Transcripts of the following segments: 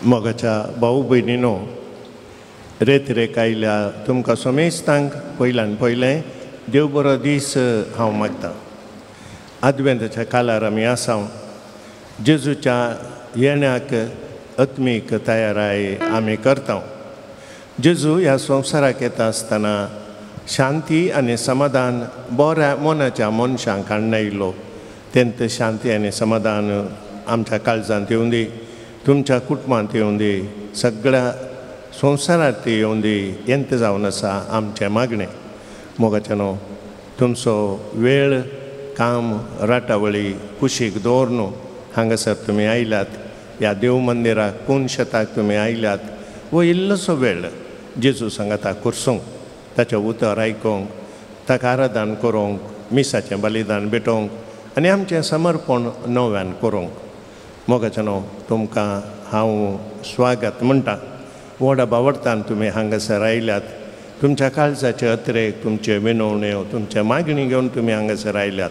मोगाच्या भाऊ भयणीनो, रेत आयल्या तुमकां सोमेस्तांक पयल्यान पयलें देव बरो दीस हांव मागतां. आदवेंताच्या काळार आमी आसां. जेजूच्या येण्याक आत्मीक तयाराय आमी करता. जेजू ह्या संवसाराक येता आसतना शांती आनी समाधान बऱ्या मनाच्या मनशांक हाडून आयिल्लो. तेंत शांती आनी समाधान आमच्या काळजांत येवं दी, तुमच्या कुटुंबांत येवं दी, सगळ्या संवसारांत येवं दी. येंत जावन आसा आमचें मागणें. मोगाच्यानो, तुमचो वेळ, काम, राटावळी कुशीक दवरून हांगासर तुमी आयल्यात. ह्या देव मंदिराक पुनशताक तुमी आयल्यात. वो इल्लोसो वेळ जेजू सांगाता कुर्सूंक, ताचें उतर आयकूंक, ताका आराधन करूंक, मिसाचें बलिदान भेटोवंक आनी आमचें समर्पण नव्यान करूंक. मोगाच्यानो, तुमकां हांव स्वागत म्हणटा. व्हड बावडतान तुमी हांगासर आयल्यात. तुमच्या काळजाचे अत्रेक, तुमचे विनवण्यो, तुमचे मागणी घेवन तुमी हांगासर आयल्यात.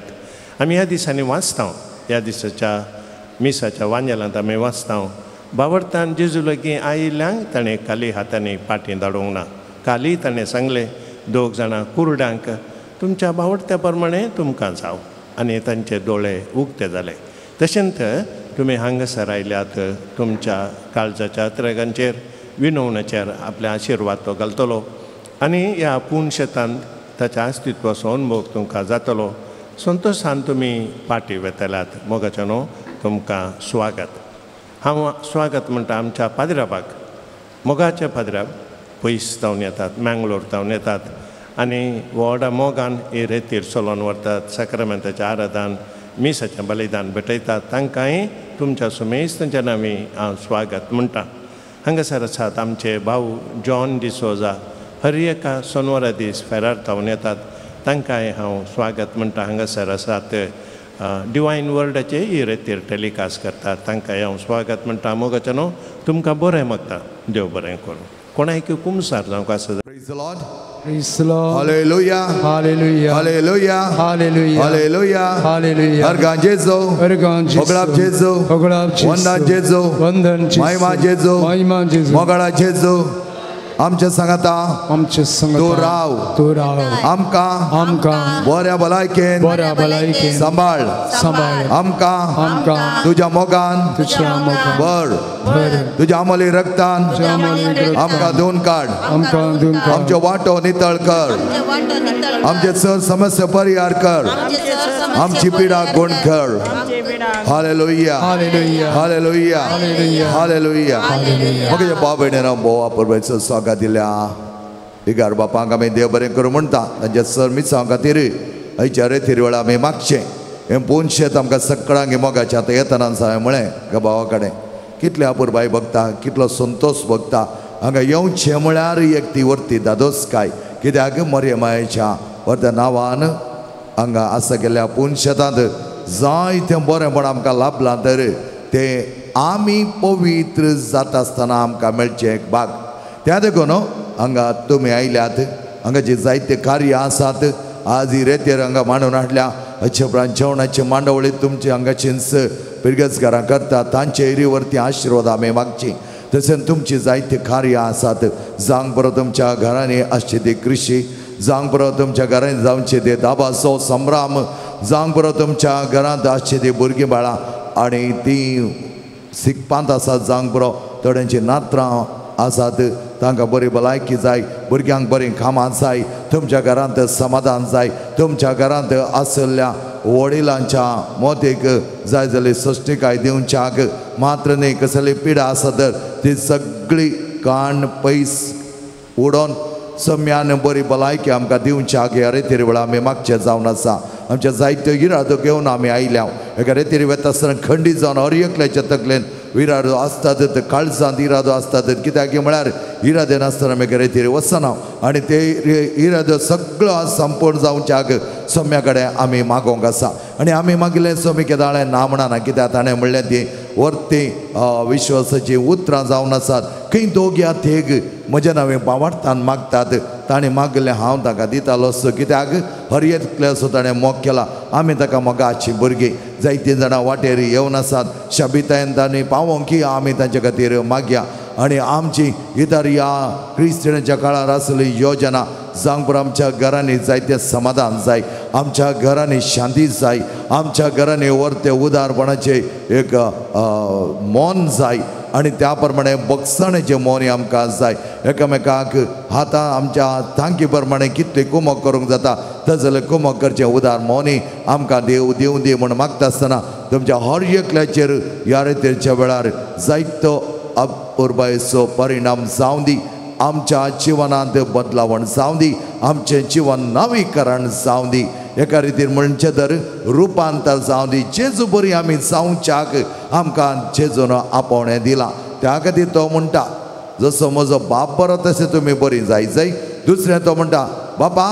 आमी ह्या दिसांनी वाचता. ह्या दिसाच्या मिसाच्या वांजेलांत आमी वाचता. बावडतान जेजू लागीं आयिल्ल्यांक ताणें काली हातांनी फाटीं धाडूंक ना. काली ताणें सांगलें 2 जाणां कुरड्यांक, तुमच्या बावडत्या प्रमाणे तुमकां जाव. आनी तांचे दोळे उक्ते जाले. तशेंच तुमी हांगासर आयल्यात. तुमच्या काळजाच्या अत्रेकांचेर, विनवण्याचेर आपले आशिर्वाद तो घालतलो आनी ह्या पुनशतांत ताच्या अस्तित्वाचो अनुभव तुमकां जातलो. संतोशान तुमी फाटी वेतल्यात. मोगाच्यानो, तुमकां स्वागत. हांव स्वागत म्हणटा आमच्या पाद्राबाक. मोगाच्या पाद्राब पयस जावन येतात, मँगलोर जावन येतात आनी व्हडा मोगान हे रेतीर चलोवन व्हरतात. साक्रामेंताचें आराधन, मिसाचें बलिदान भेटयतात. तांकांय तुमच्या सुमेस्तांच्या नांवी हांव स्वागत म्हणटा. हांगासर आसात आमचे भाऊ जॉन डिसोजा. हर एका सोनवारा दीस फेरार जावन येतात. तांकांय हांव स्वागत म्हणटा. हांगासर आसात डिवायन वर्ल्डाचे ही रेतीर टॅलिकास्ट करतात. तांकांय हांव स्वागत म्हणटा. मोगाच्यानो, तुमकां बरें मागता. देव बरें करूं. कोणाक कुमसार जावंक आसा. Praise the Lord. Praise the Lord. Hallelujah. Hallelujah. Hallelujah. Hallelujah. Hallelujah. Hallelujah. Argan Jesu. Argan Jesu. Oglab Jesu. Oglab Jesu. Vandan Jesu. Vandan Jesu. Mahima Jesu. Mahima Jesu. Mogala Jesu. आमच्या सांगाता तू राव आमकां बऱ्या भलायकेन सांबाळ आमकां तुज्या मोगान बर तुज्या अमोली रक्तान आमकां धुवन काड. आमचो वांटो नितळ कर. आमचे सर समस्या परिहार कर. आमची पिडा गुण कर. Hallelujah hallelujah hallelujah. म्हज्या भाव भयणींनो, बोवा परमेश्वर स्वागत दिल्या. इगार बापांक आमी देव बरें करूं म्हणटा. तांच्या सर मिसां खातीर आयच्या रेतीर वेळा आमी मागचें. हें पोनशेत आमकां सकाळांक मोगाच्या आतां येतना सांग म्हळें गा भावा कडेन कितले अपुरबाय भगता, कितलो संतोश भगता हांगा येवचें म्हळ्यार एक ती वर्ती दादोसकाय. कित्याक मरियमायेच्या वर्त्या नांवान हांगा आसा गेल्या पोनशेतांत जायतें बरेंपण आमकां लाभलां. तर तें आमी पवित्र जाता आसतना आमकां मेळचें एक भाग. त्या देखून हांगा तुमी आयल्यात. हांगाची जायते कार्य आसात. आज ही रेतीर हांगा मांडून हाडल्या. अच्छेपरांत जेवणाचे मांडवळी तुमचे हांगाचींच पिरगेजकारां करतात. तांचे इरीवरती आशिर्वाद आमी मागची. तशेंच तुमची जायते कार्य आसात. जावंक बरो तुमच्या घरांनी आसची ती कृशी, जावंक बरो तुमच्या घरांनी जावचे ते दाबासो संभ्राम, जावंक बरो तुमच्या घरांत आसची ती भुरगीं बाळां आनी ती शिकपांत आसात. जावंक बरो थोड्यांची नात्रां आसात. तांकां बरी भलायकी जाय. भुरग्यांक बरीं कामां जाय. तुमच्या घरांत समाधान जाय. तुमच्या घरांत आसल्या वडिलांच्या मोतीक जाय जाल्यार सश्टिकाय दिवच्याक. मात्र न्ही कसली पिडा आसा तर ती सगळी काण पयस उडोवन सम्यान बरी भलायकी आमकां दिवच्याक ह्या रेतीर वेळा आमी मागचें जावन आसा. आमच्या जायत्यो इरादो घेवन आमी आयल्या. एका रेतीर वता आसतना खंडीत जावन हर एकल्याच्या तकलेन इरादो आसतात. काळजांत इरादो आसतात. कित्याक म्हळ्यार इरादे नासतना आमी एका रेतीर वचना आनी ते इरादो सगळो संपूर्ण जावच्याक सम्या कडेन आमी मागोवंक आसा. आनी आमी मागिल्लें सोमी केदाळें ना म्हणना. कित्याक ताणें म्हणलें ती वर्ती विश्वासाची उतरां जावन आसात. खंय दोग्या थेग म्हज्या नांवें बावडतान मागतात. ताणें मागलें हांव ताका दितालो. कित्याक हर एकल्याचो ताणें मोग केला. आमी ताका मोगाची भुरगीं. जायती जाणां वाटेर येवन आसात शाबितायेन तांणी पावोंक की आमी तांचे खातीर मागया आनी आमची इतर ह्या क्रिस्तियनाच्या काळार आसली योजना जावंक आमच्या घरांनी जायते समाधान जाय, आमच्या घरांनी शांती जाय, आमच्या घरांनी व्हरते उदारपणाचे एक मौन जाय आनी त्या प्रमाणे बगसणेचे मौन आमकां जाय। एकामेकाक हातां आमच्या तांकी प्रमाणे कितले कुमक करूंक जाता तसले कुमक करचे उदार मौनी आमकां देव दिवं दी म्हण मागता आसतना तुमच्या हर एकल्याचेर ह्या रितीच्या वेळार जायतो अपुरबायेचो परिणाम जावं दी, आमच्या जिवनांत बदलावण जावं दी, आमचें जिवन नवीकरण जावं दी, एका रितीन म्हणचे तर रुपांतर जावं दी। जेजू बरी आमी जावच्याक आमकां जेजून आपोवणें दिलां, त्या खातीर तो म्हणटा जसो म्हजो बाप बरो तशें तुमी बरी जाय जाय। दुसरें तो म्हणटा बापा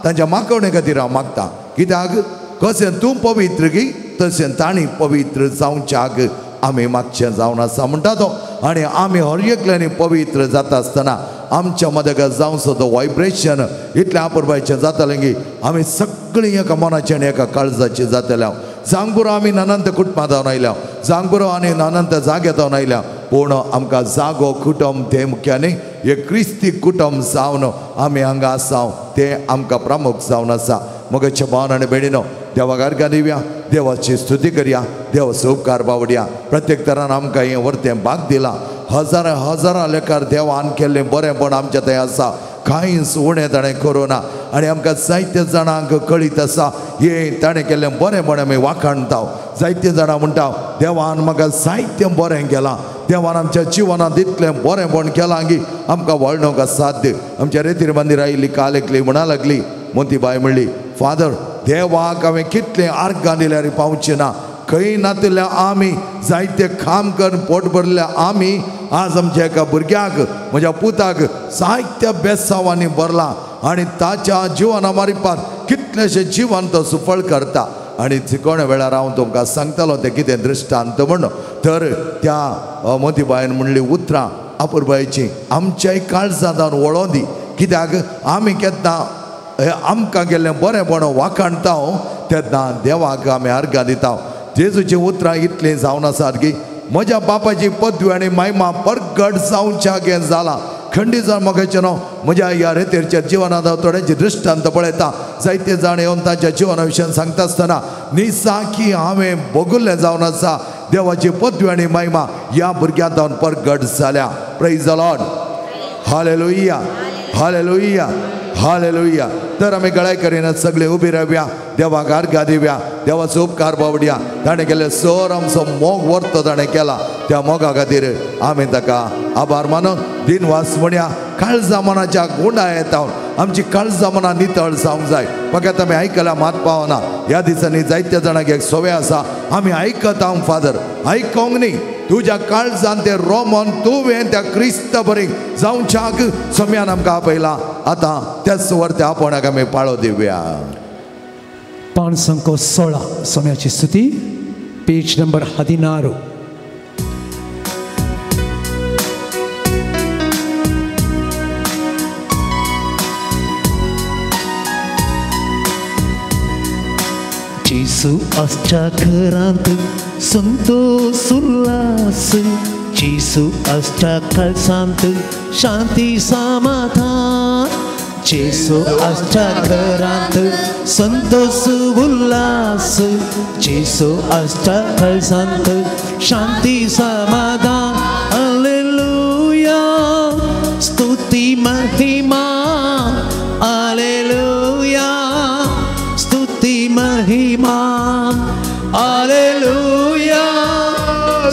तांच्या मागवणे खातीर हांव मागता, कित्याक कशें तूं पवित्र गी तशें तांणी पवित्र जावच्याक आमी मागचें जावन आसा म्हणटा तो। आनी आमी हर एकल्यांनी पवित्र जाता आसतना आमच्या मदें जावंसो तो वायब्रेशन इतल्या अपुरबायेचें जातालें की आमी सगळीं एका मनाचें आनी एका काळजाचें जातल्या। जांग बरो आमी नानंत कुटुंबां जावन आयल्या, जांग बरो आनी नानंत जागे जावन आयल्या, पूण आमकां जागो कुटुंब तें मुख्य न्ही, एक क्रिस्ती कुटुंब जावन आमी हांगा आसा तें आमकां प्रमुख जावन आसा। मोगाचे भावन आनी भयणीनो, देवाक अर्घ्यां दिवया, देवाची स्तुती करया, देवाचो उपकार बावडया। प्रत्येक तरान आमकां हें व्हरतें भाग दिलां, हजारां हजारां लेखार देवान केल्लें बरेंपण आमच्या थंय आसा, कांयच उणें ताणें करूं ना आनी आमकां जायते जाणांक कळीत आसा हें ताणें केल्लें बरेंपण आमी वाखाणटा। जायते जाणां म्हणटा देवान म्हाका जायतें बरें केलां, देवान आमच्या जिवनांत इतलें बरेंपण केलां की आमकां वळणोवंक साध्य। आमच्या रेतीर मंदिर आयिल्ली काल एकली म्हणा लागली, मोती बाय म्हणली फादर देवाक हांवें कितलें अर्घां दिल्यार पावचें ना, खंय नातल्या आमी जायते काम करून पोट भरल्या आमी आज आमच्या एका भुरग्याक म्हज्या पुताक जायत्या बेसांवांनी भरला आनी ताच्या जिवना मारिपात कितलेशें जिवन तो सुफळ करता। आनी चिकोण्या वेळार हांव तुमकां सांगतलो तें कितें दृश्टांत म्हणून, तर त्या मोतीबायन म्हणली उतरां अपुरबायेची आमच्याय काळजांत वळों दी, कित्याक आमी केन्ना आमकां गेल्लें बरेंपण वाखाणटा तेन्ना देवाक आमी अर्घां दिता। जेजूची उतरां इतलीं जावन आसात की म्हज्या बापाची पदवी आनी महिमा परगट जावच्याक हें जालां। खंडीत जावन मोगाचें न्हू, म्हज्या ह्या रेतीरच्या जिवनांत हांव थोड्यांचे दृश्टांत पळयता, जायते जाण येवन तांच्या जिवना विशयी सांगता आसतना निसाकी हांवें भोगुल्लें जावन आसा, देवाची पदवी आनी महिमा ह्या भुरग्यांत जावन परगट जाल्या। प्रेज द लॉर्ड, हालेलुया हालेलुया हालेलुया। तर आमी गळाय करिनात सगळे उबी रावया, देवाक अर्घ्यां दिवया, देवाचो उपकार बावडया। ताणें केल्ले सर आमचो मोग वर्तो ताणें केला, त्या मोगा खातीर आमी ताका आभार मानून दिनवास म्हणया। काळजां मनाच्या गुंडायेतावन आमची काळजां मनां नितळ जावंक जाय। फकत आमी आयकल्या मात पावना, ह्या दिसांनी जायत्या जाणांक एक सवय आसा आमी आयकत हांव फादर आयकोंक न्ही, तुज्या काळजान तें रोमन तुवें त्या क्रिस्त बरी जावच्याक सोम्यान आमकां आपयलां। आतां तेच सुवार्ते आपोवण्याक आमी पाळो दिवया। पान संको 16 सोम्याची स्तुती, पेज नंबर 16। जेसू आसच्या घरांत संतोष उल्हास, जेसू आसच्या काळजांत शांती समाधान, जेसू आसच्या घरांत संतोष उल्हास, जेसू आसच्या काळजांत शांती समाधान। हालेलुया स्तुती महिमा, हालेलुया स्तुती महिमा, हालेलुया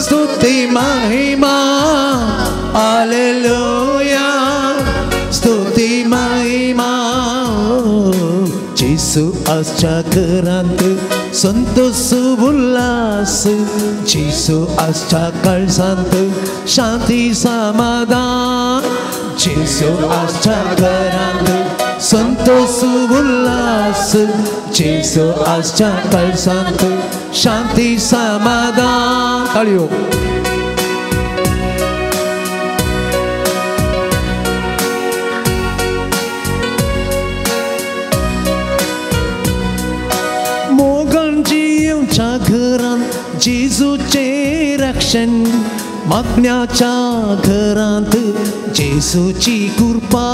स्तुती महिमा, हालेलुया स्तुती महिमा। जेसू आसच्या घरांत संतोष उल्हास, जेसू आसच्या काळजांत शांती समाधान, जेसू आसच्या घरांत संतोष उल्हास, जेसू आसच्या काळजांत शांती समाधान। ताळयो मोगांची येवच्या मागण्याच्या घरांत जेसूची कृपा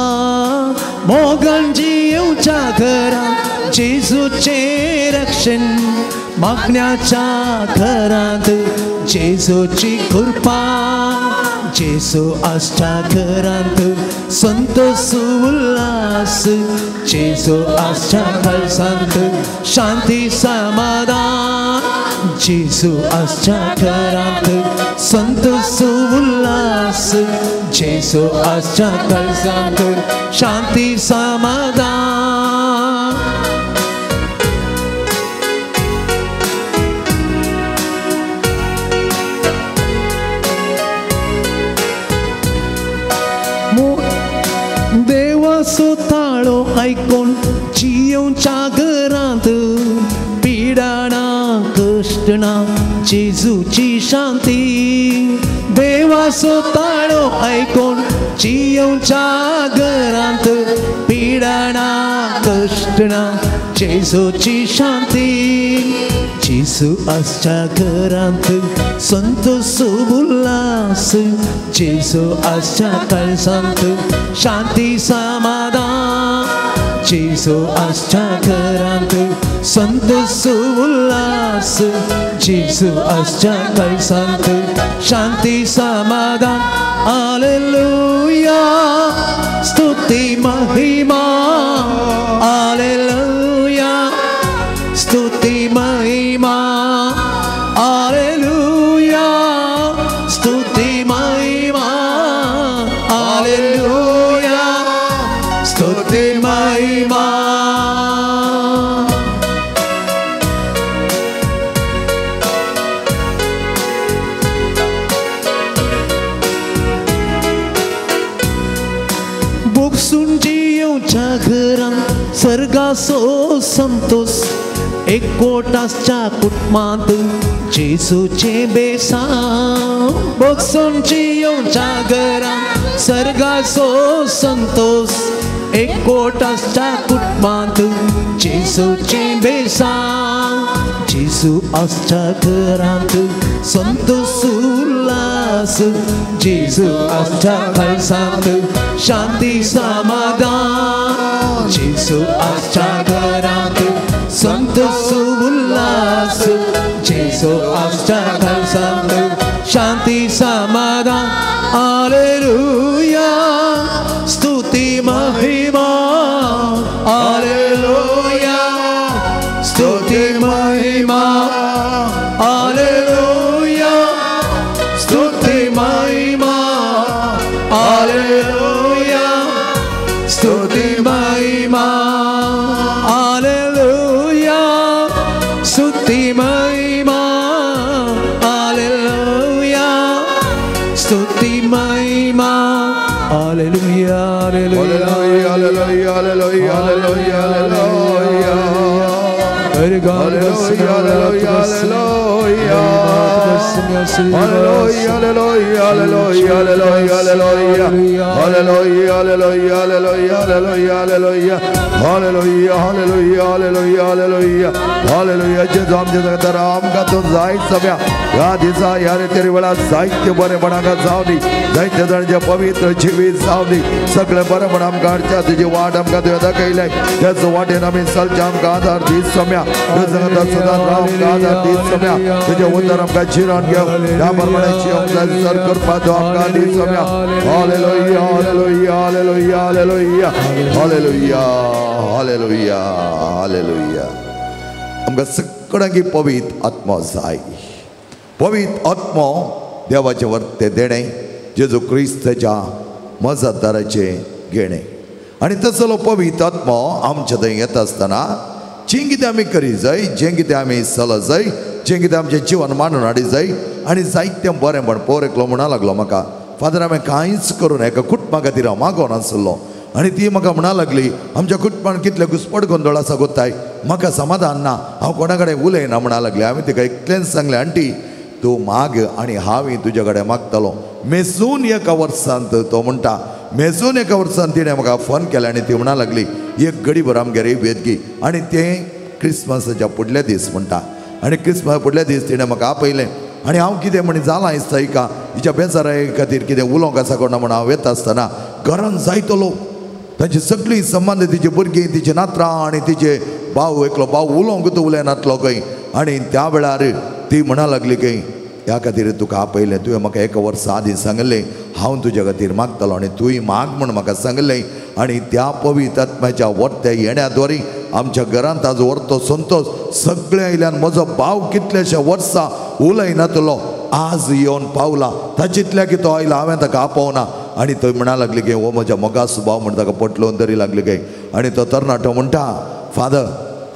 मोगांची येवच्या घरांत जेसूचे रक्षण मागण्याच्या घरांत जेसूची कृपा जेसू आसच्या घरांत संतोष उल्हास जेसू आसच्या कळसांत शांती समाधान जेसू आसच्या घरांत संतोष उल्हास जेसू आसच्या कळसांत शांती समाधान देवाचो ताळो आयकोन जियोच्या घरांत पिडाणा कष्टना जेजूची शांती देवाचो ताळो आयकोन जियोच्या घरांत पिडाणा कष्टना जेजूची शांती जेसू आसच्या घरांत संतोष उल्हास जेसू आसच्या कळसांत शांती समाधान जेसू आसच्या घरांत संतोष उल्हास जेसू आसच्या कळसांत शांती समाधान हालेलुया स्तुती महिमा हालेलुया स्तुती महिमा हालेलुया स्तुती महिमा हालेलुया स्तुती महिमा बोगसून जियोच्या घरांत सर्गाचो संतोष एकवटाच्या कुटुंबात जेसूचे बेसांव बोगसून जियोच्या घरांत सर्गाचो संतोष एकवटाच्या कुटुंबात जेसूचे बेसांव जेसू आसच्या घरांत संतोष उल्हास जेसू आसच्या कळसांत शांती समाधान जेसू आसच्या घरांत संतोष उल्हास जेसू आसच्या कळसांत शांती समाधान हालेलुया स्तुती महिमा हालेलुया स्तुती महिमा हालेलुया स्तुती महिमा हालेलुया स्तुती महिमा हालेलुया स्तुती महिमा हालेलुया स्तुती महिमा hallelujah hallelujah hallelujah hallelujah hallelujah साहित्य बरे म्हणाका जावनी जायते जणांचे पवित्र जिवीत जावनी सगळे बरे म्हण आमकां हाडच्या तुजी वाट आमकां तुवें दाखयल्या त्याच वाटेन आमी चलच्या आमकां आदार दीस सम्या आदार दीस सम्या तुजे उतर आमकां जिरोन घेव त्या प्रमाणे सर करपा तो आमकां दीस सम्या हालेलुया hallelujah hallelujah hallelujah hallelujah hallelujah हालेलुया आमकां सगळ्यांक पवित्र आत्मा जाय पवित्र आत्मा देवाचे वर्ते देणे जेजू क्रिस्ताच्या मजतदाराचे घेणे आणि तसलो पवित्र आत्मा आमच्या थंय येता आसतना जें कितें आमी करी जाय जें कितें आमी चल जाय जें कितें आमचें जीवन मांडून हाडी जाय आनी जायतें बरें म्हण पवर एकलो म्हणा लागलो म्हाका फादर हांवें कांयच करून एका कुटुंबा खातीर हांव मागोन आसलो आनी ती म्हाका म्हणा लागली आमच्या कुटुंबान कितले घुसपट गोंदळ आसा गोताय म्हाका समाधान ना हांव कोणा कडेन उलयना म्हणा लागले हांवें तिका इतलेंच सांगलें आंटी तूं माग आनी हांव तुजे कडेन मागतलो मेसून एका वर्सांत तो म्हणटा मेसून एका वर्सान तिणें म्हाका फोन केलो आनी ती म्हणा लागली एक घडीभर आमगेर वेदगी आनी तें क्रिस्मसाच्या फुडल्या दीस म्हणटा आनी क्रिस्मसा फुडल्या दीस तिणें म्हाका आपयलें आनी हांव कितें म्हण जालां दिसता हिका हिच्या बेजारा खातीर कितें उलोवंक आसा कोणा म्हण हांव येता आसतना घरान जायतो लोक तांची सगळीं संबंद तिची भुरगीं तिची नात्रां आनी तिचे भाव एकलो भाव उलोवंक उलयनातलो खंय आनी त्या वेळार ती म्हणा लागली खंय ह्या खातीर तुका आपयलें तुवें म्हाका एक वर्स आदीं सांगलें हांव तुज्या खातीर मागतलो आनी तुवें माग म्हण म्हाका सांगलें आनी त्या पवित्र आत्म्याच्या वर्त्या येण्याद्वारे आमच्या घरांत आज व्हरतो संतोश सगळे आयल्यान म्हजो भाव कितलेशे वर्सां उलयनातलो आज येवन पावला ताचितल्या की तो आयला हांवें ताका आपोवना आनी थंय म्हणा लागली की हो म्हज्या मोगासो भाव म्हण ताका पटलोवन तरी लागली काय आनी तो तरणाटो म्हणटा फादर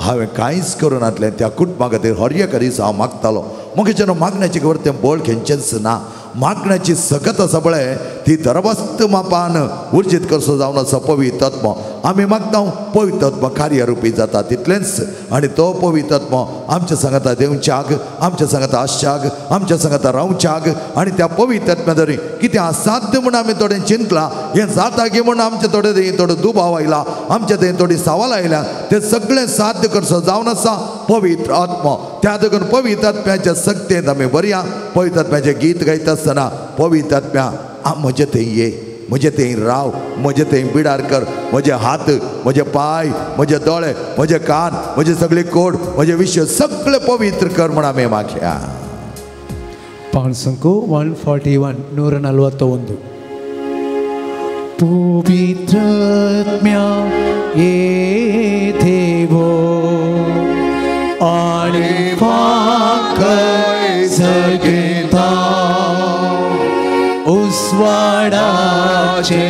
हांवें कांयच करुनातलें त्या कुटुंबा खातीर हर एक दीस हांव मागतालो म्हाका जेन्ना मागण्याची खबर तें बळ खंयचेंच ना मागण्याची सकत आसा पळय ती धर्मस्त मापान उर्जीत करचो जावन आसा पवित्र आत्मा आमी मागता पवित्र आत्मा कार्यरुपी जाता तितलेंच आनी तो पवित्र आत्मा आमच्या सांगाता देवच्याक आमच्या सांगाता आसच्याक आमच्या सांगाता रावच्याक आनी त्या पवित्र आत्म्याद्वारे कितें असाध्य म्हूण आमी थोडें चिंतलां हें जाता की म्हूण आमचे थोडे दुबाव आयला आमचे थंय थोडी सवाल आयल्या तें सगळें साध्य करचो जावन आसा पवित्र आत्मा त्या देखून पवित्र आत्म्याच्या सक्तेंत आमी बरया पवित्र आत्म्याचें गीत गायता आसतना पवित्र आत्म्या म्हजे थंय ये म्हजे थंय राव म्हजे थंय बिडार कर म्हजे हात म्हजे पाय म्हजे दोळे म्हजे कान म्हजे सगळे कोड म्हजे विश्व सगळे पवित्र कर म्हण आमी मागया पांचंको 141 141 पवित्रात्म्या ये देवो आनी फाकय जगता उस्वाडाचे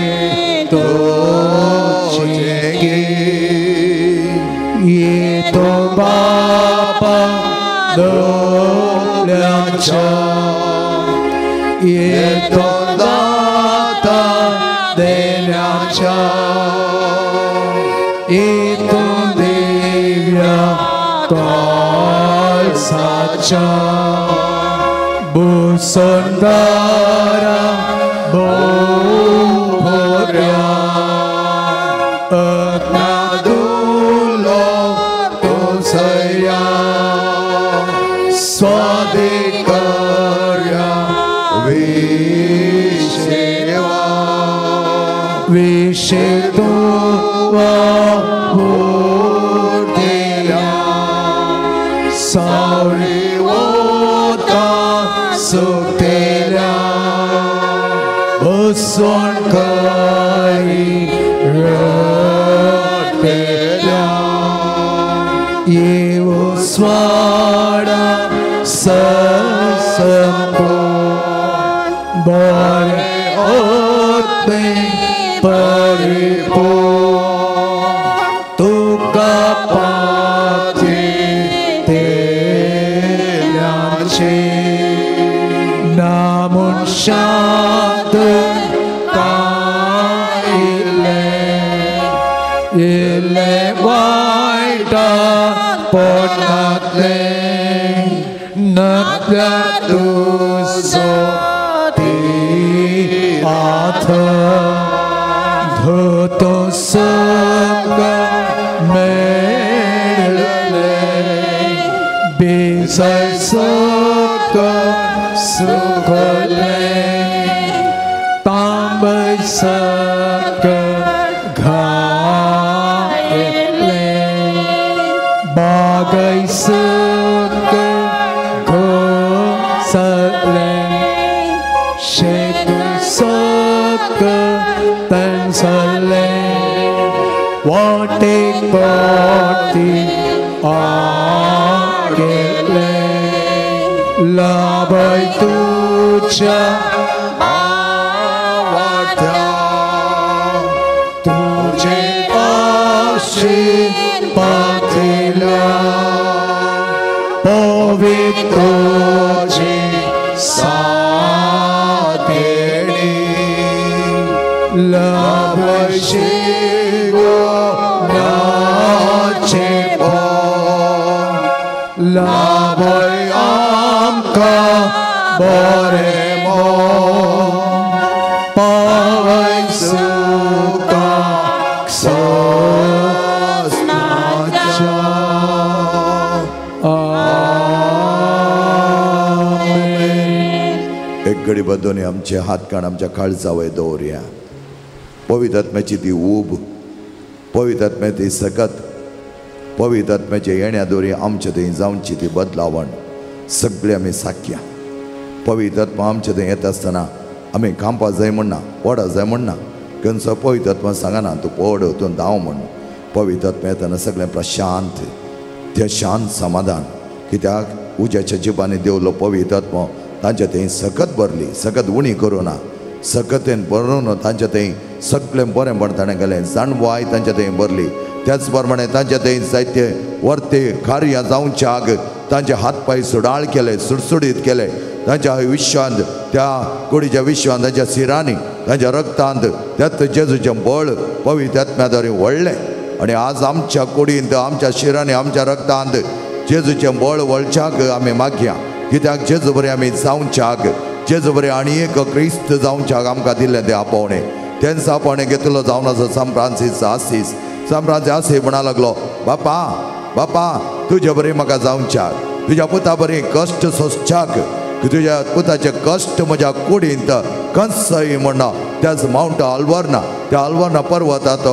तोचे ये तो बापा दोल्याच्या ये तो दाता देण्याच्या ये तो देव्या साचा बुसंदारा बोऱ्या अनादुलो तोसया स्वादिकर्या विशेवा विशेतोवा सावळी वोता सुतेल्या बसोन करी रतेल्या येवो स्वाडा ससंपो बरे ओते परिपो तुका नामुन शांत कायले इले वाईटा पोटातले नकल्या तुझो ती आथ धोतो संग मेळले बेसाय सक सुखले तांबसक घायले बागैसक घोसले शेतुसक तंसले वाटे कोटी आकेले लाभय तुझ्या वाट्या तुझे आशीर्वादिला पवित्रची साथेणी लाभय शिवो नाचे लाभय आमका बरे मो पावय सुका सोस्नाच्या आमेन दोळी बद्दोनी आमचे हात काण आमच्या काळजा वय दवरया. पवित्र आत्म्याची ती ऊब, पवित्र आत्म्याची सकत, पवित्र आत्म्याचे येण्या दोरी आमचे थंय जावची ती बदलावण सगळे आमी साख्या. पवित्र आत्मा आमचे थंय येता आसतना आमी कांपा जाय म्हणना, पडा जाय म्हणना, खंयचो पवित्र आत्मा सांगना तूं पड तूं धांव म्हण. पवित्र आत्मा येतना सगळें प्रशांत, तें शांत समाधान. कित्याक उज्याच्या जिबांनी देवलो पवित्र आत्मा तांच्या थंय सकत भरली, सकत उणी करूना, सकतेन भरून तांच्या थंय सगळें बरेंपण ताणें केलें, जाणवाय तांच्या थंय भरली. त्याच प्रमाणे तांच्या थंय जायते वर्ते कार्य जावच्याक तांचे हातपाय सुडाळ केले, सुडसुडीत केले. तांच्या विश्वांत, त्या कुडीच्या विश्वांत, तांच्या सिरांनी, तांच्या रक्तांत त्यात जेजूचें बळ पवित्र आत्म्याद्वारे वळ्ळें. आनी आज आमच्या कुडींत, आमच्या शिरांनी, आमच्या रक्तांत जेजूचें बळ वळच्याक आमी मागया. कित्याक जेजू बरें आमी जावच्याक, जेजू बरें आनी एक क्रिस्त जावच्याक आमकां दिल्लें तें आपोवणें. तेंच आपोवणें घेतलो जावन आसा सान फ्रांसीस आसीस. सान फ्रांसीस आसीस म्हणा लागलो, बापा बापा तुजे बरें म्हाका जावच्याक, तुज्या पुता बरें कश्ट सोंसच्याक, तुज्या पुताचे कश्ट म्हज्या कुडींत कंसय म्हणना. त्याच माउंट आल्वर्ना, त्या आल्वर्ना पर्वतांत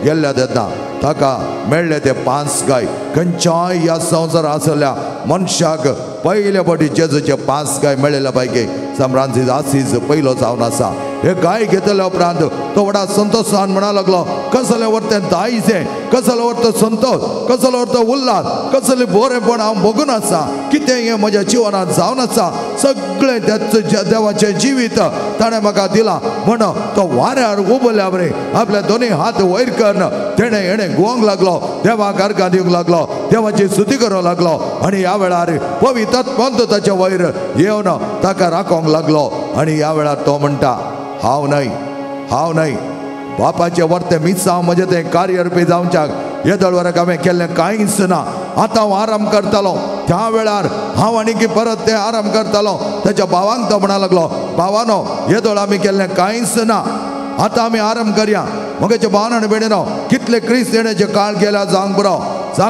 गेल्ल्या तेन्ना ताका मेळ्ळे ते 5 गाय. खंयच्याय ह्या संवसारांत आसलेल्या मनशाक पयले फावटी जेजूचे 5 गाय मेळिल्ल्या पैकी सान फ्रांसीस आसीस पयलो जावन आसा. हे गाय घेतल्या उपरांत तो व्हडा संतोशान म्हणा लागलो, कसलें व्हरतें दायजें, कसलो व्हरतो संतोश, कसलो व्हरतो उल्हास, कसलें बरेंपण हांव बघून आसा, कितें हें म्हज्या जिवनांत जावन आसा. सगळें त्याच देवाचें जिवीत ताणें म्हाका दिलां म्हण तो वाऱ्यार उबल्या बरें आपले दोनी हात वयर करून तेणें गुवंक लागलो, देवाक अर्घां दिवंक लागलो, देवाची स्तुती करूंक लागलो. आनी ह्या वेळार पवित्र आत्मा ताच्या वयर येवन ताका राखोंक लागलो. आनी ह्या वेळार तो म्हणटा, हांव न्हय, बापाचें वर्तें मीच हांव म्हजें तें कार्यरूपी जावच्याक येदोळ वराक हांवें केल्लें कांयच ना. आतां हांव आराम करतालो. त्या वेळार हांव आनीक परत तें आराम करतालो. ताच्या भावांक तो म्हणा लागलो, भावानो येदोळ आमी केल्लें कांयच ना, आतां आमी आराम करया. मगेच्या भावान आनी भयणीनो, कितले क्रिस्त येण्याचे काळ गेल्या जावंक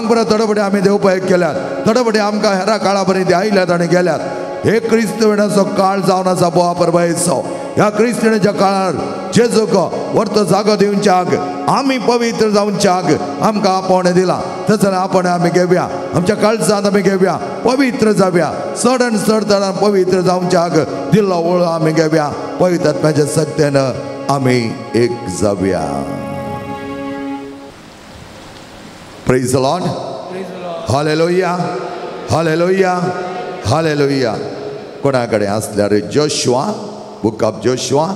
बरो तडफडे आमी देवपाक केल्यात, तडफडे आमकां हेरा काळा बरें ते आयल्यात आनी गेल्यात. हे क्रिस्त येण्याचो काळ जावन आसा बोवा परबायचो. ह्या क्रिस्त येण्याच्या काळार जेजूक वर्त जागो दिवच्याक, आमी पवित्र जावच्याक आमकां आपोवणें दिलां. तशें आपोवणें आमी घेवया, आमच्या काळजांत आमी घेवया, पवित्र जावया. चड आनी चड तरान पवित्र जावच्याक दिल्लो वळ आमी घेवया. पवित्र आत्म्याच्या सक्तेन आमी एक जावया. Praise the Lord. हालेलुया, हालेलुया, हालेलुया. कोणा कडेन आसल्यार Joshua, book of Joshua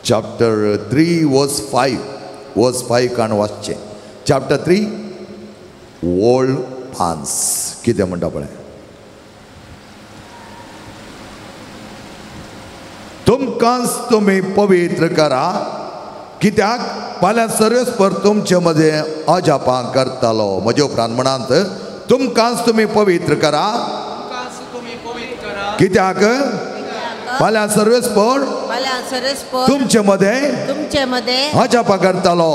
chapter 3 verse 5 काण वाचचें. चॅप्टर 3 ओल्ड पान्स कितें म्हणटा पळय. तुमकांच तुमी पवित्र करा, कित्याक फाल्यां सर्वेस्पर तुमचे मदें अजापां करतालो. म्हजे उपरांत म्हणांत, तुमकांच तुमी पवित्र करा, कित्याक फाल्यां सर्वेस्पर तुमचे मदें अजापां करतालो.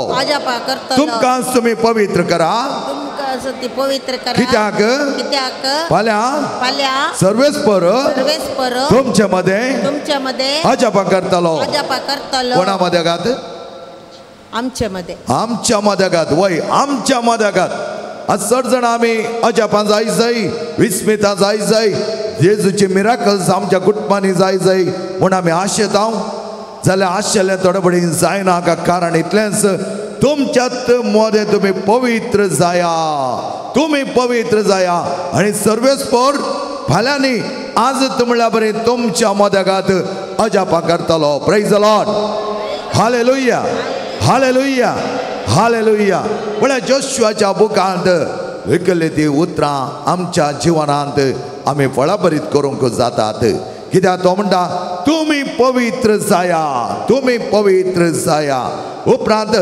तुमकांच तुमी पवित्र करा, कित्याक फाल्यां सर्वेस्पर तुमचे मदें अजापां करतालो. कोणा मदें गात? आमच्या मदेगात वय आमच्या मदेगात. आज चड जाण आमी अजापां जाय, विस्मितां जाय, जेजूचे मिराकल्स आमच्या कुटुंबांनी जाय म्हूण आमी आशेतांव. जाल्यार आशिल्लें थोडेपडी जायना. हाका कारण इतलेंच, तुमच्यात मदें तुमी पवित्र जाया, तुमी पवित्र जाया. आनी सर्वेस्पर फाल्यांनी आज म्हणल्यार बरें तुमच्या मदेगात अजापां करतलो. Praise the Lord. हालेलुया, हालेलुया, हालेलुया. म्हळ्यार जोशुआच्या बुकांत विकल्ली ती उतरां आमच्या जिवनांत आमी फळाभरीत करूंक जातात. कित्याक तो म्हणटा, तुमी पवित्र जाया, तुमी पवित्र जाया. उपरांत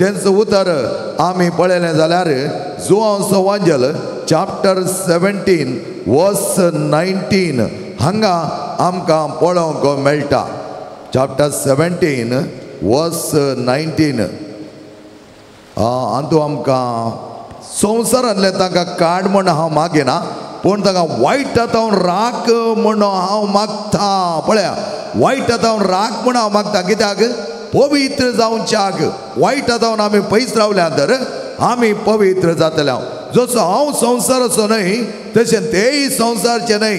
तेंच उतर आमी पळयलें जाल्यार जुआंवचो एवांजल चॅप्टर 17 वर्स 19 हांगा आमकां पळोवंक मेळटा. चॅप्टर 17 वर्स 19 हातूंत आमकां संवसारांतले तांकां काड म्हण हांव मागिना, पूण तांकां वायटांत राख म्हण हांव मागता. पळया, वायट जावन राग म्हूण हांव मागता कित्याक पवित्र जावच्याक वायट जावन आमी पयस रावल्या तर आमी पवित्र जातले जसो हांव संवसाराचो न्हय तशें तेय संवसारचे न्हय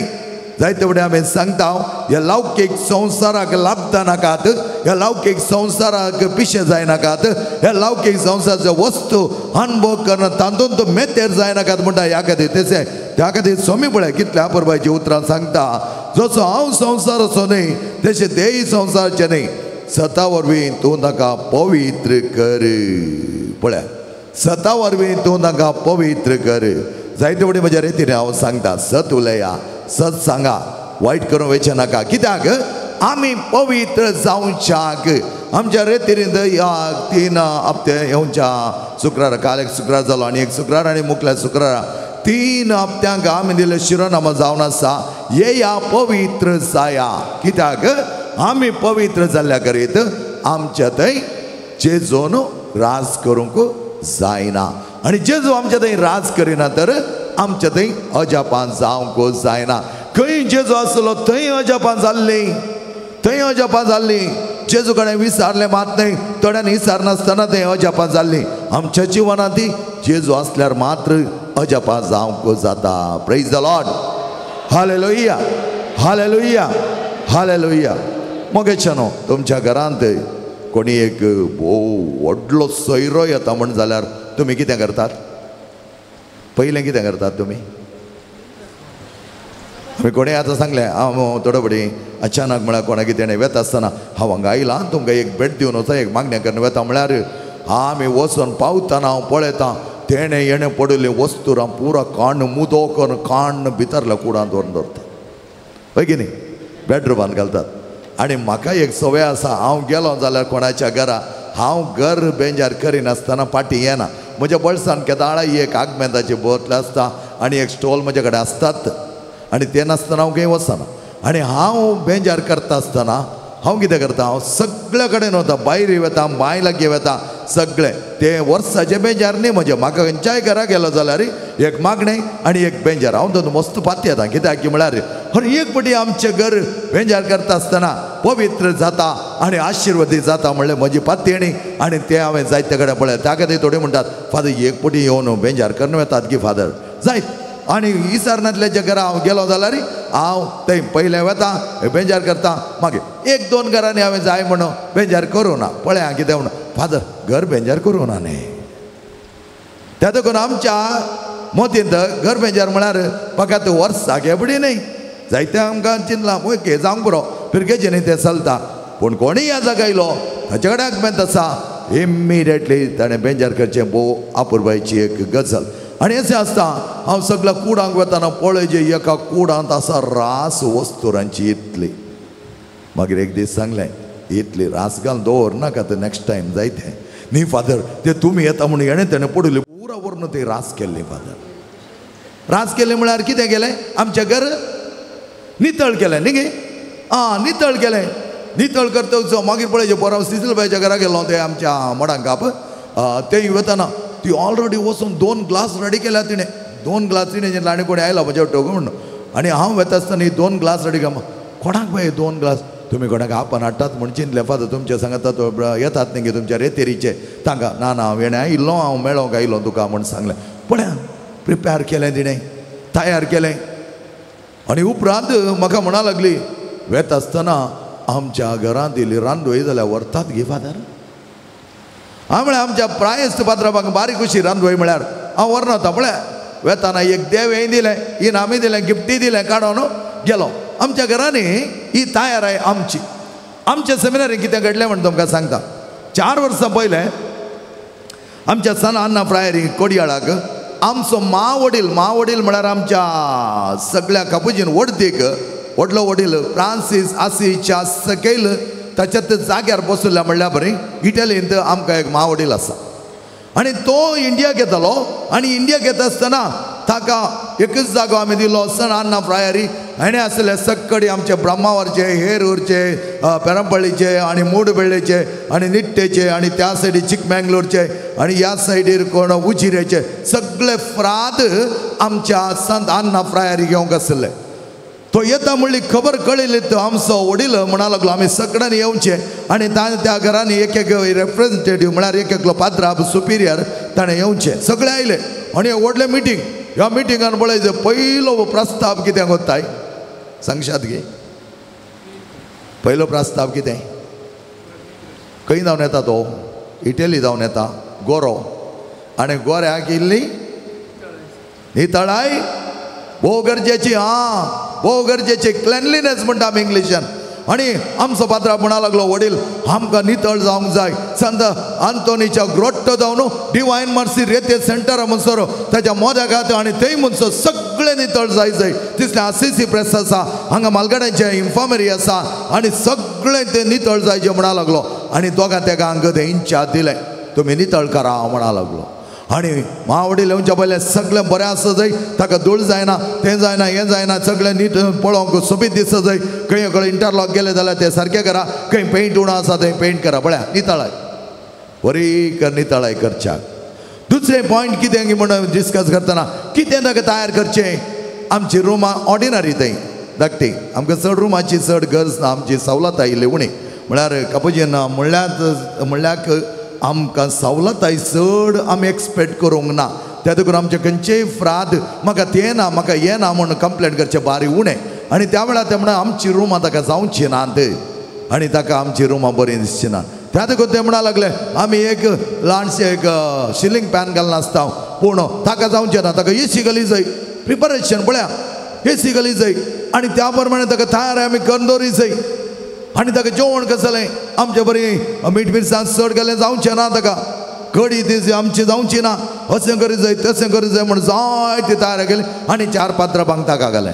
जायते फुडें आमी सांगता ह्या लौकीक संवसाराक लाभता नाकात ह्या लौकीक संवसाराक पिशे जायनाकात ह्या लौकीक संवसाराचो वस्तू अनुभव करना तातूंत तूं मेतेर जायनाकात म्हणटा ह्या खातीर तशें त्या खातीर स्वामी पळय कितल्या पुरबायची उतरां सांगता जसो हांव संवसाराचो न्हय तशें तेय संवसारचे न्हय सता वरवीं तूं ताका पवित्र कर पळय सता वरवीं तूं ताका पवित्र कर जायते फुडें म्हज्या रितीन हांव सांगता सत उलया सत सांगा वायट करूं वयचें नाका कित्याक आमी पवित्र जावच्याक आमच्या रितीन ह्या 3 हप्ते येवच्या शुक्रार काल एक शुक्रार जालो आनी एक शुक्रार आनी मुखल्या शुक्रार 3 हप्त्यांक आमी दिलें शिरोनामो जावन आसा येया पवित्र जाया कित्याक आमी पवित्र जाल्ल्या करीत आमच्या थंय जेजून राज करूंक जायना आनी जेजू आमच्या थंय राज करिना तर आमच्या थंय अजापां जावंक जायना खंय जेजू आसलो थंय अजापां जाल्लीं थंय अजापां जाल्लीं जेजू कडेन विचारलें मात न्हय थोड्यांनी विचारनासतना थंय अजापां जाल्लीं आमच्या जिवनांत जेजू आसल्यार मात्र अजापां जावंक जाता प्रेज द लॉर्ड हालेलुया हालेलुया हालेलुया मोगेच्यानो तुमच्या घरांत कोणी एक भोव व्हडलो सोयरो येता म्हण जाल्यार तुमी कितें करतात पयलें कितें करतात तुमी कोणें आतां सांगलें हांव थोडे फुडें अचानक म्हळ्यार कोणाक कितें वेता आसतना हांव हांगा आयलां तुमकां एक भेट दिवन वचा एक मागण्या करून वेता म्हळ्यार आमी वचून पावतना हांव पळयतां तेणें येणें पडिल्ली वस्तू पुरो काण मुदो करून काण भितरल्या कुडांत व्हरून दवरता पळय की न्ही बेडरूमांत घालतात आनी म्हाका एक संवय आसा हांव गेलो जाल्यार कोणाच्या घरा हांव घर बेंजार करिनासतना फाटीं येना म्हज्या बळसान केदाळा एक आगमेंताची बोतल आसता आनी एक स्टॉल म्हजे कडेन आसतात आनी ते नासतना हांव खंय वचना आनी हांव बेंजार करता आसतना हांव कितें करता हांव सगळे कडेन वता बायरी वता बांय लागीं वता सगळे ते वर्साचे बेंजार न्ही म्हजे म्हाका खंयच्याय घरा गेलो जाल्यार एक मागणें आनी एक बेंजार हांव तो मस्त पाती येता कित्याक की म्हळ्यार हर एक फावटी आमचें घर बेंजार करता आसतना पवित्र जाता आनी आशिर्वादी जाता म्हणलें म्हजी पातयणी आनी ते हांवें जायते कडेन पळय त्या खातीर थोडे म्हणटात फादर एक फावटी येवन बेंजार करून येतात की फादर जायत आनी इसरणांतल्या घरा हांव गेलो जाल्यार हांव थंय पयलें वता बेंजार करता मागीर 1-2 घरांनी हांवें जाय म्हणून बेंजार करूं ना पळय हांव कितें म्हणून फादर घर बेंजार करूं ना न्ही त्या देखून आमच्या मोतींत घर बेंजार म्हळ्यार फकत वर्साक एबडी न्ही जायते आमकां चिंतलां ओके जावंक पुरो पिरकेचे न्ही तें चलता पूण कोणीय ह्या जागा आयलो ताचे कडेन आगमेंत आसा इमिडिएटली ताणें बेंजार करचें भोव आपुरबायची एक गजाल आनी अशें आसता हांव सगळ्या कुडांक वताना पळय जे एका कुडांत आसा रास वस्तुरांची इतली मागीर एक दीस सांगलें इतली रास घालून दवर नाका तर नेक्स्ट टायम जायतें न्ही फादर ते तुमी येता म्हणून हेणें तेणें पडले पुरा व्हरून ते रास केल्ली फादर रास केलें म्हळ्यार कितें केलें आमचें घर नितळ केलें न्ही गे नितळ केलें नितळ करता मागीर पळय जे बरो सिजलबायच्या घरा गेलो ते आमच्या मडांक काप थंय वताना ती ऑलरेडी वचून 2 ग्लास रेडी केल्या तिणें 2 ग्लास तिणें जेन्ना आनी कोणी आयला म्हज्या टोक म्हणून आनी हांव वेता आसतना ही 2 ग्लास रेडी केला कोणाक बाय 2 ग्लास तुमी कोणाक आपण हाडटात म्हण चिंतलें फादर तुमचे सांगात येतात न्ही गे तुमच्या रेतेरीचे तांकां ना हांव येणें आयिल्लो हांव मेळोंक आयलो तुका म्हण सांगलें पळय प्रिपेर केलें तिणें तयार केलें आनी उपरांत म्हाका म्हणा लागली वेता आसतना आमच्या घरांत येयली रांदोळी जाल्यार व्हरतात गे फादर हांव म्हळ्यार आमच्या प्रायस्त पात्रां म्हाका बारीक अशी रांदोळी म्हळ्यार हांव व्हरना वता पळय वेताना एक देवें दिलें इनामी दिलें गिफ्टी दिलें काडून गेलो आमच्या घरांनी ही तयाराय आमची आमच्या सेमिनारीक कितें घडलें म्हण तुमकां सांगता 4 वर्सां पयलें आमच्या सन अन्ना फ्रायरी कोडयाळाक आमचो मावडील म्हळ्यार आमच्या सगळ्या कापुजीन वडतीक व्हडलो वडील फ्रांसीस आसीच्या सकयल ताच्यात जाग्यार बसल्या म्हणल्यार बरें इटलींत आमकां एक मावडील आसा आनी तो इंडियाक येतालो आनी इंडियाक येता आसतना ताका एकच जागो आमी दिलो सन अन्ना फ्रायरी हेणें आसले सक्कडी आमचे ब्रह्मावरचे हेरूरचे पेरंपळीचे आनी मूडबेळ्ळेचे आनी निट्टेचे आनी त्या सायडीक चिकमंगळूरचे आनी ह्या सायडीर कोण उजिरेचे सगळे फ्राद आमच्या संत अन्ना फ्रायरी घेवंक आसले तो येता म्हणली खबर कळली तो आमचो वडील म्हणा लागलो आम्ही सगळ्यांनी येवचे आणि त्या घरांनी एक एक रिप्रेझेंटेटिव्ह म्हळ्यार एक एकलो पाद्रा सुपिरियर ताणें येवचे सगळे आयले आणि व्हडले मिटींग ह्या मिटिंगान पळयचे पयलो प्रस्ताव कितें कोत्ताय सांगशात गे पयलो प्रस्ताव कितें खंय जावन येता तो इटली जावन येता गोरो आणि गोऱ्याक इल्ली नितळाय भोव गरजेची भोव गरजेची क्लेनलीनेस म्हणटा आमी इंग्लिशान आणि आमचो पात्रांव म्हणा लागलो वडील आमकां नितळ जावंक जाय संत आंतोनीच्या ग्रोट्टो जावन डिवायन मर्सी रेते सेंटर म्हणसर ताच्या मोद्याक आणि थंय म्हणसर सगळे नितळ जाय तिसले आसीसी प्रेस आसा हांगा मालगाड्यांचे इन्फॉर्मरी आसा आणि सगळे ते नितळ जायचे म्हणा लागलो आणि दोगां तेका हांगा ते इंचार्ज दिले तुमी नितळ करा म्हणा लागलो आणि मावडील येवच्या पयले सगळें बरें आसा जंय ताका धूळ जायना तें जायना हें जायना सगळें नीट पळोवंक सोबीत दिसता जंय खंय खंय इंटरलॉक गेले जाल्यार ते सारकें करा खंय पेंट उणो आसा थंय पेंट करा पळया नितळाय बरी कर नितळाय करच्याक दुसरें पॉयंट कितें म्हणून डिस्कस करतना कितें ताका तयार करचें आमची रुमां ऑर्डिनरी थंय धाकटी आमकां चड रुमाची चड गरज ना आमची सवलत आयिल्ली उणी म्हळ्यार कापुजीन म्हणल्याक आमकां सवलताय चड आमी एक्सपेक्ट करूंक ना त्या देखून आमचे खंयचेय फ्राद म्हाका तें ना म्हाका हें ना म्हणून कंप्लेंट करचें बारी उणें आणि त्या वेळार ते म्हणून आमची रुमां ताका जावची नात आणि ताका आमची रुमां बरीं दिसची ना त्या देखून ते म्हणा लागले आमी एक ल्हानशें एक सिलींग फॅन घालून आसता पूण ताका जावचें ना ताका एसी घाली जाय प्रिपरेशन पळया एसी घाली जाय आणि त्या प्रमाणे ताका तयार आमी करून दवरी जाय आणि ताका जेवण कसं जालें आमचे बरी मीठ मिरसांग चड गेलें जावचें ना ताका कडी ती आमची जावची ना अशें करी जाय तशें करी जाय म्हणून जाय ती तयार केली आणि 4 पात्रां बांग ताका घालें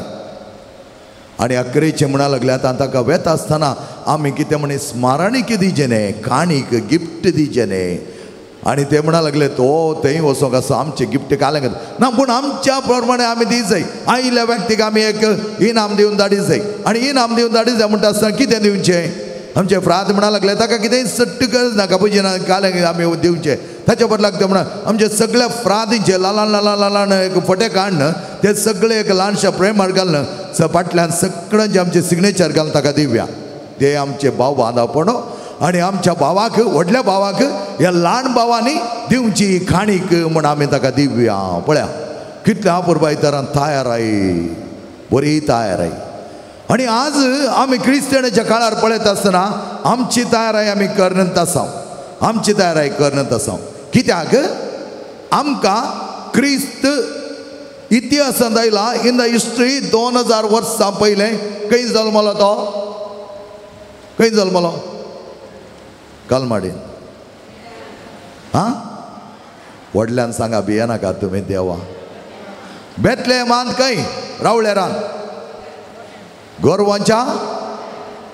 आणि अकरेचें म्हणा लागले आतां ताका वेता आसतना आमी कितें म्हणे स्मारणीक दिवचें न्ही काणीक गिफ्ट दिवचें न्ही आणि ते म्हणा लागले तो थंय वचोंक आसा आमचे गिफ्ट घालें ना पूण आमच्या प्रमाणे आमी दी जाय आयिल्ल्या व्यक्तीक आमी एक इनाम दिवन धाडी जाय आणि इनाम दिवन धाडी जाय म्हणटा आसतना कितें दिवचें आमचे फ्राद म्हणा लागले ताका कितेंय सट्ट गरज ना कापुजीना घालें आमी दिवचें ताच्या बदलाक ते म्हणा आमचे सगळ्या फ्रादींचे ल्हान एक फटे काडन ते सगळे एक ल्हानशा प्रेमार घालन फाटल्यान सगळ्यांचे आमचे सिग्नेचर घालून ताका दिवया ते आमचे भाव बांदापणो आणि आमच्या भावाक व्हडल्या भावाक ह्या ल्हान भावांनी दिवची खाणीक म्हण आमी ताका दिवया पळया कितल्या अपुरबाय तरान तयार आय बरी तयार आय आणि आज आमी क्रिस्तियनाच्या काळार पळयत आसतना आमची तयाराय आमी करनत आसा आमची तयाराय करनत आसा कित्याक आमकां क्रिस्त इतिहासान आयला इन द हिस्ट्री 2000 वर्सां पयलें खंय जल्मलो तो खंय जल्मलो कालमाडीन व्हडल्यान सांगा भियेनाका तुमी देवा बेतलेहमांत खंय रावळेरान गोरवांच्या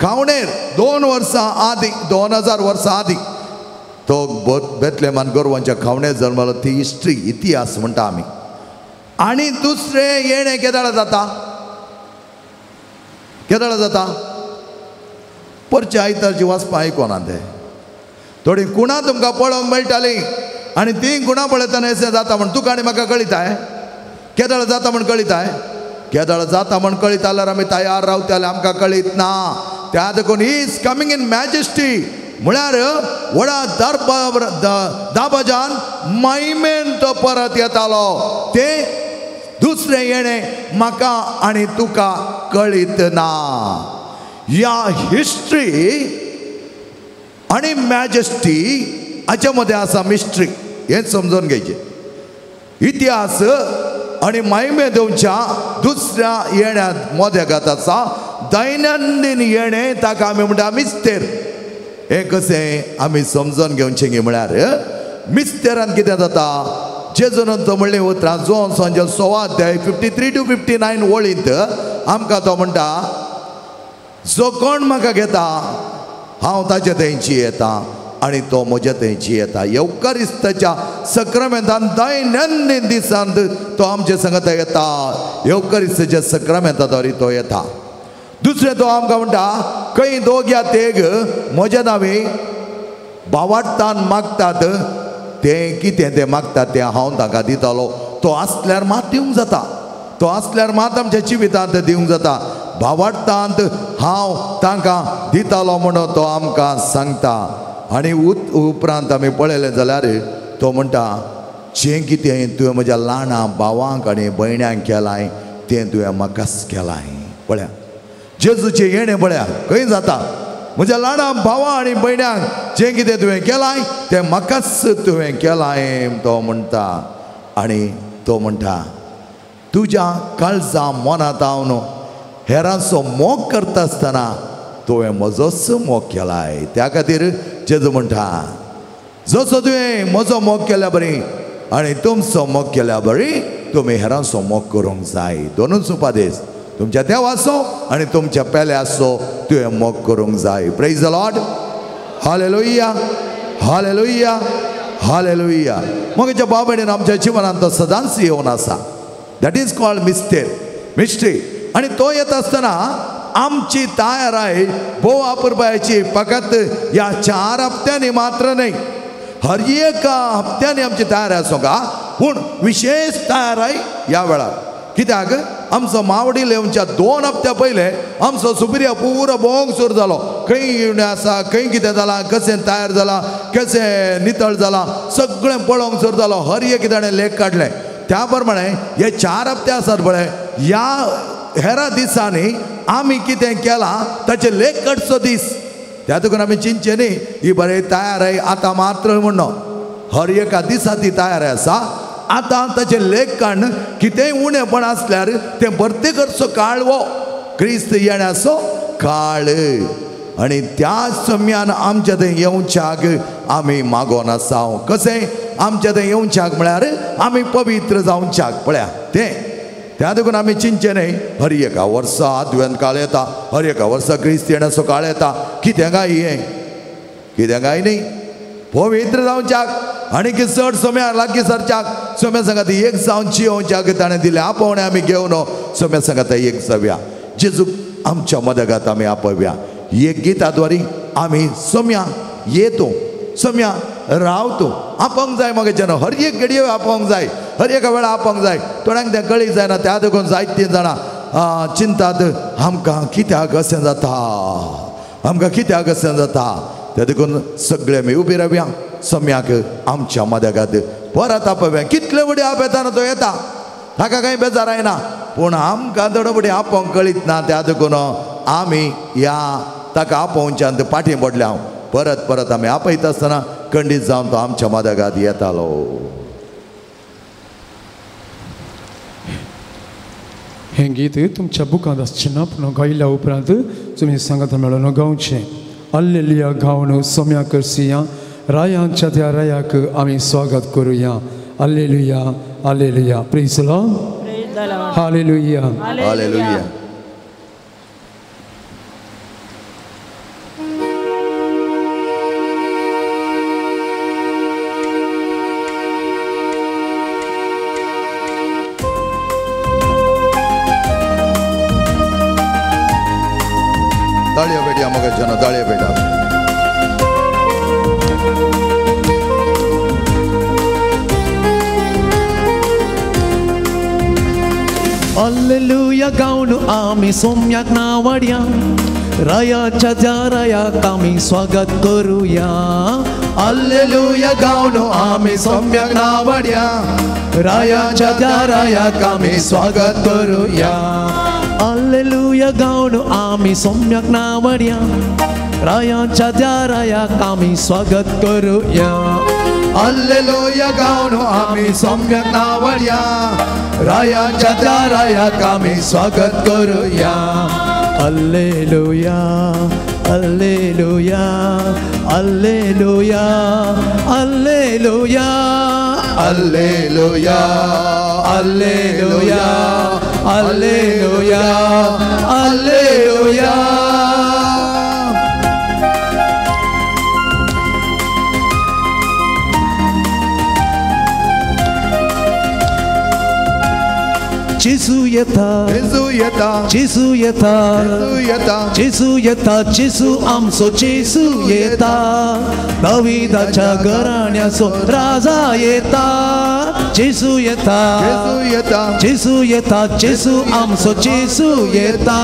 खावणेर 2 वर्सां आदी 2000 वर्सां आदी तो बेतलेहमांत गोरवांच्या खावणेर जल्मलो ती हिस्ट्री इतिहास म्हणटा आमी आणि दुसरें येणें केदाळ जाता परचे आयतारची वाचपां आयकोना ते थोडी गुणां तुमकां पळोवंक मेळटालीं आणि ती गुणां पळयतना अशें जाता म्हण तुका आनी म्हाका कळिताय केदाळ जाता म्हण कळिताय केदाळ जाता म्हण कळीत जाल्यार आमी तयार रावतले आमकां कळीत ना त्या देखून he is coming in majesty म्हळ्यार व्हडा दाबाजान महिमेन तो परत येतालो ते दुसरें येणें म्हाका आनी तुका कळीत ना ह्या हिस्ट्री आणि मॅजेस्टी हाच्या मध्ये आसा मिस्ट्री हें समजून घेवचें इतिहास आणि महिमे देवच्या दुसऱ्या येण्यात मोद्यागात आसा दैनंदीन येणें ताका आमी म्हणटा मिस्तेर हें कशें आमी समजून घेवचें गे म्हळ्यार मिस्तेरान कितें जाता जेजून तो म्हणलें उतरां जोन सांजे 6 अध्याय 53 to 59 वळींत आमकां तो म्हणटा जो कोण म्हाका घेता हांव ताचे थंयची येता आणि तो म्हज्या थंयची येता येवकारिस्ताच्या सक्रामेंतान दैनंदीन दिसांत तो आमचे संगत येता येवकारिस्ताच्या सक्रामेंताद्वारे तो येता दुसरें तो आमकां म्हणटा खंय 2 या 3 म्हज्या नांवे भावार्थान मागतात तें कितें तें मागतात तें हांव ताका दितलो तो आसल्यार मात दिवंक जाता तो आसल्यार मात आमच्या जिवितांत दिवंक जाता भावार्थांत हांव तांकां दितालो म्हणून तो आमकां सांगता. आनी उपरांत आमी पळयलें जाल्यार तो म्हणटा जें कितें तुवें म्हज्या ल्हाना भावांक आनी भयण्यांक केलां तें तुवें म्हाकाच केलां. पळया जेजूचें येणें पळया खंय जाता. म्हज्या ल्हाना भावां आनी भयण्यांक जें कितें तुवें केलां तें म्हाकाच तुवें केलां तो म्हणटा. आनी तो म्हणटा तुज्या काळजा मनांत हांव न्हू हेरांचो मोग करता आसतना तुवें म्हजोच मोग केलाय. त्या खातीर जेजू म्हणटा जसो तुवें म्हजो मोग केल्या बरी आनी तुमचो मोग केल्या बरी तुमी हेरांचो मोग करूंक जाय. दोनूच उपादेश तुमच्या देवाचो आनी तुमच्या पेल्याचो तुवें मोग करूंक जाय. Praise the Lord. हालेलुया हालेलुया हालेलुया. मोगाच्या भाव भयणीन आमच्या जिवनांत तो सदांच येवन आसा. That is called mystery. आनी तो येत आसतना आमची तयाराय भोव अपुरबायची फकत ह्या 4 हप्त्यांनी मात्र न्ही हर एक हप्त्यांनी आमची तयारी आसूं का. पूण विशेष तयाराय ह्या वेळार कित्याक आमचो मावडी येवच्या 2 हप्त्या पयले आमचो सुप्रिया पुरो भोवंक सुरू जालो. खंय येवने आसा खंय कितें जालां कशें तयार जालां कशें नितळ जालां सगळें पळोवंक सुरू जालो. हर एक ताणें लेख काडले. त्या प्रमाणे हे 4 हप्ते आसात पळय ह्या हेरा दिसांनी आमी कितें केलां ताचे लेख काडचो दीस. त्या देखून आमी चिंतचे न्ही ही बरें तयारी आतां मात्र म्हणून हर एका दिसा ती तयारी आसा. आतां ताचे लेख काडन कितेंय उणेपण आसल्यार तें भरती करचो काळ वो क्रिस्त येण्याचो काळ. आनी त्या सम्यान आमच्या थंय येवच्याक आमी मागोन आसा. कशें आमच्या थंय येवच्याक म्हळ्यार आमी पवित्र जावच्याक. पळया तें त्या देखून आमी चिंतचे न्ही हर एका वर्सा आद्वेंत काळ येता हर एका वर्सा क्रिस्त येण्याचो काळ येता. कितें गाय हें कितें गाय न्ही पवित्र जावच्याक आनी की चड सोम्या लागीं सरच्याक सोम्या सांगात एक जावन जियोवच्याक ताणें दिलें आपोवणें आमी घेवन सोम्या सांगात एक जावया. जेजू आमच्या मदगात आमी आपवया. एक गिता द्वारी आमी सोम्या येतो सोम्या रावतो आपोवंक जाय. मग जेन्ना हर एक घडये आपोवंक जाय हर एका वेळा आपोवंक जाय. थोड्यांक तें कळीक जायना. त्या देखून जायतीं जाणां चिंतात आमकां कित्याक अशें जाता आमकां कित्याक अशें जाता. त्या देखून सगळे आमी उबी रावया सम्याक आमच्या मदगात परत आपव्या. कितले फुडें आपयताना तो येता ताका कांय बेजार जायना. पूण आमकां दडबडी आपोवंक कळीत ना. त्या देखून आमी ह्या ताका आपोवच्यान फाटीं पडल्या. परत परत आमी आपयता आसतना खंडीत जावन तो आमच्या मदगात येतालो. हें गीत तुमच्या बुकांत आसचें पूण गायल्या उपरांत तुमी सांगात मेळून गावचें. हल्लेलुया गावन सोम्या करसिया रायांच्या त्या रायाक आमी स्वागत करुया. Hallelujah hallelujah. Praise the Lord. हालेलुया हालेलुया. ताळयो बेटा मग जन ताळयो बेटा. हल्लेलुया गावन आमी सोम्याक नावडया रायाच्या त्या रायाक आमी स्वागत करुया. हल्लेलुया गावन आमी सोम्याक नावडया रायाच्या त्या रायाक आमी स्वागत करुया. हल्लेलुया गावन आमी सोम्याक नावडया रायाच्या त्या रायाक आमी स्वागत करुया. हल्लेलुया गावन आमी सोम्याक नावडया रायाच्या त्या रायाक आमी स्वागत करुया. Hallelujah hallelujah hallelujah hallelujah hallelujah hallelujah hallelujah hallelujah. जेजू येता जेजू येता जेजू येता जेजू येता जेजू येता जेजू आमचो जेजू येता दाविदाच्या घराण्याचो राजा येता जेजू येता जेजू येता जेजू येता जेजू आमचो जेजू येता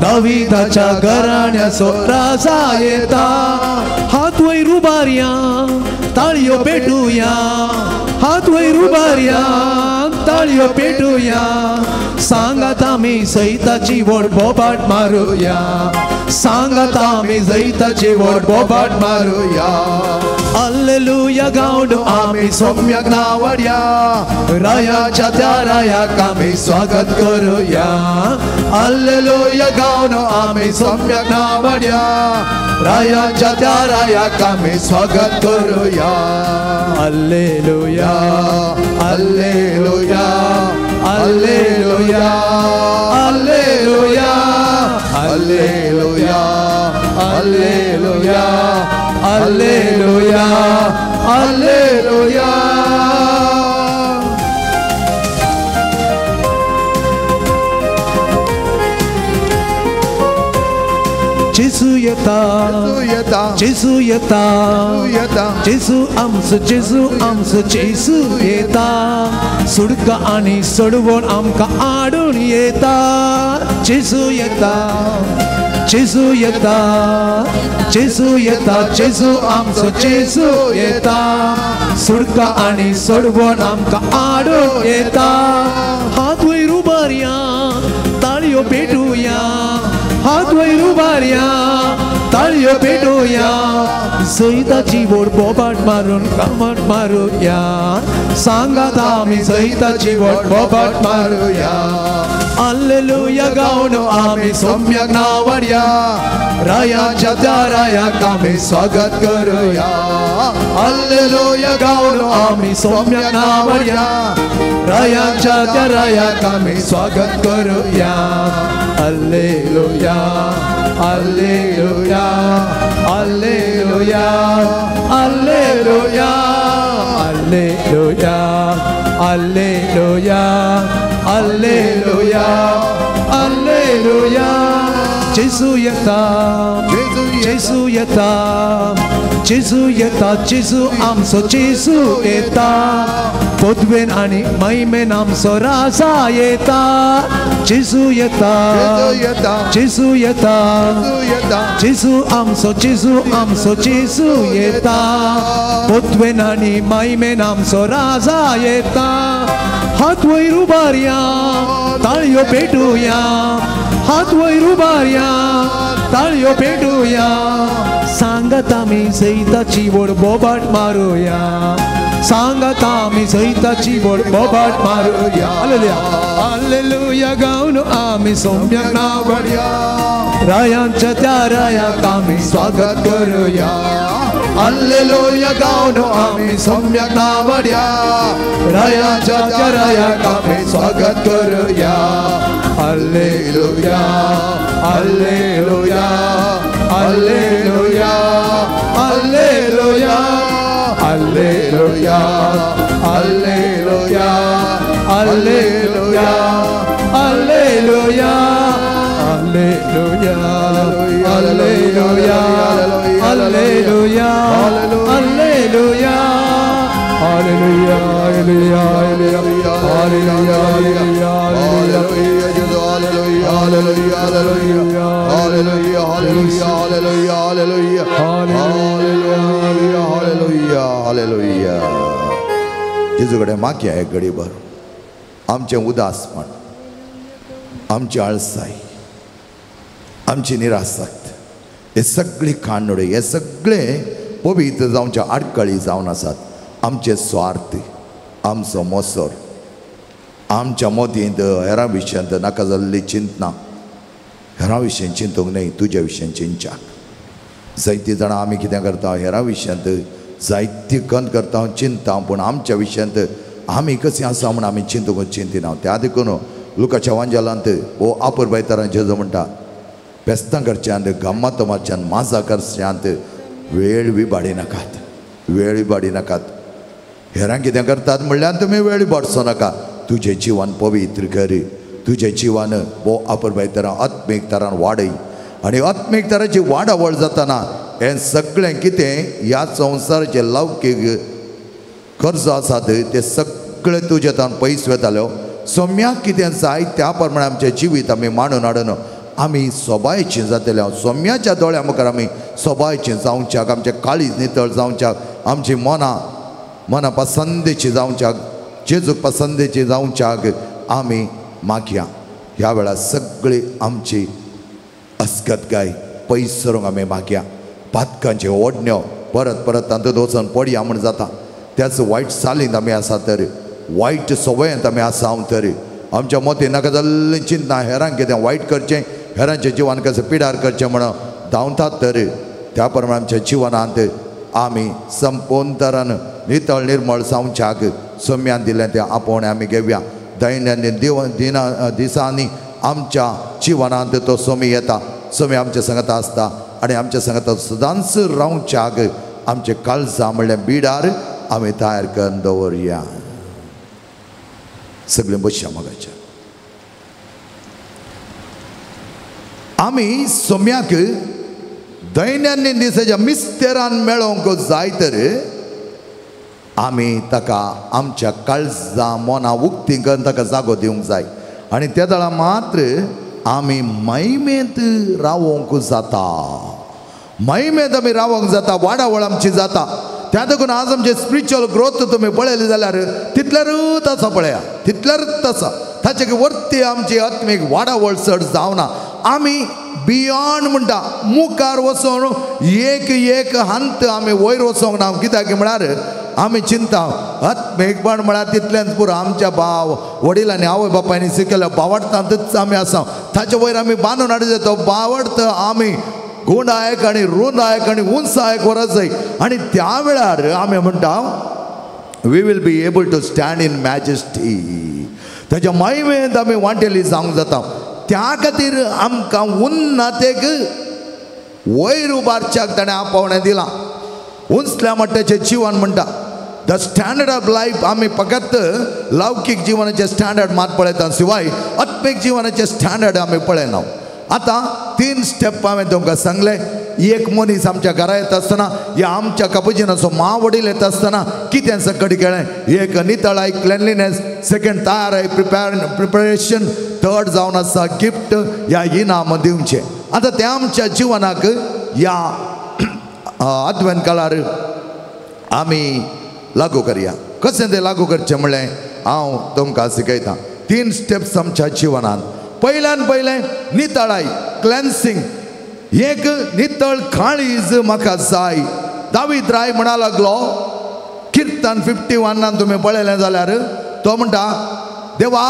दाविदाच्या घराण्याचो राजा येता हात वयर उबारया ताळयो पेटूया हात वयर उबारया ताळयो पेटूया सांगात आमी सैताची व्हड बोबाट मारूया सांगात आमी सैताची व्हड बोबाट मारूया हालेलुया गावन आमी सौम्याक नावडया रायाच्या त्या रायाक आमी स्वागत करूया हालेलुया गावन आमी सौम्याक नावडया रायाच्या त्या रायाक आमी स्वागत करूया हालेलुया hallelujah hallelujah hallelujah hallelujah hallelujah hallelujah hallelujah जेजू येता जेजू येता जेजू आमचो जेजू येता सुडका आनी सोडवून आमकां आडून येता जेजू येता जेजू येता जेजू येता जेजू आमचो जेजू येता सुडका आनी सोडवून आमकां आडून येता हात वयर उबारया ताळयो पेटूया हात वयर उबारया ताळयो पेटूया सैताची व्हड बोबाट मारून कामट मारूया सांगात आमी सैताची व्हड बोबाट मारूया हालेलुया गावन आमी सौम्याक नावडया रायाच्या त्या रायाक आमी स्वागत करूया हालेलुया गावन आमी सौम्याक नावडया रायाच्या त्या रायाक आमी स्वागत करूया हालेलुया hallelujah hallelujah hallelujah hallelujah hallelujah hallelujah hallelujah जेजू येता जेजू येता जेजू येता जेजू आमचो जेजू येता पदवेन आनी महिमेन आमचो राजा येता जेजू येता जेजू येता जेजू आमचो जेजू येता पदवेन आनी महिमेन आमचो राजा येता हात वयर उबारया ताळयो पेटूया हात वयर उबारया ताळयो पेटूया सांगात आमी सैताची व्हड बोबाट मारूया सांगात आमी सैताची व्हड बोबाट मारूया हालेलुया हालेलुया गावन आमी सौम्याक नावडया रायांच्या त्या रायाक आमी स्वागत करूया हालेलुया गावन आमी सौम्याक नावडया रायांच्या त्या रायाक आमी स्वागत करूया हालेलुया hallelujah hallelujah hallelujah hallelujah hallelujah hallelujah hallelujah hallelujah hallelujah hallelujah hallelujah hallelujah हालेलुया जेजूकडे मागया एक घडीभर आमचे उदासपण आमची आळसाई आमची निरासक्त हे सगळी खांडोळे हे सगळे पवित्र जावचे आडकळी जावन आसात आमचे स्वार्थ आमचो मोसोर आमच्या मोदींत हेरां विशयांत नाका जाल्ली चिंतना हेरां विशयी चिंतूंक न्हय तुज्या विशयी चिंतच्याक जायतीं जाणां आमी कितें करता हेरां विशयांत जायती कंत करता चिंता पूण आमच्या विशयांत आमी कशीं आसा म्हूण आमी चिंतूंक चिंतिना त्या देखून लुकाच्या वांजलांत हो आपूर बैतारां जेजू म्हणटा फेस्तां करच्यांत गम्मा तोमाच्यान माजा करच्यांत वेळ विबाडी नाकात वेळ विबाडी नाकात हेरां कितें करतात म्हणल्यार तुमी वेळ इबाडचो नाका तुझे जीवन पवित्र कर, तुझे जीवन वो अपरबाय तरां आत्मीक तरान वाडय आनी आत्मीक तराची वाडावळ जाताना हें सगळें कितें ह्या संवसाराचे लौकीक गरजो आसात ते सगळे तुजे तान पयस वेताल्यो. सोम्याक कितें जाय त्या प्रमाणे आमचें जिवीत आमी मांडून हाडून आमी सोबायचीं जातले. सोम्याच्या दोळ्या मुखार आमी सोबायचीं जावच्याक, आमचें काळीज नितळ जावच्याक, आमची मना पसंदीची जावच्याक, जेजूक पसंदीची जावच्याक आमी मागया. ह्या वेळार सगळी आमची अस्गतगाय पयस सरूंक आमी मागया. पातकांची ओडण्यो परत परत तातूंत वचून पडया म्हण जाता. त्याच वायट चालींत आमी आसा तर, वायट सवयांत आमी आसा तर आमच्या मती नाका जाल्ली चिंता हेरांक कितें वायट करचें, हेरांचें जिवन कशें पिडार करचें म्हणून धांवतात तर त्या प्रमाणे आमच्या जिवनांत आमी संपूर्ण तरान नितळ निर्मळ जावच्याक सोम्यान दिलें तें आपोवणें आमी घेवया. दैनंदीन दिसांनी आमच्या जिवनांत तो सोमी येता, सोमी आमच्या संगत आसता आनी आमच्या संगत सदांच रावच्याक आमचे काळजां म्हणलें बिडार आमी तयार करून दवरया. सगळें बसया मोगाच्या. आमी सोम्याक दैनंदीन दिसाच्या मिस्तेरान मेळोवंक जाय तर आमी ताका आमच्या काळजां मनां उक्ती करून ताका जागो दिवंक जाय. आनी त्या दळा मात्र आमी महिमेंत रावोंक जाता, महिमेंत आमी रावोंक जाता, वाडावळ आमची जाता. त्या देखून आज आमचे स्पिरिच्युअल ग्रोथ तुमी पळयलें जाल्यार तितल्यारूच आसा, पळया तितल्यारूच आसा. ताचे वर्ती आमची आत्मीक वाडावळ चड जावना. आमी बियॉन्ड म्हणटा मुखार वचोन एक हंत आमी वयर वचोंक ना. कित्याक म्हळ्यार आमी चिंता आत्मीकपण म्हळ्यार तितलेंच पुरो. आमच्या भाव वडिलांनी आवय बापायनी शिकयल्या भावार्थांतच आमी आसा. ताचे वयर आमी बांदून हाडूं जाय. तो भावार्थ आमी गुणायक आनी रुंदायक आनी उंचायक व्हरत जाय. आनी त्या वेळार आमी म्हणटा we will be able to stand in majesty. ताच्या महिमेंत आमी वांटेली जावंक जाता. त्या खातीर आमकां उन्नतेक वयर उबारच्याक ताणें आपोवणें दिलां. उंचल्या मट्टाचें जीवन म्हणटा द स्टँडर्ड ऑफ लायफ. आमी फकत लौकीक जिवनाचें स्टँडर्ड मात पळयता, शिवाय आत्मीक जिवनाचें स्टँडर्ड आमी पळयना. आतां 3 स्टेप हांवें तुमकां सांगले. एक मनीस आमच्या घरा येता आसतना या आमच्या कापुजिनाचो मावडील येता आसतना कितें सकट केलें. एक नितळाय क्लेनलीनेस, सेकंड तयाराय प्रिपरेशन, थर्ड जावन आसा गिफ्ट या इनाम दिवचें. आतां तें आमच्या जिवनाक या आदवेंत काळार आमी लागू करया. कशें तें लागू करचें म्हणलें हांव तुमकां शिकयतां. 3 स्टेप्स आमच्या जिवनांत. पयल्यान पयलें नितळाय, क्लेन्सिंग. एक नितळ काळीज म्हाका जाय. दावीद राय म्हणा लागलो किर्तन 51 तुमी पळयलें जाल्यार तो म्हणटा देवा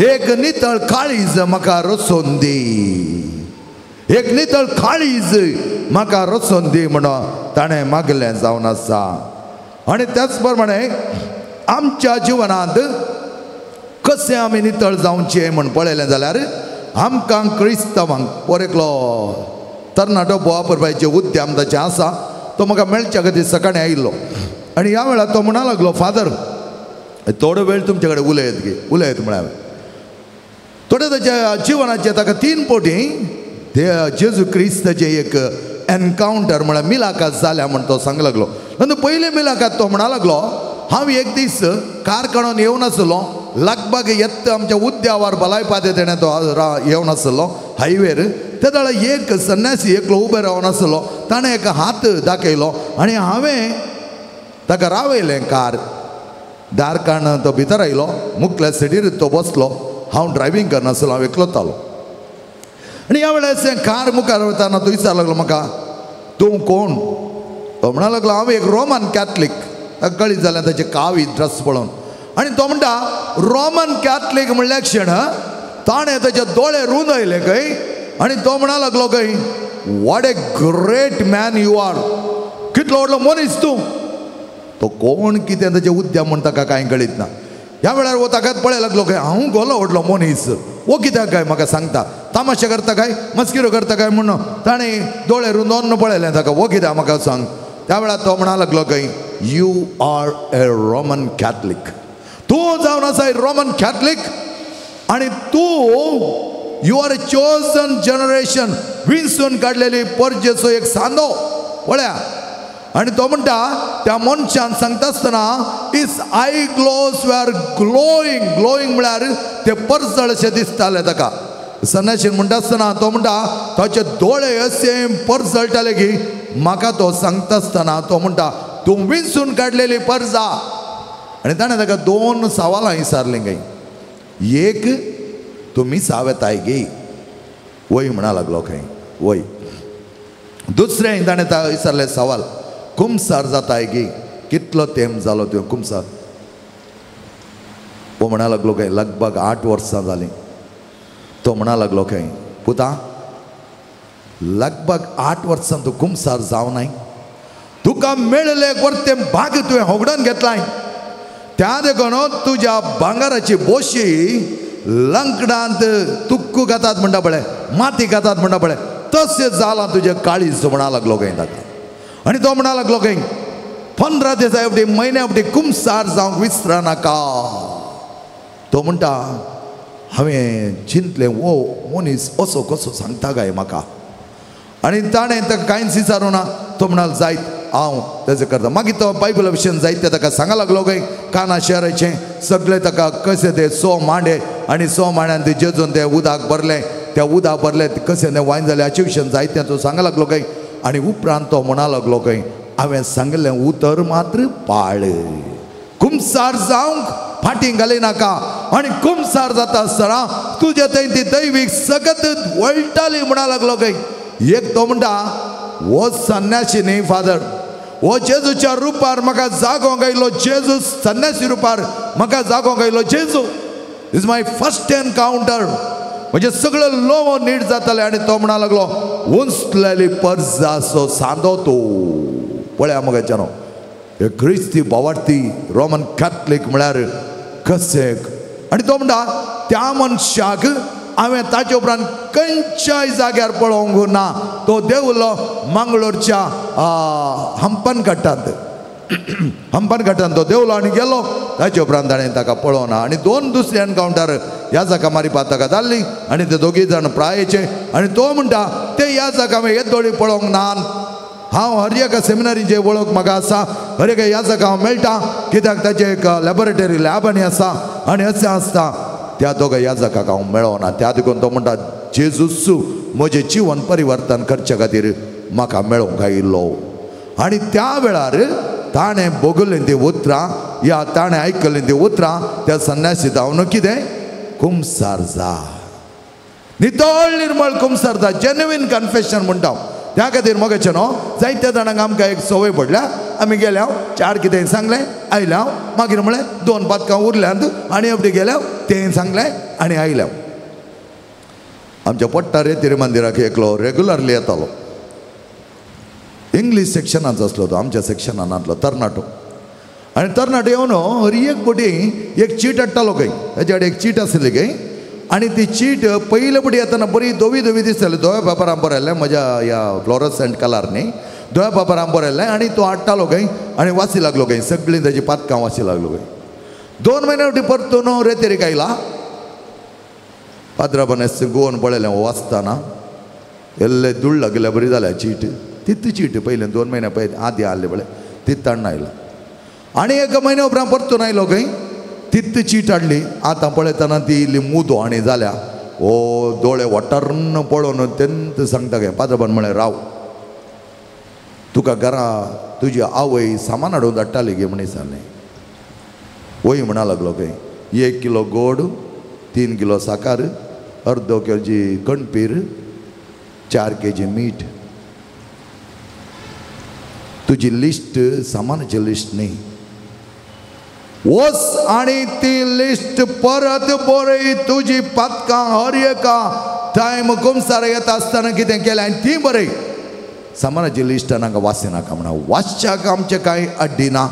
एक नितळ काळीज म्हाका रचोवन दी, एक नितळ काळीज म्हाका रचोवन दी म्हणून ताणें मागलें जावन आसा. आनी त्याच प्रमाणे आमच्या जिवनांत कशें आमी नितळ जावचें म्हण पळयलें जाल्यार आमकां क्रिस्तांवांक por एकलो तरणाटो बोवा परबायचे उद्यम ताचें आसा. तो म्हाका मेळच्या खातीर सकाळीं आयिल्लो आनी ह्या वेळार तो म्हणा लागलो फादर थोडो वेळ तुमचे कडेन उलयत म्हळ्यार. थोडे ताच्या जिवनाचे ताका 3 फावटी ते जेजू क्रिस्ताचें एक एनकावंटर म्हळ्यार मिलाकात जाल्या म्हण तो सांग लागलो. आनी पयले मिलाकात तो म्हणा लागलो हांव एक दीस कार काडून येवन आसलो. लागबाग येता आमच्या उद्यावर भलाय पाते तेणें तो येवन आसलो हायवेर. त्या वेळार एक सन्यासी एकलो उबे रावन आसलो. ताणें एक हात दाखयलो आनी हांवें ताका रावयलें कार. दार काडून तो भितर आयलो. मुखल्या सिटीर तो बसलो. हांव ड्रायव्हिंग करनासलो, हांव एकलोच आलो. आनी ह्या वेळार कार मुखार वताना तो विचार लागलो म्हाका तूं कोण. तो म्हणा लागलो हांव एक रोमन कॅथलीक. ताका कळीत जालें ताचे कावी ड्रेस पळोवन. आनी तो म्हणटा रोमन कॅथलीक म्हणल्या क्षण ताणें ताचे दोळे रुंदयले खंय. आनी तो म्हणा लागलो खंय what a great man you are. कितलो व्हडलो मनीस तूं. तो कोण कितें ताचें उद्यम म्हण ताका कांय कळीत ना. ह्या वेळार वो ताकाच पळय लागलो खंय हांव गोलो व्हडलो मनीस. वो कित्याक काय म्हाका सांगता तामाशे करता काय मस्किरो करता काय म्हणून ताणें दोळे रुंदोवन पळयलें ताका. वो कित्याक म्हाका सांग. त्या वेळार तो म्हणा लागलो खंय you are a Roman Catholic. तू जावन आसा रोमन कॅथलीक आणि तू you are a chosen generation, विंचून काढलेली परजेचो एक सांदो वळ्या. आणि तो म्हणटा त्या मनशान सांगता आसतना इज आय ग्लोज वर ग्लोईंग. ग्लोईंग म्हळ्यार ते परजळ अशें दिसताले ताका. सन्यासीन म्हणटा आसतना तो म्हणटा ताचे दोळे अशे परजळटाले की म्हाका तो सांगता आसतना तो म्हणटा तूं विंचून काडलेली परजा. आनी ताणें ताका 2 सवालां विचारलीं गे. एक तुमी सावेताय गे वय म्हणा लागलो खंय वय. दुसरें ताणें विचारलें सवाल कुमसार जाताय गे कितलो तेंप जालो तुवें कुमसार. वो म्हणा लागलो खंय लगभग 8 वर्सां जालीं. तो म्हणा लागलो खंय पुता लगभग 8 वर्सां तूं कुमसार जावनाय. तुका मेळले परते भाग तुवें होगडोन घेतलाय. त्या देखून तुज्या भांगाराची बोशी लंकडांत तुक्कू घातात म्हणटा पळय, माती घातात म्हणटा पळय, तशें जालां तुजें काळीज म्हणा लागलो खंय ताका. आनी तो म्हणा लागलो खंय 15 दिसा एवढी म्हयन्या एवढी कुमसार जावंक विसरा नाका. तो म्हणटा हांवें चिंतलें वो मनीस असो कसो सांगता काय म्हाका. आनी ताणें ताका कांयच विचारूं ना. तो म्हणाल जायत हांव तेजें करता. मागीर तो बायबला विशयन जायते ताका सांगा लागलो खंय काना शहराचें सगळें ताका कशें ते 100 मांडे आनी 100 मांड्यान ते जेजून ते उदक भरलें. त्या उदक भरलें कशें तें वायन जालें हाचे विशयन जायतें तो सांगा लागलो खंय. आनी उपरांत तो म्हणा लागलो खंय हांवें सांगलें उतर मात्र पाळ. कुमसार जावंक फाटीं घाली नाका. आनी कुमसार जाता आसतना तुजे थंय ती दैवीक सगत वळटाली म्हणा लागलो खंय. एक तो म्हणटा वो सन्यासी न्ही फादर, वो जेजूच्या रुपार म्हाका जागोंक आयलो. जेजू सन्यासी रुपार म्हाका जागोंक आयलो. जेजू इज माय फर्स्ट एनकाउंटर. म्हणजे सगळं लोव नीट जातालें. आनी तो म्हणा लागलो उंचलेली परजाचो सांदो तूं. पळया मोगाच्यानो हे क्रिस्ती भावार्थी रोमन कॅथलीक म्हळ्यार कशें. आनी तो म्हणटा त्या मनशाक हांवें ताचे उपरांत खंयच्याय जाग्यार पळोवंक ना. तो देवलो मंगळूरच्या हंपन घाटांत. हंपन घाटांत तो देवलो आनी गेलो. ताचे उपरांत ताणें ताका पळोवना. आनी 2 दुसरे एनकाउंटर ह्या जाका मारिपाक ताका जाल्ली. आनी ते 2 जाण प्रायेचे. आनी तो म्हणटा ते ह्या जाका हांवें येदोळी पळोवंक ना. हांव हर एका सेमिनारीचे वळख म्हाका आसा. हर एका ह्या जाका हांव मेळटा कित्याक ताचे एक लॅबोरेटरी लॅब आनी आसा. आनी अशें आसता त्या दोगां ह्या जाकाक हांव मेळोना. त्या देखून तो म्हणटा जेजूस म्हजें जीवन परिवर्तन करचे खातीर म्हाका मेळोवंक आयिल्लो. आनी त्या वेळार ताणें भोगलें ती उतरां या ताणें आयकलें ती उतरां त्या सन्यासी जावन कितें कुमसार जा. नितळ निर्मळ कुमसार जा. जेन्युइन कन्फेशन म्हणटा. त्या खातीर मोगाचें न्हू जायत्या जाणांक आमकां एक संवय पडल्या. आमी गेल्या 4 कितें सांगलें आयल्या. मागीर म्हळें 2 पातकां उरल्यांत आनी एवढी गेल्या तें सांगलें आनी आयल्या. आमच्या पट्टा रेतीर मंदिराक एकलो रेग्युलरली येतालो. इंग्लीश सेक्शनाचो आसलो तो. आमच्या सेक्शनान आसलो तरणाटो. आनी तरणाटो येवन हर एक पटी एक चीट हाडटालो खंय. ताचे कडेन एक चीट आसली खंय. आनी ती चीट पयले पटी येतना बरी धवी दिसताली. धव्या पेपरान बरयल्लें म्हज्या ह्या फ्लोरसंट कलरनी धव्या पेपरान बरयल्लें. आनी तो हाडटालो खंय आनी वाची लागलो खंय. सगळीं ताची पातकां वाची लागलो खंय. 2 म्हयने फावटी परतून रेतेरीक आयला. पाद्राबान गोवन पळयलें वाचतना एल्ले धूळ लागल्या बरी जाल्या चीट. तित चीट पयले 2 म्हयने पयलीं आदी हाडले पळय तित ताणून आयला. आनी 1 म्हयने उपरांत परतून आयलो खंय. तित चीट हाडली. आतां पळयतना ती इल्ली मुदो आनी जाल्या. ओ दोळे वटार्न पळोवन तेंत सांगता खंय पाद्राबान म्हळें राव तुका घरा तुजी आवय सामान हाडून धाडटाली गे म्हण सांगलें. वय म्हणा लागलो खंय 1 किलो गोड 3 किलो साकर अर्दो केजी कणपीर 4 केजी मीठ. तुजी लिस्ट सामानाची लिस्ट न्ही. वच आनी ती लिस्ट परत बरय. तुजी पातकां हर एका टायम कुमसार येता आसतना कितें केलें आनी ती बरय. सामानाची लिस्ट हांगा वाची नाका म्हणा. वाचच्याक आमचें कांय अड्डी ना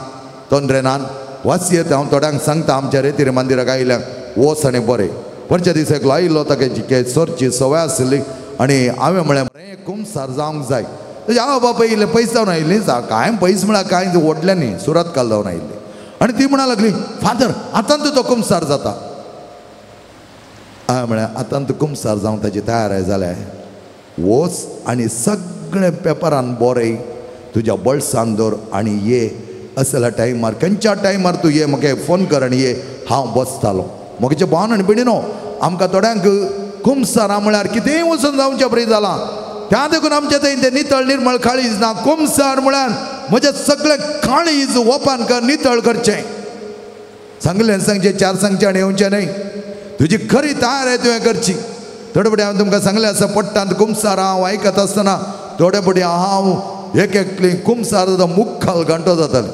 तोंदरे ना. वाची येता हांव थोड्यांक सांगता आमच्या रेतीर मंदिराक आयल्यांक वच आनी बरय. परच्या दिसा एकलो आयिल्लो ताका सरची सवय आसली. आनी हांवें म्हळें कुमसार जावंक जाय. ताजे आवय बापाय इल्ले पयस जावन आयिल्लीं. कांय पयस म्हळ्यार कांय व्हडले न्ही सुरत काल जावन आयिल्लीं. आणि ती म्हणा लागली फादर आतां तो कुमसार जाता. हांवें म्हळ्यार आतां तूं कुमसार जावंक ताची तयार जाल्यार वच आनी सगळे पेपरान बरय, तुज्या बळसान दवर आनी ये. असल्या टायमार खंयच्या टायमार तूं ये म्हाका फोन कर आनी ये, हांव बसतालो. म्हगे भावन आनी भयणीनो, आमकां थोड्यांक कुमसारा म्हळ्यार कितेंय वचून जावचें बरें जालां. त्या देखून आमचे थंय तें नितळ निर्मळ काळीज ना. कुमसार म्हळ्यार म्हजें सगळें काळीज ओपन कर, नितळ करचें. सांगलें सांगचें, चार सांगचें आनी येवचें न्हय. तुजी खरी तयार तुवें करची. थोडे फावटी हांवें तुमकां सांगलें आसा पडटांत कुमसार हांव आयकत आसतना थोडे फावटी हांव एक एकली कुमसार जाता मुखाल घंटो जाताली.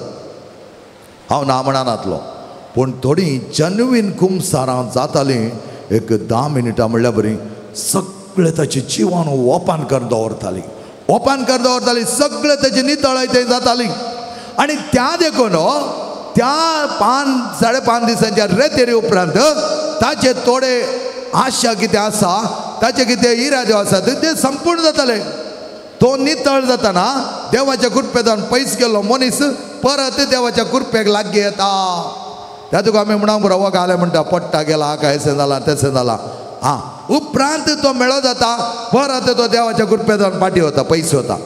हांव ना म्हणनातलो, पूण थोडीं जेन्युइन कुमसारां जातालीं एक 10 मिनटां म्हणल्यार बरी सगळें ताचें जिवन ओपन कर दवरतालीं, ओपन कर दवरतालीं. सगळें ताची नितळाय थंय जाताली. आनी त्या देखून त्या 5-5.5 दिसांच्या रेतेरी उपरांत ताचे थोडे आशा कितें आसा, ताचे कितें इरादे आसात ते संपूर्ण जाताले. तो नितळ जातना देवाच्या कृपेदान पयस गेल्लो मनीस परत देवाच्या कृपेक लागीं येता. त्या तुका आमी म्हणूंक बरो घाले म्हणटा पडटा गेला हाका हें जालां तें जालां. हां, उपरांत तो मेळो जाता, परत तो देवाच्या कृपेदान फाटी वता, पयस वता.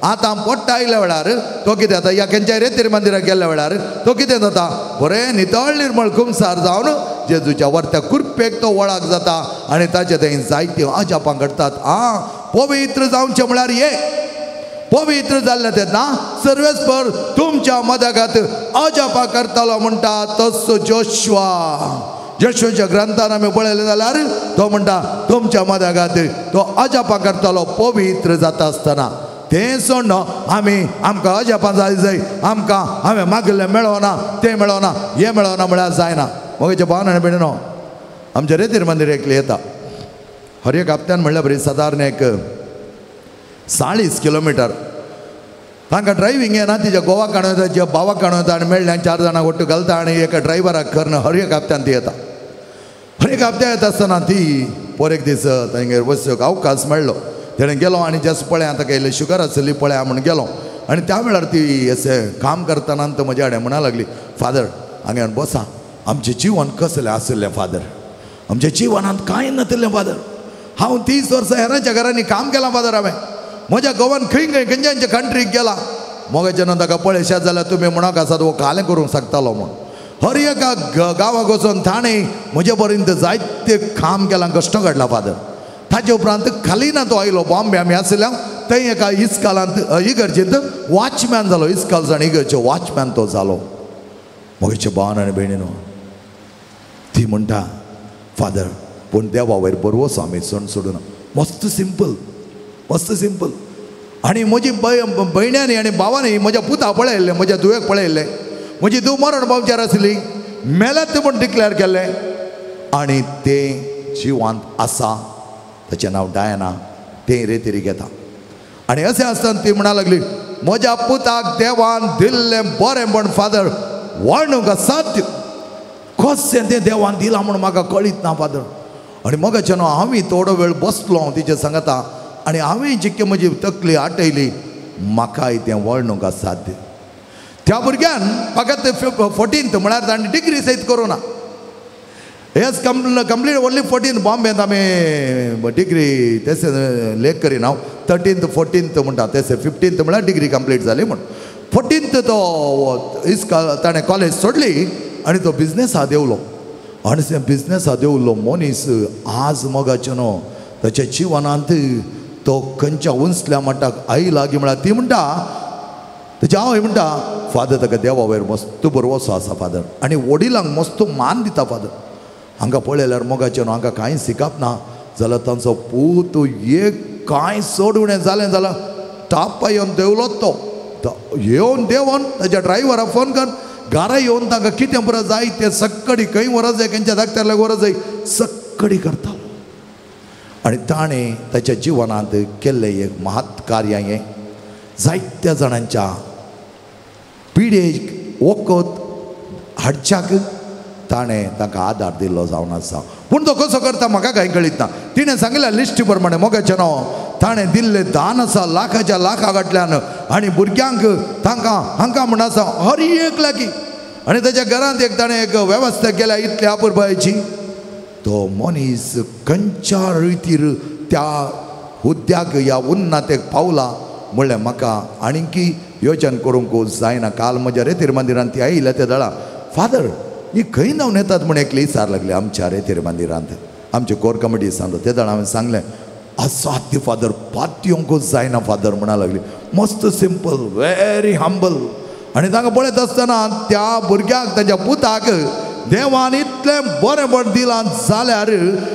आतां पडटा आयल्या वेळार तो कितें जाता, ह्या खंयच्याय रेतेरी मंदिराक गेल्ल्या वेळार तो कितें जाता, बरें नितळ निर्मळ कुमसार जावन जेजूच्या वर्त्या कृपेक तो वळख जाता आनी ताचे थंय जायत्यो अजापां घडटात. आं, पवित्र जावचें म्हळ्यार ये. पवित्र जाल्ले तेन्ना सर्वेस्पर तुमच्या मदगात अजापां करतालो म्हणटा तसो जोशुआच्या ग्रंथान आमी पळयलें जाल्यार तो म्हणटा तुमच्या मदगात तो अजापां करतालो पवित्र जाता आसतना. तें सोड आमकां अजापां जाय आमकां हांवें मागिल्लें मेळोना, तें मेळोना, हें मेळोना म्हळ्यार जायना. म्हजे भावन आनी भयणीनो, आमच्या रेतीर मंदिर एकली येता. हर एक हप्त्यान म्हणल्यार बरी सादारण एक 40 किलोमिटर. तांकां ड्रायव्हिंग येना, तिच्या गोवा काणून येता, भावा काणून येता आनी मेळ्ळें 4 जाणां ओट्टू घालता आनी एका ड्रायव्हराक करना. हर एक हप्त्यान ती येता. हर एक हप्त्या येता आसतना ती पर एक दीस तांगेर वचूंक अवकाश मेळ्ळो. तेणें गेलो आनी जस्ट पळया ताका इल्ली शुगर आसली पळया म्हणून गेलो. आनी त्या वेळार ती अशें काम करतना तो म्हज्या कडेन म्हणा लागली फादर हांगा बसा, आमचें जिवन कसलें आसलें फादर, आमच्या जिवनांत कांय नासलें फादर. हांव 30 वर्सां हेरांच्या घरांनी काम केलां फादर. हांवें म्हज्या गोवान खंयच्या कंट्रीक गेला. मोगे जेन्ना ताका पळयशात जाल्यार तुमी म्हणोक आसात वो कालें करूंक शकतालो म्हूण. हर एका गांवाक वचून ताणें म्हजे पर्यंत जायते काम केलां, कश्ट काडला फादर. ताचे उपरांत खालीना तो आयलो बॉम्बे आमी आसल्या थंय एका इस्कालांत इगर्जेंत वॉचमॅन जालो. इस्काल्स आनी इगर्जे वॉचमॅन तो जालो. म्हजे भावन आनी भयणीनो, ती म्हणटा फादर पूण देवा वयर बरवसो आमी सण सोडून. मस्त सिंपल, मस्त सिंपल. आनी म्हजी भयण्यांनी आनी भावांनी म्हज्या पुता पळयल्लें, म्हज्या धुवेक पळयल्लें. म्हजी धूव मरण पावचार आसली, मेल्यात म्हूण डिक्लेअर केल्लें आनी तें जिवांत आसा. ताचें नांव डायना. तें रेतीरी घेता. आनी अशें आसतना ती म्हणा लागली म्हज्या पुताक देवान दिल्लें बरें पण फादर वर्णूंक असाध्य. कशें तें देवान दिलां म्हूण म्हाका कळीत ना फादर. आनी मगाच्यान हांवें थोडो वेळ बसलो तिचे सांगता आनी हांवें जितके म्हजी तकली आटयली म्हाकाय तें वर्णूंक असाध्य. त्या भुरग्यान फकत 14th म्हळ्यार ताणें डिग्री सयत करूना. येस कंप्लीट ओन्ली 14th बॉम्बेंत आमी डिग्री तेसे लेख करीन हांव. 13th 14th म्हणटा तेसे 15th म्हळ्यार डिग्री कंप्लीट जाली म्हूण. 14th तो ताणें कॉलेज सोडली आनी तो बिझनेसा देवलो. आनी ते बिझनेसा देवलो मनीस आज मोगाचे न्हू ताच्या जिवनांत तो खंयच्या उंचल्या मट्टाक आई लागी म्हळ्यार ती म्हणटा ताची आवय म्हणटा फादर ताका देवा वयर मस्त बरवसो आसा फादर आनी वडिलांक मस्त मान दिता फादर. हांगा पळयल्यार मोगाचे न्हू हांगा कांय शिकप ना जाल्यार तांचो पूत एक कांय चड उणें जालें जाल्यार टाप्पा येवन देवलोच तो येवन देंवन ताच्या ड्रायव्हराक फोन कर घरा येवन तांकां कितें बरें जाय तें सक्कडी खंय व्हरत जाय खंयच्या धाकट्याक व्हरत जाय सक्कडी करतालो. आनी ताणें ताच्या जिवनांत केल्लें एक महत् कार्य हें जायत्या जाणांच्या पिडेक वखद हाडच्याक ताणें तांकां आदार दिल्लो जावन आसा. पूण तो कसो करता म्हाका कांय कळीत ना. तिणें सांगल्या लिस्टी प्रमाणे मोगाचें नांव ताणें दिल्लें दान आसा लाखाच्या लाखा फाटल्यान आनी भुरग्यांक तांकां हांकां म्हण आसा हर एक लागीं आणि त्याच्या घरात एक ताणें एक वेवस्था केल्या इतल्या अपुरबायची तो मनीस खंयच्या रितीर त्या हुद्द्याक या उन्नातेक पावला म्हणलें म्हाका आणखी योचन करूंक जायना. काल म्हज्या रेतीर मंदिरांत ती आयिल्ल्या त्या दळा फादर ही खंय नांव येतात म्हण एकले विचार लागले आमच्या रेतीर मंदिरांत आमचे कोर कमिटी सांगलो. ते दळा हांवें सांगलें असाध्य फादर पातयोंकूच जायना फादर म्हणा लागली. मस्त सिंपल व्हेरी हंबल. आणि तांकां पळयत आसतना त्या भुरग्याक ताच्या पुताक देवान इतलें बरें बरें दिलां जाल्यार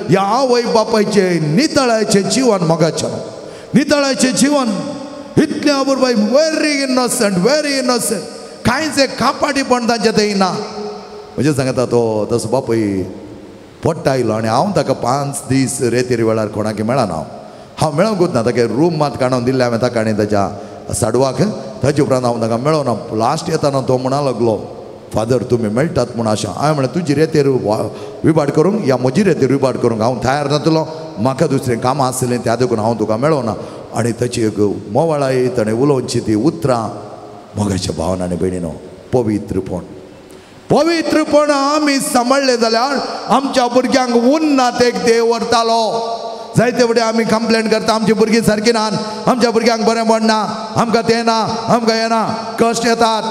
ह्या आवय बापायचे नितळायचे जीवन मोगाचें नितळायचे जीवन इतलें अपुरबाय व्हेरी इनोसंट कांयच एक कापाटीपण तांचें थंय ना. म्हणजे सांगता तो तसो बापूय पडटा आयलो आनी हांव ताका 5 दीस रेतीर वेळार कोणाक मेळना. हांव मेळोंकूच ना. ताका रूम मात काडून दिल्ले हांवें ताका आनी ताच्या साडवाक. ताचे उपरांत हांव ताका मेळोना. लास्ट येताना तो म्हणा लागलो फादर तुमी मेळटात म्हूण अशें. हांवें म्हणलें तुजी रेतीर विभाड करूंक या म्हजी रेतीर विभाड करूंक हांव तयार नासलो. म्हाका दुसरें कामां आसलें त्या देखून हांव तुका मेळोना. आनी ताची एक मोवाळाय ताणें उलोवची ती उतरां मोगाच्या भावनांनी भयणीनो पवित्रपण आमी सांबाळले जाल्यार आमच्या भुरग्यांक उन्नात एक देव व्हरतालो. जायते फुडें आमी कंप्लेंट करता आमची भुरगीं सारकी नात आमच्या भुरग्यांक बरें पडना आमकां तें ना आमकां हें ना. कश्ट येतात.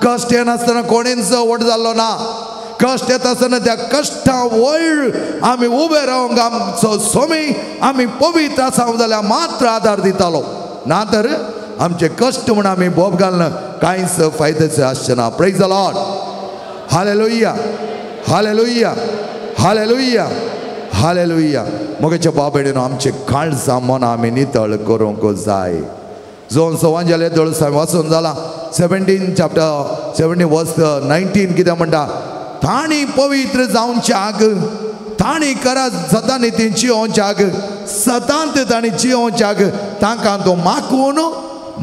कश्ट येनासतना कोणीच व्हड जाल्लो ना. कश्ट येता आसतना त्या कश्टा वयर आमी उबे रावंक आमचो स्वामी आमी पवित्र आसांव जाल्यार मात्र आदार दितालो. ना तर आमचे कश्ट म्हूण आमी बोब घालना कांयच फायद्याचें आसचें ना. Praise the Lord. हालेलुया हालेलुया हालेलुया हालेलुया. मोगाच्या बाबेडीन आमचे काळजां मनां आमी नितळ करूंक जाय. जोन सवांजले दळसां वाचून जाला 17 chapter 17 verse 19 कितें म्हणटा ताणी पवित्र जावच्याक ताणी करा सदां नितीन जियोवच्याक सदांत ताणी जियोवच्याक तांकां तो मागून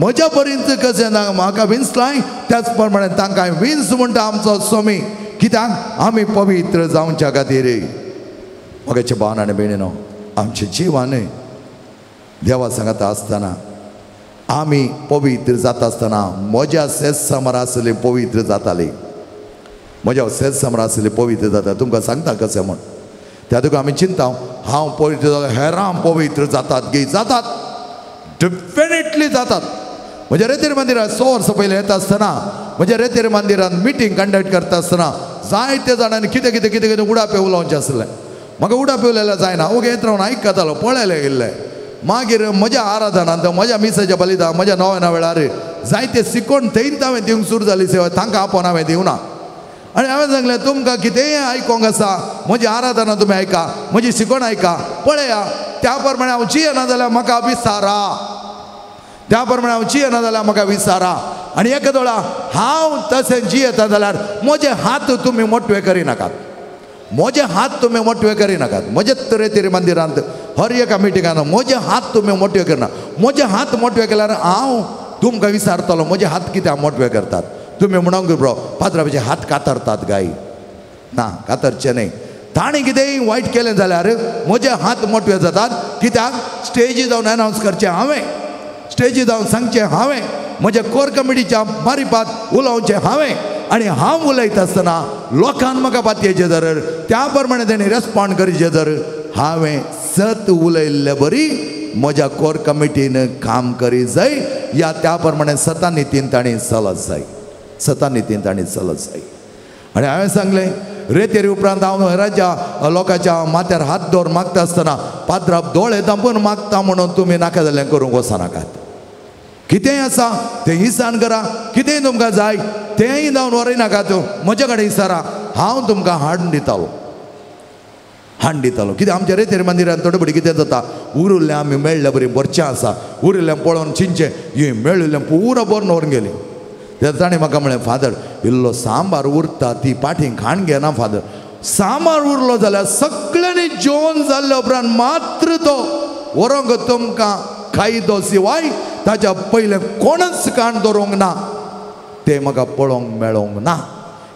म्हज्या पर्यंत कशें म्हाका विंचलाय त्याच प्रमाणे तांकां विंच म्हणटा आमचो स्वामी. कित्याक आमी पवित्र जावच्या खातीर. मोगाच्या भावनांनी भयणीनो आमचें जिवन देवा सांगता आसतना आमी पवित्र जाता आसतना म्हज्या सेज समोर आसली पवित्र जाताली. म्हज्या सेज समोर आसली पवित्र जाता. तुमकां सांगता कशें म्हण त्या देखून आमी चिंता हांव पवित्र जाल्यार हेरां पवित्र जातात गे जातात डेफिनेटली जातात. म्हज्या रेतीर मंदिरांत 100 वर्सां पयलीं येता आसतना म्हज्या रेतीर मंदिरांत मिटींग कंडक्ट करता आसतना जायत्या जाणांनी कितें कितें कितें कितें उडापे उलोवचें आसलें. म्हाका उडापे उलयल्यार जायना. ओके येत रावन आयकतालो पळयलें गेल्लें. मागीर म्हज्या आराधनांत म्हज्या मिसेच्या बलिदान म्हज्या नव्याना वेळार जायते शिकोवन थंयच हांवें दिवंक सुरू जाली सेवा तांकां आपोवन हांवें दिवना. आनी हांवें सांगलें तुमकां कितेंय आयकोंक आसा म्हजी आराधना तुमी आयका म्हजी शिकोण आयका पळया त्या प्रमाणे हांव जियेना जाल्यार म्हाका विचारा. त्या प्रमाणे हांव जियेना जाल्यार म्हाका विचारा. आनी एका दोळा हांव तशें जियेता जाल्यार म्हजे हात तुमी मोटवे करिनाकात. म्हजे हात तुमी मोटवे करिनाकात. म्हजेच रेतीर मंदिरांत हर एका मिटिंगान म्हजे हात तुमी मोटवे करना. म्हजे हात मोटवे केल्यार हांव तुमकां विचारतलो म्हजे हात कित्याक मोटवे करतात. तुमी म्हणूंक ब्रो पात्राचे हात कातरतात गाय ना कातरचे न्हय. ताणें कितेंय वायट केलें जाल्यार म्हजे हात मोटवे जातात. कित्याक स्टेजीर जावन अनावन्स करचें हांवें स्टेजीर जावन सांगचें हांवें म्हज्या कोर कमिटीच्या मारिफात उलोवचें हांवें. आनी हांव उलयता आसतना लोकांन म्हाका पातयेचें जर त्या प्रमाणे तेणी रेस्पॉन्ड करचें जर हांवें सत उलयल्लें बरी म्हज्या कोर कमिटीन काम करी जाय या त्या प्रमाणे सता नितीन ताणें चलत जाय. सता नितीन ताणें चलत जाय. आनी हांवें सांगलें रेतेरी उपरांत हांव हेराच्या लोकांच्या माथ्यार हात दवरून मागता आसतना पात्राप दोळे धांपून मागता म्हणून तुमी नाका जाल्लें करूंक वचनाकात. कितेंय आसा तें हिसान करा. कितेंय तुमकां जाय तेंय जावन व्हरनाकात. म्हजे कडेन विचारा हांव तुमकां हाडून दितालो कित्याक आमच्या रेतेर मंदिरांत थोडे बडी कितें जाता उरिल्लें आमी मेळ्ळें बरें बरचें आसा उरिल्लें पळोवन चिंचें हें मेळिल्लें पुरो बरें व्हरून गेलीं. तें ताणें म्हाका म्हळें फादर इल्लो सांबार उरता ती पाठींक खाण घेना फादर. सांबार उरलो जाल्यार सगळ्यांनी जेवण जाल्ले उपरांत मात्र तो व्हरोंक तुमकां खायदो शिवाय ताच्या पयलें कोणच काण दवरूंक ना. तें म्हाका पळोवंक मेळोंक ना.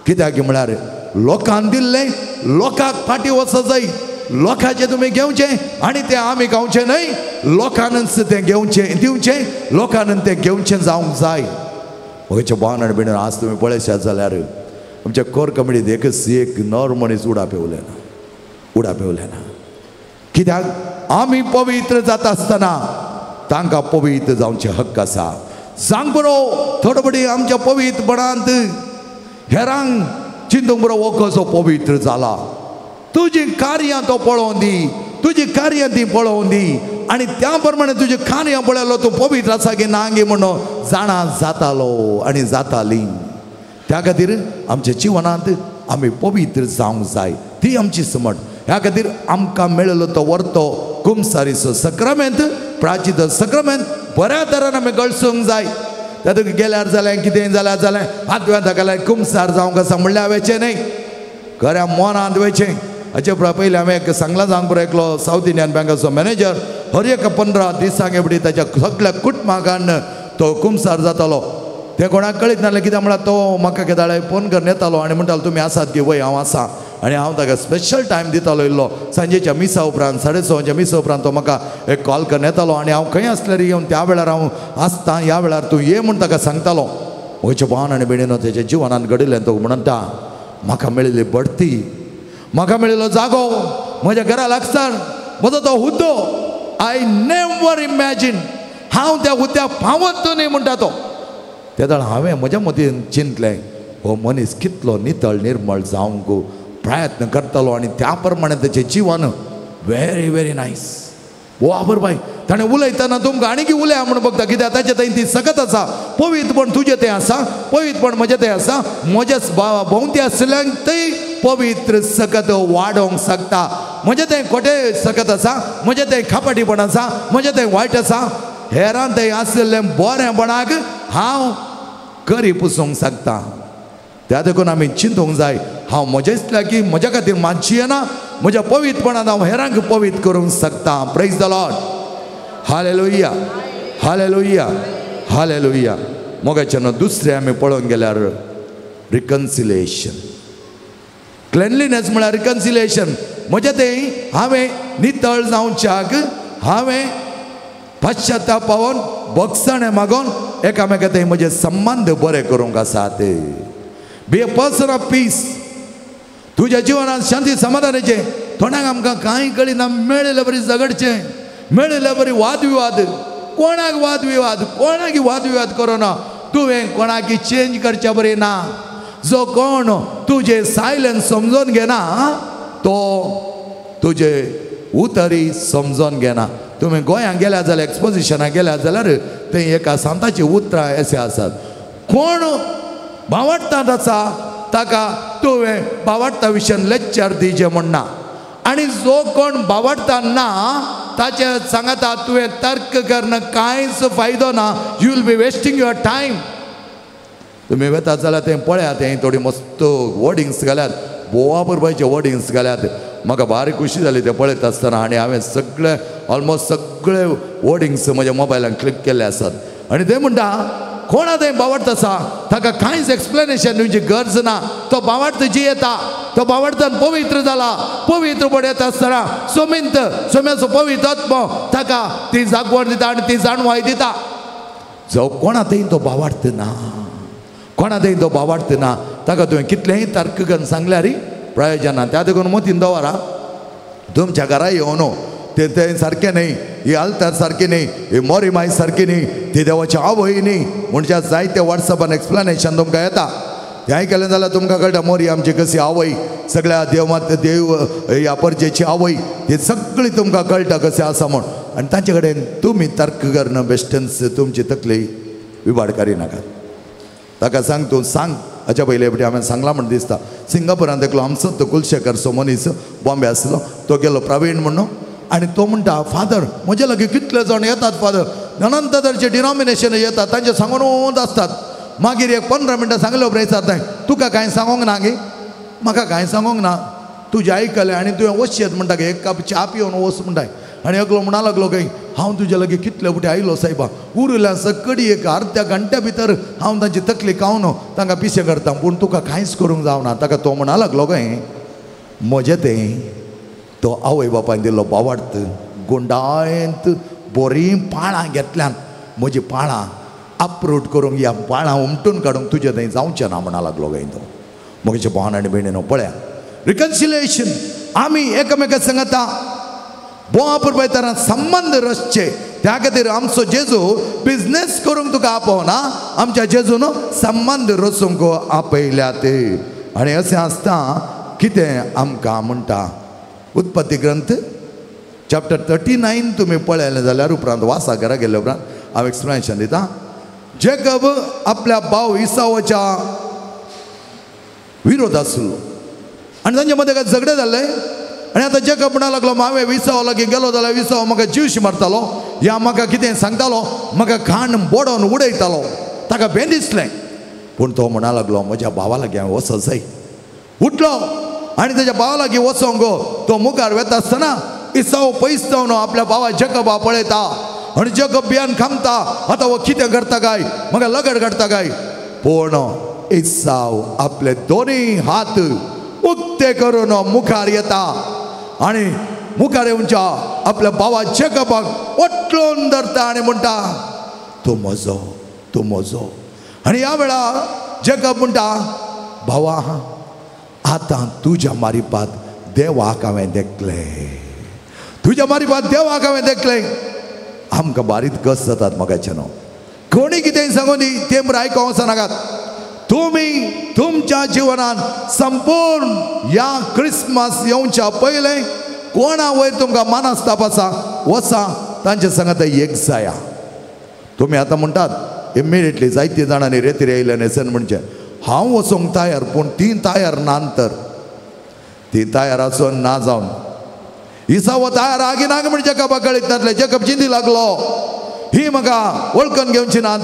कित्याक म्हळ्यार लोकांक दिल्लें लोकांक फाटीं वचत जाय. लोकांचें तुमी घेवचें आनी तें आमी खावचें न्हय. लोकांनच तें घेवचें दिवचें लोकांन तें घेवचें जावंक जाय. म्हज्या भावनान भितर आज तुमी पळयशात जाल्यार आमच्या कोर कमिटीत एक नर मनीस उडा पेवले ना कित्याक आमी पवित्र जाता आसतना तांकां पवित्र जावचे हक्क आसा. सांग बरो थोडो बडी आमच्या पवित्रपणांत हेरांक चिंतूंक बरो वो कसो पवित्र जाला. तुजी कार्यां तो पळोवन दी, तुजी कार्यां ती पळोवन दी आनी त्या प्रमाणे तुजे कार्यां पळयलो तूं पवित्र आसा की ना गे म्हणून जाणा जातालो आनी जाताली. त्या खातीर आमच्या जिवनांत आमी पवित्र जावंक जाय, ती आमची समट. ह्या खातीर आमकां मेळिल्लो तो वर्तो कुमसारीचो सक्रामेंत, प्राचित सक्रामेंत बऱ्या तरेन आमी गळसूंक जाय. तातूंत गेल्यार जालें कितें जालें हातव्या ताका कुमसार जावंक आसा म्हणल्यार हांवेचें न्ही, खऱ्या मनांत वेचें. हाचे पयलीं हांवें एक सांगला जावंक बरो एकलो सावथ इंडियन बँकाचो मॅनेजर हर एक 15 दिसांक एवढी ताच्या सगळ्या कुटुंबाकान तो कुमसार जातालो. ते कोणाक कळीत नासलें कित्याक म्हळ्यार तो म्हाका केदाळे फोन करून येतालो आनी म्हणटालो तुमी आसात की वय हांव आसा. आनी हांव ताका स्पेशल टायम दितालो इल्लो सांजेच्या मिसा उपरांत 6:30 मिसा उपरांत तो म्हाका एक कॉल करून येतालो आनी हांव खंय आसल्यार येवन त्या वेळार हांव आसता, ह्या वेळार तूं ये म्हूण ताका सांगतालो. म्हज्या भावान आनी भयणीनो तेच्या जिवनांत घडिल्लें तो म्हणटा म्हाका मेळिल्ली बडती, म्हाका मेळिल्लो जागो, म्हज्या घरा लागसार म्हजो तो हुद्दो, आय नेवर इमॅजीन हांव त्या हुद्द्याक पावत न्ही म्हणटा तो. तेदळ हांवें म्हज्या मतीन चिंतलें हो मनीस कितलो नितळ निर्मळ जावंक प्रयत्न करतालो आनी त्या प्रमाणे तेचें जिवन व्हेरी व्हेरी नायस. वो आबर बाय ताणें उलयतना तुमकां आनी कितें उलया म्हणून बघता कित्याक ताचे थंय ती सकत आसा. पवित्रपण तुजें तें आसा, पवित्रपण म्हजें तें आसा. म्हज्या भोंवती आसल्यांक थंय पवित्र सकत वाडोवंक शकता. म्हजें तें खोटें सकत आसा, म्हजें तें खापाटीपण आसा, म्हजें तें वायट आसा. हेरां थंय आसलें बरेंपणाक हांव करी पुसूंक शकता. त्या देखून आमी चिंतूंक जाय हांव म्हज्या इतल्या की म्हज्या खातीर मातशी येना, म्हज्या पवित्रपणान हांव हेरांक पवित्र करूंक शकता. Praise the Lord. हालेलुया हालेलुया हालेलुया. मोगाच्यान दुसरें आमी पळोवंक गेल्यार रिकन्सिलेशन. क्लेनलीनेस म्हळ्यार रिकन्सिलेशन. म्हजें तें हांवें नितळ जावच्याक हांवें पाश्चात्ताप पावोन बक्षणें मागोन एकामेका थंय म्हजे संबंद बरे करूंक आसात. बी ए पर्सन ऑफ पीस. तुज्या जिवनांत शांती समाधानाचें. थोड्यांक आमकां कांय कळिना, मेळिल्लें बरी झगडचें, मेळिल्लें बरी वादविवाद. कोणाक वादविवाद करोना. तुवें कोणाकी चेंज करचें बरें ना. जो कोण तुजें सायलेंस समजून घेना तो तुजे उतरी समजून घेना. तुमी गोंयांत गेल्यार जाल्यार एक्सपोजिशनाक गेल्यार जाल्यार थंय एका सांताची उतरां अशें आसात. कोण भावार्थांत आसा ताका तुवें भावार्था विशयन लेक्चर दिवचें म्हणना. आनी जो कोण भावार्थांत ना ताचे सांगता तुवें तर्क करना कांयच फायदो ना. You will be wasting your time. तुमी वेतात जाल्यार तें पळयात, थंय थोडी मस्त वर्डिंग्स घाल्यात, बोवा बरोबरचे वर्डिंग्स घाल्यात. म्हाका भारी खुशी जाली ते पळयत आसतना. आनी हांवें सगळे ऑलमोस्ट सगळे वर्डिंग्स म्हज्या मोबायलान क्लिक केल्ले आसात. आनी ते म्हणटा कोणा थंय भावार्थ आसा ताका कांयच एक्सप्लेनेशन दिवची गरज ना. तो भावार्थ जी येता तो भावार्थान पवित्र जाला. पवित्रपण येता आसतना सोम्याचो पवित्र आत्मो ताका ती जागवण दिता आनी ती जाणवाय दिता. जो कोणा थंय तो भावार्थ ना, कोणा थंय तो भावार्थ ना ताका तुवें कितलेंय तर्क करून सांगल्यार प्रयोजन ना. त्या देखून मतीन दवरा तुमच्या घरा येवन ते सारकें न्ही, ही आल्तार सारकी न्ही, ही मोरी माय सारकी न्ही, ती देवाची आवय न्ही म्हणजे जायते वॉट्सॅपान एक्सप्लेनेशन तुमकां येता. तेंय केलें जाल्यार तुमकां कळटा मोरी आमची कशी आवय, सगळ्या देव ह्या परजेची आवय, ही सगळी तुमकां कळटा कशें आसा म्हूण. आनी तांचे कडेन तुमी तर्क करणं बेश्टन्स तुमची तकली विबाड करिनाका. ताका सांग तूं सांग. हाच्या पयले फावटी हांवें सांगलां म्हण दिसता. सिंगापुरांत एकलो आमचो कुलशेखरचो मनीस बॉम्बे आसलो, तो गेलो प्रवीण म्हणून. आनी तो म्हणटा फादर म्हजे लागीं कितले जाण येतात फादर, नंतरचे डिनॉमिनेशन येतात तांचे सांगून आसतात. मागीर एक 15 मिनटां सांगले उपरांत विचारताय तुका कांय सांगोंक ना गे. म्हाका कांय सांगोंक ना, तुजें आयकलें आनी तुवें वचयत म्हणटा गे, एक कप च्या पिवन वच म्हणटाय. आनी एकलो म्हणा लागलो खंय हांव तुजे लागीं कितले फावटी आयलो सायबा, उरल्या सकडी एक अर्ध्या घंट्या भितर हांव तांची तकली कावन तांकां पिशें करता, पूण तुका कांयच करूंक जावना. ताका तो म्हणा लागलो खंय म्हजें तें तो आवय बापायन दिल्लो भावार्थ गुंडायंत बरीं पाळां घेतल्यान म्हजीं पाळां अप्रूट करूंक ह्या पाळां उमटून काडूंक तुजें थंय जावचें ना म्हणा लागलो खंय तो. मोगेच्या भावान आनी भयणीनो पळया रिकन्सिलिएशन आमी एकामेका सांगता बोवा पळयतना संबंध रचचे त्या खातीर आमचो जेजू बिझनेस करूंक तुका आपोवना आमच्या जेजून संबंध रचूंक आपयल्यात आनी अशें आसता कितें आमकां म्हणटा उत्पत्ती ग्रंथ चॅप्टर 39 तुमी पळयलें जाल्यार उपरांत वासा घरा गेले उपरांत हांव एक्सप्लेनेशन दिता जेकब आपल्या भाव इसावाच्या विरोध आसलो आनी तांचे मदें काय झगडे जाल्ले आनी आतां जेकब म्हणूंक लागलो हांवें विसावा लागीं गेलो जाल्यार विसावा म्हाका जीवशी मारतालो या म्हाका कितें सांगतालो म्हाका खाण बोडोवन उडयतालो ताका भें दिसलें पूण तो म्हणूंक लागलो म्हज्या भावा लागीं हांवें वचत जाय उठलो आनी ताच्या भावा लागीं वचोंक तो मुखार वेता आसतना इसाव पयस जावन आपल्या भावा जेकबा पळयता आनी जेकब भियान खामता आतां हो कितें करता काय म्हाका लगड काडटा काय पूण इसाव आपले दोनूय हात उक्ते करून मुखार येता आनी मुखार येवच्या आपल्या भावा जेकबाक ओटलून धरता आनी म्हणटा तूं म्हजो आनी ह्या वेळार जेकब म्हणटा भावा आतां तुज्या मारिपात देवाक हांवें देखलें तुज्या मारिपात देवाक हांवें देखलें आमकां बारीक कस जातात मोगाचे न्हू कोणी कितें सांगून दी तें बरें आयको वचनाकात तुमी तुमच्या जिवनान संपूर्ण ह्या क्रिसमस येवच्या पयलें कोणा वयर तुमकां मानस्ताप आसा वचा तांचे सांगात एक जाया तुमी आतां म्हणटात इमिडिएटली जायते जाणांनी रेतीर येयले न्हेसन म्हणचे हांव वचोंक तयार पूण ती तयार नांतर ती तयार आसून ना जावन इसाव तयार आगी नाग म्हणजे जेकबा कळयतातले जेकब चिंती लागलो ही म्हाका वळखून घेवची ना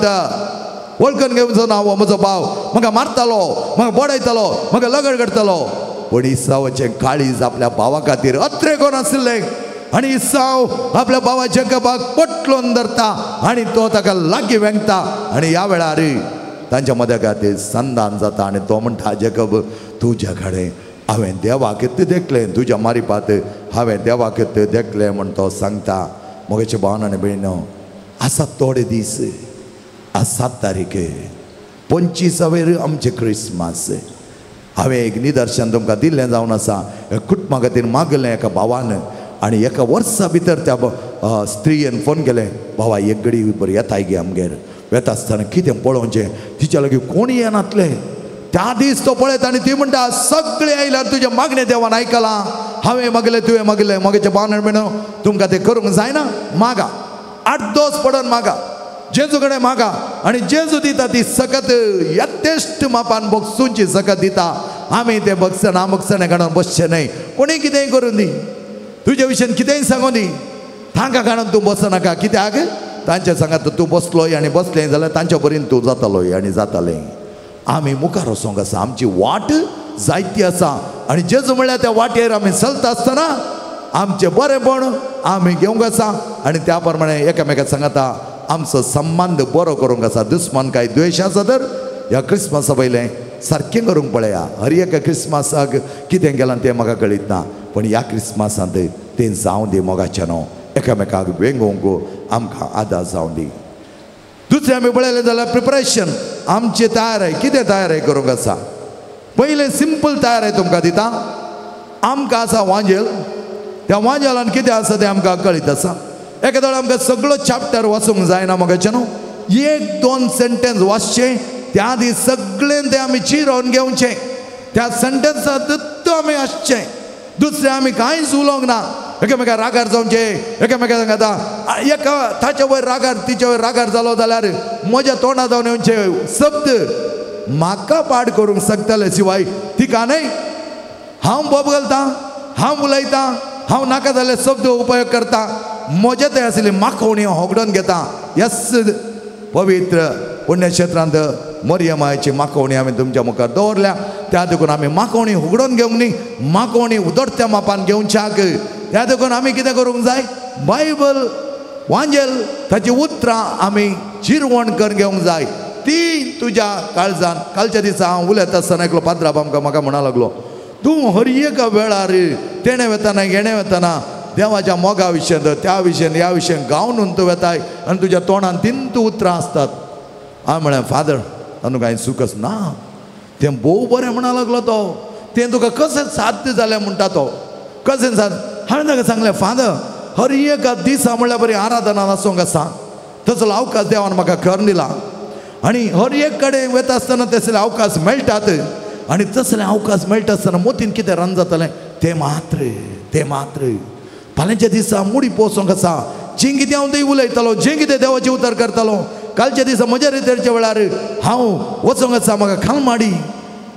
वळखून घेवचो ना हो म्हजो भाव म्हाका मारतालो म्हाका बोडयतालो म्हाका लगड करतालो पूण इसावाचें काळीज आपल्या भावा खातीर अत्रे कोण आसलें आनी इसाव आपल्या भावा जेकबाक पटलोवन धरता आनी तो ताका लागीं वेंगता आनी ह्या वेळार तांच्या मदें खातीर संधान जाता आनी तो म्हणटा जेकब तुज्या कडेन हांवें देवाक देखलें तुज्या मारिपात हांवें देवाक देखलें म्हण तो सांगता मोगेच्या भावान आनी भयणीनो आसा थोडे दीस आज 7 तारीख 25 आमचे क्रिसमस हांवें एक निदर्शन तुमकां दिल्लें जावन आसा कुटुंबा खातीर मागलें एका भावान आनी एका वर्सा भितर त्या स्त्रीयेन फोन केलें भावा एक घडी बरी येताय गे आमगेर वेता आसतना कितें पळोवचें तिच्या लागीं कोणी येनातले त्या दीस तो पळयता आनी ती म्हणटा सगळे आयल्यार तुजें मागणें देवान आयकलां हांवें मागलें तुवें मागलें मोगेच्या भावान भयणो तुमकां तें करूंक जायना मागा 8 दोस पडोन मागा जेजू कडेन मागा आनी जेजू दिता ती सकत यथेश्ट मापान बक्षूंची सकत दिता आमी तें बक्षण बक्षणे काडून बसचें न्हय कोणी कितेंय करून दी तुज्या विशयान कितेंय सांगून दी तांकां काडून तूं बसनाका कित्याक तांच्या सांगात तूं बसलोय आनी बसलें जाल्यार तांच्या बरीन तूं जातालोय आनी जातालें आमी मुखार वचोंक आसा आमची वाट जायती आसा आनी जेजू म्हणल्यार त्या वाटेर आमी चलता आसतना आमचें बरेंपण आमी घेवंक आसा आनी त्या प्रमाणे एकामेकाक सांगता आमचो संबंध बरो करूंक आसा दुस्मान काय द्वेश आसा तर ह्या क्रिसमसा पयलें सारकें करूंक पळया हर एका क्रिसमसाक कितें केलां तें म्हाका कळीत ना पण ह्या क्रिसमसांत तें जावं दी मोगाचें न्हू एकामेकाक वेंगोवंक आमकां आदार जावं दी दुसरें आमी पळयलें जाल्यार प्रिपरेशन आमची तयारी कितें तयारी करूंक आसा पयलें सिंपल तयारी तुमकां दिता आमकां आसा वांजेल त्या वांजेलान कितें आसा तें आमकां कळीत आसा एखाद्या वेळार आमकां सगळो चॅप्टर वाचूंक जायना मोगाचें न्हू 1-2 सेंटेन्स वाचचें त्या दीस सगळें तें आमी चिरोवन घेवचें त्या सेंटेन्सांत आमी आसचें दुसरें आमी कांयच उलोवंक ना एकामेका रागार जावचें एकामेका सांगता एका ताच्या वयर रागार तिच्या वयर रागार जालो जाल्यार म्हज्या तोंडा जावन येवचे शब्द म्हाका पाड करूंक शकतले शिवाय तिका न्हय हांव बोब घालतां हांव उलयतां हांव नाका जाल्ले शब्द उपयोग करता म्हजे थंय आसली माखवणी होगडोन घेता यस पवित्र पुण्यक्षेत्रांत मरियमाची माखवणी आमी तुमच्या मुखार दवरल्या त्या देखून आमी माखवणी उगडोवन घेवंक न्ही माखवणी उदरत्या मापान घेवच्याक त्या देखून आमी कितें करूंक जाय बायबल वांजेल ताची उतरां आमी चिरवण करून घेवंक जाय ती तुज्या काळजान कालच्या दिसा हांव उलयता आसतना एकलो पाद्राब आमकां म्हाका म्हणा लागलो तूं हर एका वेळार तेणे वेताना घेणे वेताना देवाच्या मोगा विशयान त्या विशयान ह्या विशयान गावन तूं वेताय आनी तुज्या तोंडान तिंतू उतरां आसतात हांव म्हळें फादर तातूंत कांय सुखच ना तें भोव बरें म्हणा लागलो तो तें तुका कशें साध्य जालें म्हणटा तो कशें साध्य हांवें ताका सांगलें फादर हर एक दिसा म्हणल्यार बरी आराधना आसूंक आसा तसलो अवकाश देवान म्हाका खरें दिला आनी हर एक कडेन वता आसतना तसले अवकाश मेळटात आनी तसले अवकाश मेळटा आसतना मोतीन कितें रन जातलें तें मात्र फाल्यांच्या दिसा मुडी पोसोंक आसा जें कितें हांव थंय उलयतालो जें कितें देवाचें उतर करतालो कालच्या दिसा म्हज्या रितेच्या वेळार हांव वचोंक आसा म्हाका खालमाडी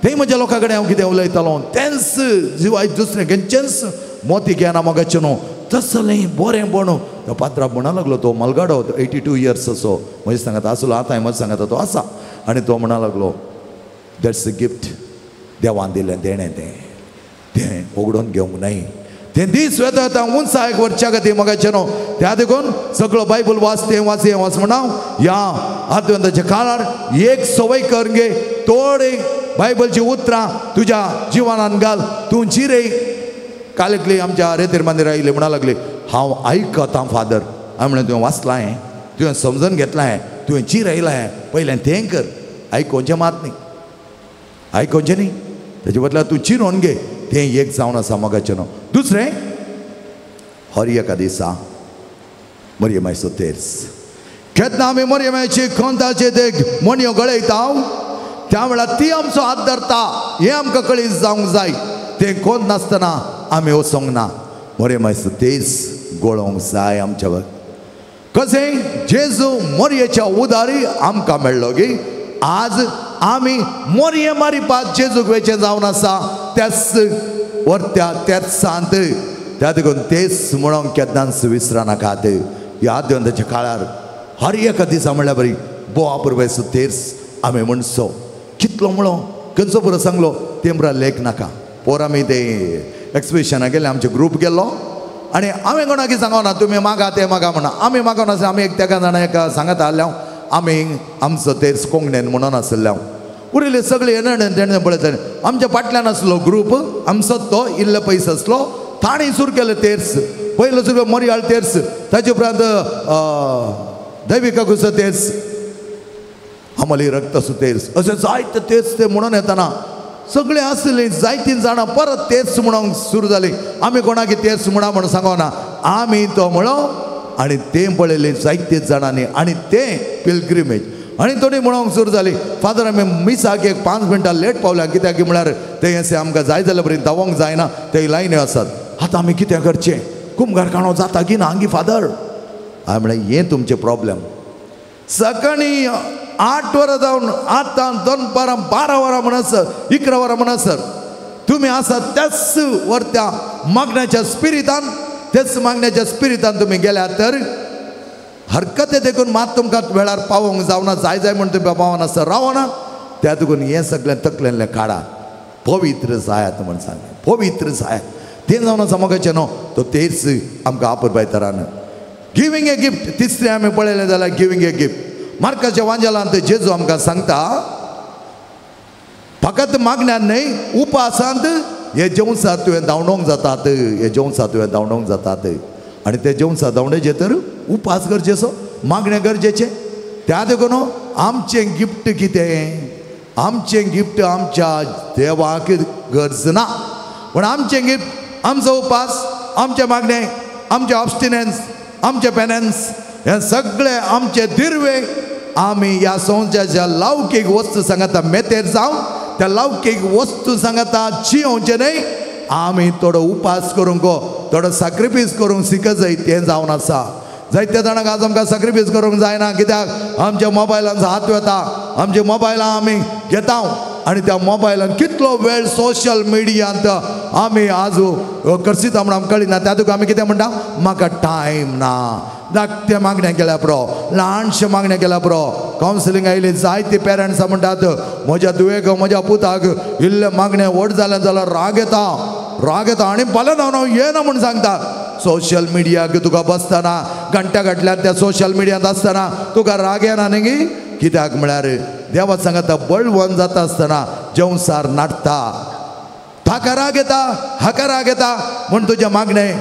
थंय म्हज्या लोकां कडेन हांव कितें उलयतालो तेंच जिवाय दुसरें खंयचेंच मोती घेना मोगाचें न्हू तसलें बरें बणू तो पात्रांव म्हणा लागलो तो मलगाडो 82 इयर्स असो म्हजे सांगात आसलो आतां म्हजे सांगात तो आसा आनी तो म्हणा लागलो दॅट्स अ गिफ्ट देवान दिलें देणें तें उगडून घेवंक न्हय तें दीस वेता उंचा एक वर्च्या खातीर मोगाचें न्हू त्या देखून सगळो बायबल वाच म्हणा ह्या आद्वंताच्या काळार एक संवय कर गे थोडी बायबलची उतरां तुज्या जिवनान घाल तूं चिरे कालकली आमच्या रेतेर मांदेर आयिल्ले म्हणा लागले हांव आयकतां फादर हांवें म्हणलें तुवें वाचलां तुवें समजून घेतलां तुवें चीर आयलां पयलें तें कर आयकोवचें मात न्ही आयकोवचें न्ही तेजे बदला तूं चिरोवन घे तें एक जावन आसा मोगाचें न्हू दुसरें हर एका दिसा मरियमाचो तेर्स केन्ना आमी मरियमाची खोंताचे ते मोणयो गळयता त्या वेळार ती आमचो हात धरता हें आमकां कळीत जावंक जाय तें कोण नासतना आमी वचोंक ना मरियमाचो तेर्स गळोवंक जाय आमच्या कशें जेजू मोरयेच्या उदारी आमकां मेळ्ळो गे आज आमी मोरये मारिपाक जेजूक वेचें जावन आसा त्याच वर्त्या त्याच सांत त्या देखून तेच म्हणून केन्नाच विसरा नाकात ह्या आद्वंताच्या काळार हर एका दिसा म्हणल्यार बरी बोवा पुरवायचो तेर्स आमी म्हणचो कितलो म्हणो खंयचो पुरो सांगलो तेंबरा लेख नाका पोर आमी ते एक्सिबिशनाक गेले आमचे ग्रूप गेल्लो आनी हांवें कोणाक सांगो ना तुमी मागा ते मागा म्हणा आमी मागोन आसा आमी एक तेका जाणा एका सांगत आसल्या आमी आमचो तेर्स कोंकणीन म्हणून आसल्या उरिल्ले सगळे येणें पळयताले आमच्या फाटल्यान आसलो ग्रूप आमचो तो इल्लो पयस आसलो ताणी सुरू केलो तेर्स पयलो सुरू मोरयाळ तेर्स ताचे उपरांत दैविकाकुचो तेर्स आमली रक्ताचो तेर्स अशें जायते तेर्स ते म्हणून येताना सगळे आसले जायतीं जाणां परत तेर्स म्हणून सुरू जाली आमी कोणाक तेर्स म्हणा म्हणून सांगोना आमी तो म्हणो आनी तें पळयलें जायते जाणांनी आनी तें पिलग्रिमेज आनी थोडी म्हणूंक सुरू जाली फादर आमी मिसाक एक 5 मिनटां लेट पावल्या कित्याक म्हळ्यार तें अशें आमकां जाय जाल्यार बरी धांवोंक जायना ते लायन्यो आसात आतां आमी कितें करचें कुंभार काणो जाता की ना हांगी फादर हांवें म्हळें हें तुमचें प्रॉब्लेम सकाळीं 8 वरां जावन आतां दनपारां 12 वरां म्हणसर 11 वरां म्हणसर तुमी आसात त्याच वर्त्या मागण्याच्या स्पिरितान तेच मागण्याच्या स्पिरितान तुमी गेल्यात तर हरकत देखून मात तुमकां वेळार पावोंक जावना जाय जाय म्हण तुमी पावना सर रावना त्या देखून हें सगळें तकलेंतलें काडा पवित्र जायात म्हण सांग पवित्र जायात तें जावन आसा मोगाचें न्हू तो तेर्स आमकां आपुरबाय तरान गिवींग ए गिफ्ट तिसरें आमी पळयलें जाल्यार गिवींग ए गिफ्ट मार्काच्या वांजेलांत जेजू आमकां सांगता फकत मागण्यान न्हय उपासांत हे जेवसांत तुवें धांवडोंक जातात हे जेवसांत तुवें धांवडोंक जातात आनी ते जेवसां धांवडेचे तर उपास गरजेचो मागणें गरजेचें त्या देखून आमचें गिफ्ट कितें आमचें गिफ्ट आमच्या देवाक गरज ना पूण आमचें गिफ्ट आमचो उपास आमचें मागणें आमचें ऑब्स्टिनेंस आमचें पेनन्स हें सगळें आमचें दिर्वे आमी ह्या संवसाराच्या लौकीक वस्तू सांगता मेतेर जावं त्या लौकीक वस्तू सांगता जियोवचें न्हय आमी थोडो उपास करूंक थोडो सॅक्रिफायस करूंक शिकत जाय तें जावन आसा जायत्या जाणांक आज आमकां सॅक्रिफायस करूंक जायना कित्याक आमच्या मोबायलांचो हात वता आमच्या मोबायलां आमी घेता आनी त्या मोबायलान कितलो वेळ सोशल मिडियांत आमी आज करसीता म्हणून आमकां कळना त्या तुका आमी कितें म्हणटा म्हाका टायम ना धाकटे मागण्या केल्या पुरो ल्हानशे मागण्या केल्या पुरो कावन्सिलींग आयली जायते पेरंट्स म्हणटात म्हज्या दुयेक म्हज्या पुताक इल्ले मागणें व्हड जालें जाल्यार राग येता आनी फाल्यां हांव येना म्हूण सांगता सोशल मिडियाक तुका बसतना घंट्या घटल्यान त्या सोशल मिडियांत आसतना तुका राग येना न्ही कित्याक म्हळ्यार देवा सांगता बळवंत जाता आसतना जेवसार नाटता ताका राग येता हाका राग येता म्हूण तुजें मागणें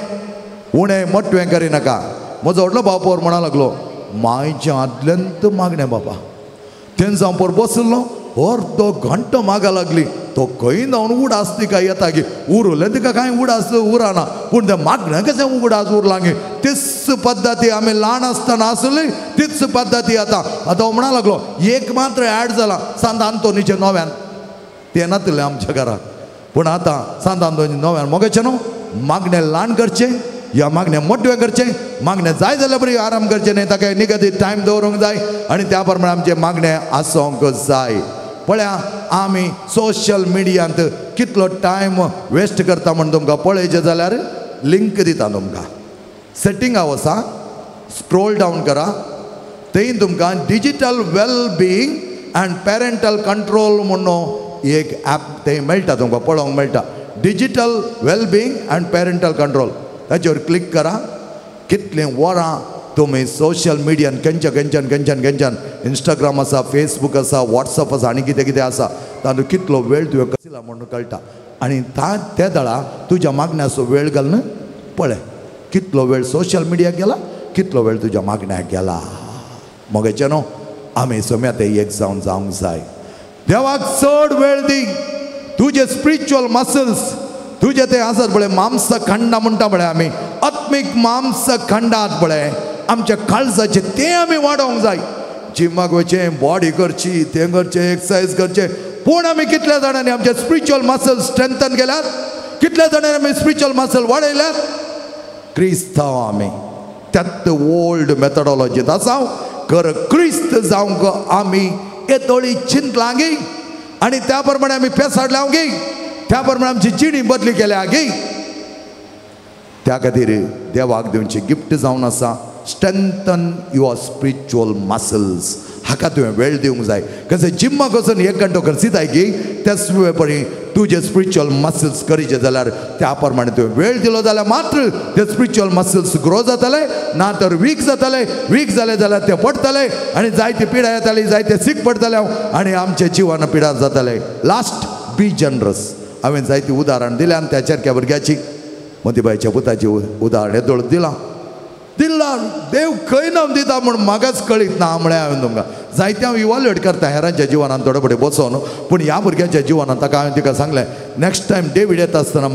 उणें मोठवें करिनाका म्हजो व्हडलो भाव म्हणा लागलो मायच्या आदल्यांत मागणें बाबा तेंच हांव पोर बसलो अर्दो घंटो मागा लागली तो खंय जावन उडास तिका येता गे उरले तिका कांय उडास उराना पूण ते मागण्या कशें उडास उरला गे तीच पद्दती आमी ल्हान आसतना आसली तीच पद्दती आतां म्हणा लागलो एक मात्र ॲड जाला सांत आंतोनीचे नव्यान ते नातले आमच्या घरात पूण आतां सांत आंतोनी नव्यान मोगेचें न्हू मागणें ल्हान करचें या मागणें मोठवें करचें मागणें जाय जाल्यार बरी आराम करचें न्ही ताका निगदीत टायम दवरूंक जाय आनी त्या प्रमाणे आमचें मागणें आसूंक जाय पळया आमी सोशल मिडियांत कितलो टायम वेस्ट करता म्हण तुमकां पळयचें जाल्यार लिंक दिता तुमकां सेटिंगां वचा स्क्रोल डावन करा थंय तुमकां digital well being and parental control म्हणून एक ॲप थंय मेळटा तुमकां पळोवंक मेळटा digital well being and parental control ताचेर क्लिक करा कितले वरां तुम्ही सोशल मिडियान खंयच्यान इंस्टाग्राम आसा फेसबूक आसा व्हॉट्सअप आसा आनी कितें कितें आसा तातूंत कितलो वेळ तुवें कसला म्हणून कळटा आनी त्या दळा तुज्या मागण्याचो वेळ घाल न्हू पळय कितलो वेळ सोशल मिडियाक गेला कितलो वेळ तुज्या मागण्याक गेला मोगेचें न्हू आमी सोम्या ते एक जावंक जाय देवाक चड वेळ दी तुजे स्पिरिच्युअल मसल्स तुजे ते आसात पळय मांस खंडा म्हणटा पळय आमी आत्मीक मांस खंडात पळय आमच्या काळजाचे ते आमी वाडोवंक जाय जिमाक वचचें बॉडी करची तें करचें एक्सरसायज करचें पूण आमी कितल्या जाणांनी आमचे स्पिरिच्युअल मसल स्ट्रेंथन केल्यात कितल्या जाणांनी आमी स्पिरिच्युअल मसल वाडयल्यात क्रिस्तांव आमी त्यात ओल्ड मेथडॉलॉजीत आसाव खर क्रिस्त जावंक आमी येतोळी चिंतलां गे आनी त्या प्रमाणे आमी पेसाडल्या गे त्या प्रमाणे आमची जिणी बदली केल्या गे त्या खातीर देवाक दिवची गिफ्ट जावन आसा स्ट्रेंथन युअर स्पिरिच्युअल मसल्स हाका तुवें वेळ दिवंक जाय कशें जिम्माक वचून एक घंटो करसिताय गे त्याच वेळपणी तुजे स्पिरिच्युअल मसल्स करीचे जाल्यार त्या प्रमाणे तुवें वेळ दिलो जाल्यार मात्र ते स्पिरिच्युअल मसल्स ग्रो जातले ना तर वीक जाले जाल्यार ते पडटले आनी जायती पिडा येताली जायते सीक पडटले आनी आमचे जिवन पिडा जातले लास्ट बी जनरस हांवें जायती उदाहरण दिल्यां आनी त्याच्या भुरग्याची मोतीबाईच्या पुताची उदाहरण येदोळ दिलां देव खंय नांव दिता म्हूण म्हाकाच कळीत ना म्हळ्यार हांवें तुमकां जायते हांव इवॉल्युएट करता हेरांच्या जिवनांत थोडे फुडें बसोन पूण ह्या भुरग्याच्या जिवनांत ताका हांवें तिका सांगलें नेक्स्ट टायम डेविड येता आसतना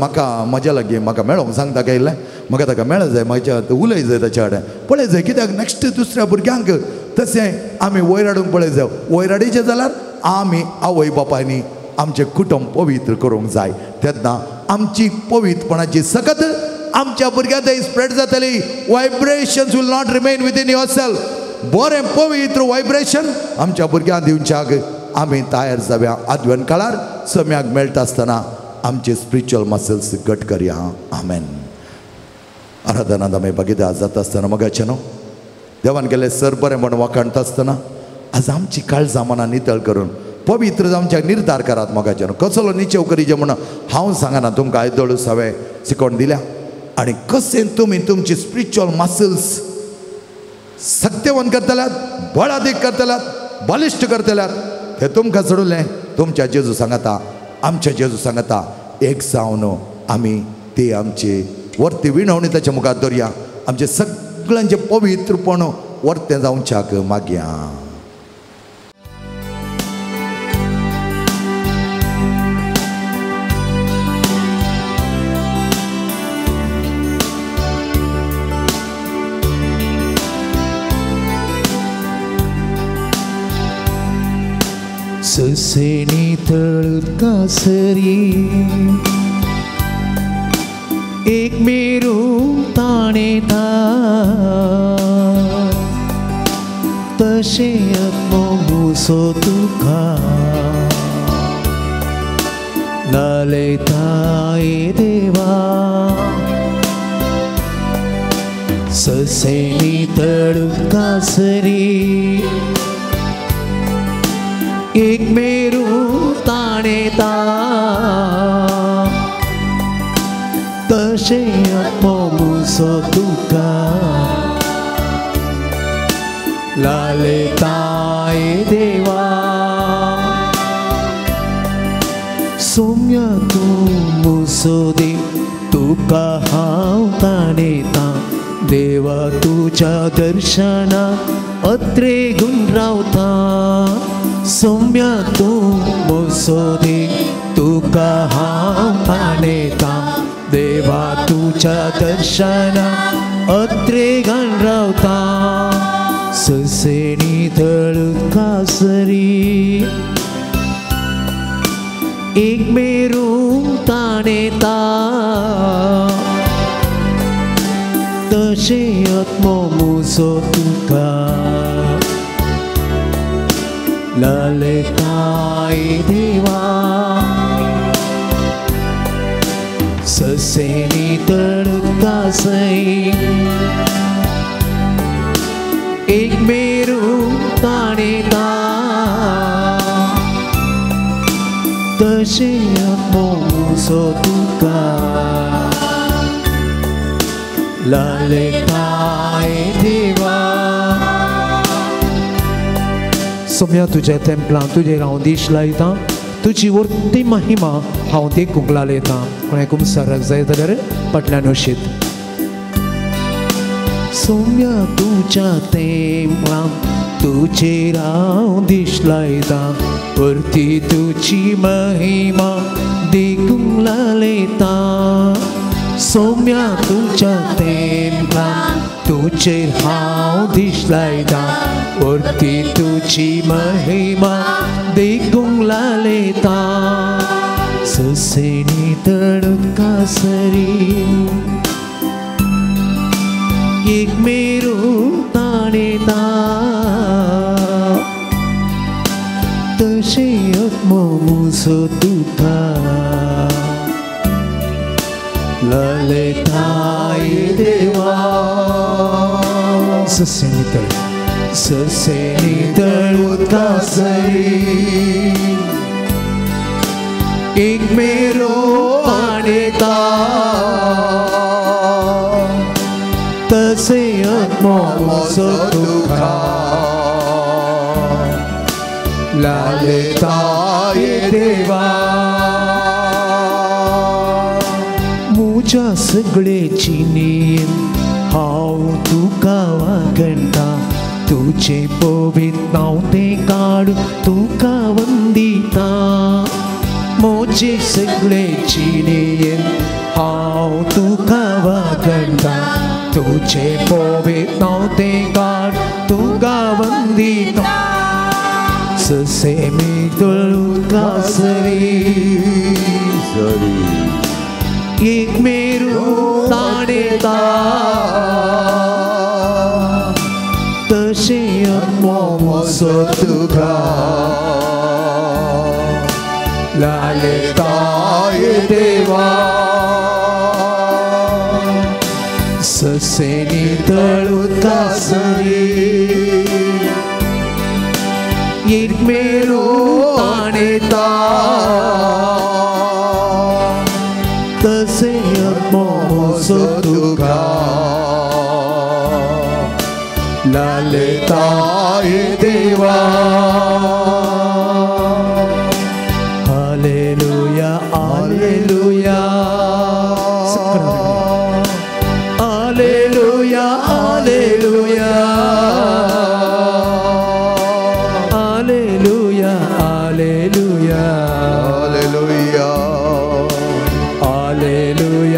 म्हज्या लागीं म्हाका मेळोंक सांग ताका येयलें म्हाका ताका मेळ जाय म्हाज्या उलय जाय ताच्या कडेन पळय जाय कित्याक नेक्स्ट दुसऱ्या भुरग्यांक तशें आमी वयर हाडूंक पळय जाय वयर हाडिचें जाल्यार आमी आवय बापायनी आमचें कुटुंब पवित्र करूंक जाय तेन्ना आमची पवित्रपणाची सकत आमच्या भुरग्यां थंय स्प्रेड जातली vibrations will not remain within yourself बरें पवित्र वायब्रेशन आमच्या भुरग्यांक दिवच्याक आमी तयार जाव्या आदवंत काळार सम्याक मेळटा आसतना आमचे स्पिरिच्युअल मसल्स घट करया आमेन आराधनांत आमी भगिता जाता आसतना मगाचें न्हू देवान गेले सर बरें म्हण वखणटा आसतना आज आमची काळजां मनां नितळ करून पवित्र जावच्याक निर्धार करात मोगाचें कसलो निचेव करीचे म्हण हांव सांगना तुमकां आयदोळ हांवें शिकोवन दिल्या आनी कशें तुमी तुमची स्पिरिच्युअल मसल्स सत्यवन करतल्यात बळादीक करतल्यात बलिश्ट करतल्यात हे तुमकां सोडुलें तुमच्या जेजू सांगता आमच्या जेजू सांगता एक जावन आमी ती आमची वर्ती विणवणी ताच्या मुखार दवरया आमचे सगळ्यांचे पवित्रपण वर्तें जावच्याक मागया ससेनी तळकासरी एक मेरू ताणे था तशे मोसो तुका नालेताय देवा ससेनी तळकासरी एक मेरू ताणे ता तशे मोसो तुका लालेताय देवा सौम्या तू मुसो दे तुका हांव ताणेता देवा तुझ्या दर्शना अत्रेगून रावता सौम्या तू मुसोदे तुका हांव नेता देवा तुझ्या दर्शना अत्रे गाण रावता ससेनी तळूत कासरी एक मेरू ताणेता तशे आत्मो मुसो तुका ललताय देवा ससेनी तळकासई एक मेरू ताणेता तशे आत्मो मुसो तुका ललताय देवा सौम्या तुझ्या टेम्पलां तुझे रावून दीश लायता तुझी वर्ती महिमा हांव देखूंक लालयता कोणाकूय सरक जाय जाल्यार फाटल्यान उशीत सौम्या तुझ्या टेम्पलां तुझे रावून दीश लायता वर्ती तुझी महिमा देखूंक लालयता सौम्या तुझ्या टेम्पलां तुझेर हांव दीश लायता वर्ती तुझी महिमा देखूंक लालयता ससेनी तळकासरी एक मेरू ताणेता तशे आत्मो मुसो तुका ललताय देवा ससेनी तळूत कासरी एक मेरो ताणेता तसे आत्मो मुसो तुका ललताय देवा मुझ्या सगळे चिनीन हांव तुका वागणटा तुझे पवित्र नाव ते काढ तुका वंदिता मोजे सगळे चिनेन हांव तुका वागणटा तुझे पवित्र नाव ते काढ तुका वंदिता ससे मी तळूत कासरी एक मेरू ताणेता तशे आत्मो मुसो तुका ललताय देवा ससेनी तळूत कासरी एक मेरू ताणेता तसे आत्मो मुसो तुका ललताय देवा हालेलुया hallelujah hallelujah hallelujah hallelujah hallelujah hallelujah हालेलुया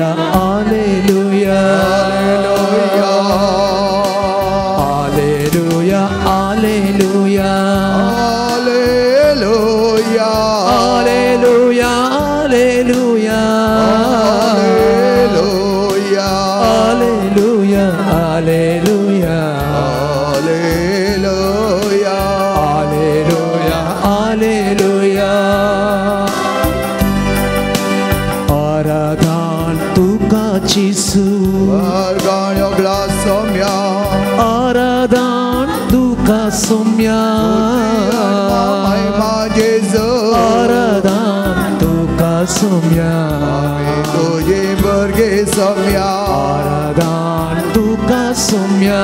सौम्या आराधन तुका सौम्या तुझे बर्गे सौम्या आराधन तुका सौम्या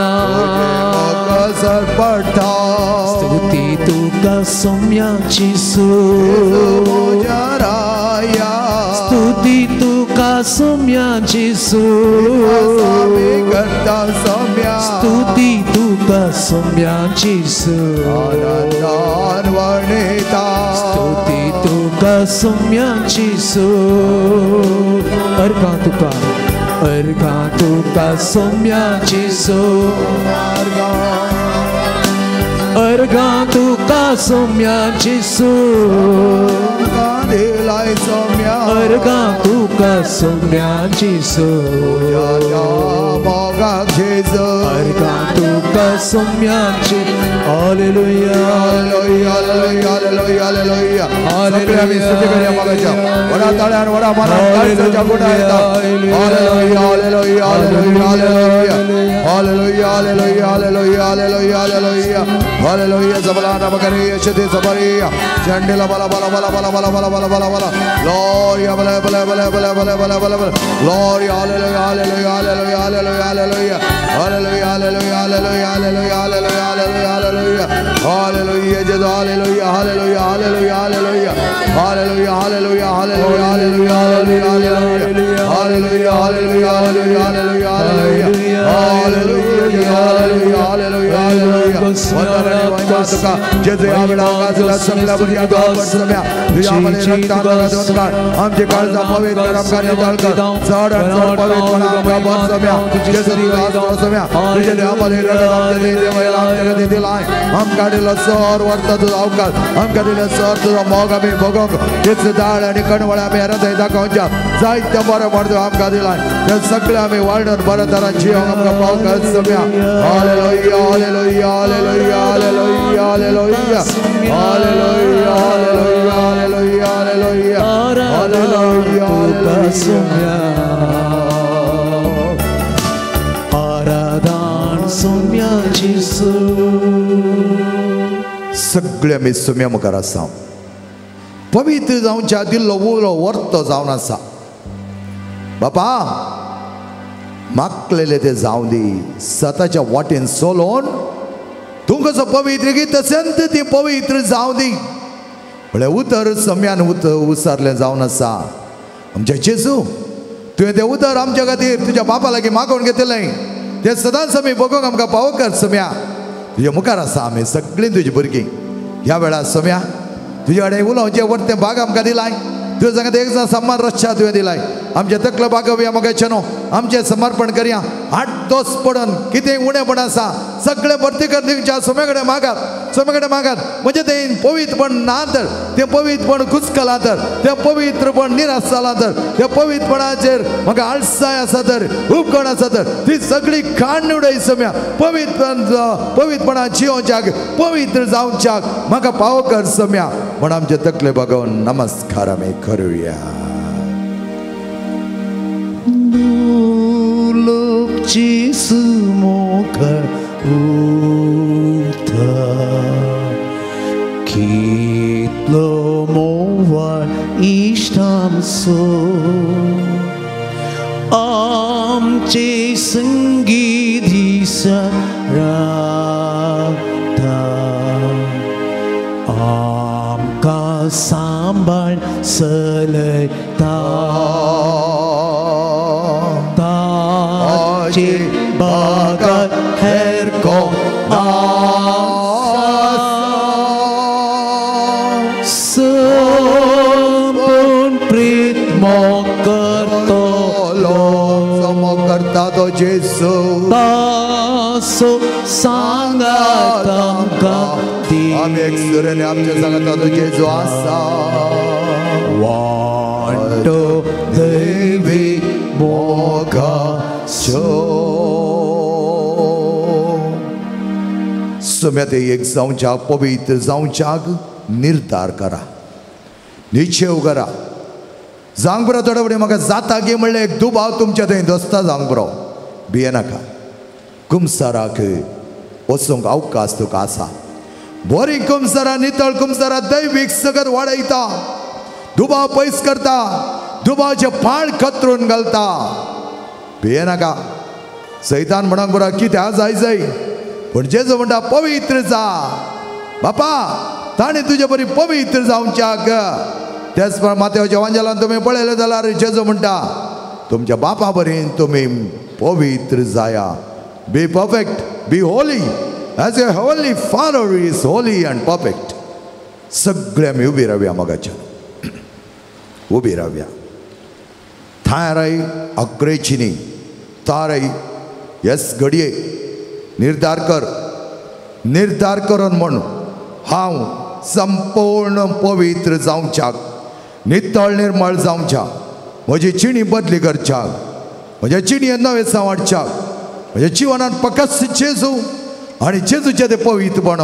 कसर पडटा स्तुती तुका सौम्या जिसू स्तुती तुका सौम्या जिसू करता सौम्या स्तुती तुका तुका सोम्यांची सूर आनंदान वर्णिता स्तुती तुका सोम्यांची सूर अर्घा तुका सोम्यांची सूर अर्घा तुका सोम्यांची सूर दिलाय सोम्या अर्घा तुका सोम्यांची सूर मोगा जेजू अर्घा तुका सोम्यांची हालेलुया हालेलुया हालेलुया हालेलुया हालेलुया आम्ही स्तुती करूया मागाच्या वडा ताळ्यान वडा मारा काळजाच्या गोडा येता हालेलुया hallelujah hallelujah hallelujah hallelujah hallelujah hallelujah hallelujah हालेलुया जबला नमकरी यशते सबरिया चंडीला बला बला बला बला बला बला बला बला बला gloria bala bala bala bala bala bala bala bala gloria hallelujah hallelujah hallelujah hallelujah hallelujah hallelujah hallelujah hallelujah hallelujah hallelujah hallelujah jada hallelujah hallelujah hallelujah hallelujah hallelujah hallelujah hallelujah hallelujah hallelujah hallelujah hallelujah hallelujah hallelujah hallelujah hallelujah hallelujah वंदने वंदनातुका जेजे आवडा आकाशाला सगळ्या बुद्ध्या गावात सम्या तुझ्या आम्हाला रक्तानं दोनकार आमचे काळजा पवित्र आमका नितळकर चढ पवित्रपणा आमका बस सम्या जेजे तुझा आसरा सम्या तुझे आम्हाला रडत आमचे दे देवाला आमच्या दे दिलाय आमका दिला सर वर्त तुझा अवकाश आमका दिला सर तुझा मोग आम्ही भोगोंक तेच दाळ आणि कणवळ आम्ही हृदय दाखवच्या जायत्या बरं पडतो आमका दिलाय ते सगळे आम्ही वाढण बरं तरा जीव आमका पावकर सम्या हालेलुया hallelujah hallelujah hallelujah hallelujah hallelujah hallelujah hallelujah hallelujah हालेलुया आराधन सोम्याची सूर सगळे आम्ही सोम्या मुखार आसा पवित्र जावच्या दिल्लो उलो वर्त जावन आसा बापा मागलेले ते जावं दी स्वताच्या वाटेन सोलोन तूं कसो पवित्र गी तशेंच ती पवित्र जावं दी म्हळ्यार उतर सम्यान उसारलें जावन आसा आमच्या जेजू तुवें तें उतर आमच्या खातीर तुज्या बापा लागीं मागोवन घेतलें तें सदांच आमी बगोवंक आमकां पावो कर सम्या तुज्या मुखार आसा आमी सगळीं तुजी भुरगीं ह्या वेळार सम्या तुजे कडेन उलोवचें वर्तें भाग आमकां दिलाय तुवें सांगत एक जाण सम्मान रक्षा तुवें दिलाय आमचे तकलो बागोवया मोगाचें न्हू आमचें समर्पण करया आठ दोस पडून कितें उणेपण आसा सगळे भरती कर दिवच्या सोम्या कडेन मागात म्हणजे तें पवित्रपण ना तर तें पवित्रपण कुसकलां तर तें पवित्रपण निराश जालां तर त्या पवित्रपणाचेर म्हाका आळसाय आसा तर उपकण आसा तर ती सगळी काण उडय सोम्या पवित्रपणा जियोवच्याक पवित्र जावच्याक म्हाका पावो कर सोम्या म्हण आमचे तकले बघून नमस्कार आमी करूया Jesus moga uta kitlo movar ishtam so amche sangidisa rata amka sambal seleta bagat herko sampun pritmo karta to Jesu taso sangatam kati आम्ही एक सुरेने आमच्या सांगता तो जेजू आसा वाटो देवी मोगा सोम्या ते एक जावच्याक पवित्र जावच्याक निर्धार करा निश्चय करा जावंक बरो थोडे फुडें म्हाका जाता गे म्हणलें एक दुबाव तुमच्या थंय दोस्ता जावंक बरो भियेनाका कुमसाराक वचूंक अवकाश तुका आसा बरी कुमसारा नितळ कुमसारा दैवीक सगत वाडयता दुबाव पयस करता दुबावचे पाळ कतरून घालता भियेनाका सैतान म्हणूंक बरो कितें जाय जाय पण जेजू म्हणटा पवित्र जा बापा ताणें तुजे बरी पवित्र जावच्याक तेच माथेवाच्या वांजेलान तुमी पळयलें जाल्यार जेजू म्हणटा तुमच्या बापा बरेन तुमी पवित्र जाया be perfect be holy as your heavenly Father is holy and perfect. सगळे आमी उबी रावया मोगाच्या उबी रावया थाराय अकरेची न्ही ताराय येस घडये निर्धार करून म्हण हांव संपूर्ण पवित्र जावच्याक नितळ निर्मळ जावच्या म्हजी चिणी बदली करच्याक म्हज्या चिणये नवे सांवाडच्याक म्हज्या जिवनांत फकत जेजू आनी जेजूचे ते पवित्रपण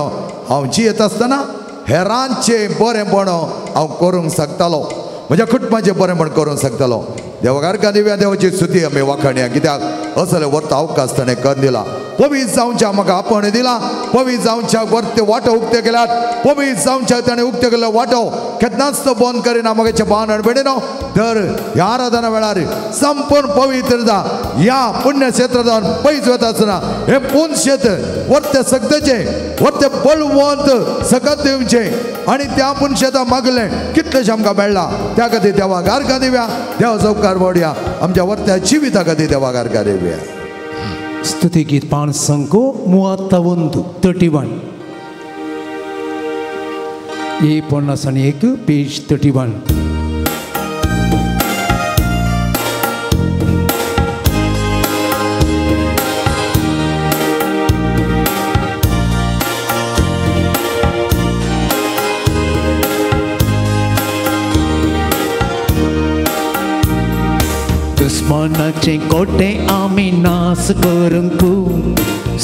हांव जियेत आसतना हेरांचे बरेंपण हांव करूंक शकतालो म्हज्या कुटुंबाचें बरेंपण करूंक शकतालो देवाकार का दिव्या देवाची स्तुती आमी वाखाणया कित्याक असले वर्त अवकाश ताणें कर दिला पवित्र जावच्या म्हाका आपण दिला पवित्र जावच्या वर्ते वाटो उक्ते केल्यात पवित्र जावच्या ताणें उक्ते केल्लो वाटो केन्नाच तो बंद करिना मोगाच्या भावान बेडेनो दर ह्या आराधना वेळार संपूर्ण पवित्र जा ह्या पुण्य क्षेत्रांत पयस वता आसतना हे पुण्य क्षेत्र वर्ते सगळेचे वर्ते बळवंत सकत दिवचे आनी त्या पुण्य क्षेत्रांत मागले कितलेशे आमकां मेळ्ळा त्या खातीर देवाकार का दिव्या देवाचो उपकार पडया आमच्या वर्त्या जिविता खातीर देवाकार का दिव्या स्तुति गीत पान संको 31 ये पन्नासानी एक पेज 31 दुश्मनाचे कोटे आम्ही नाश करूंकू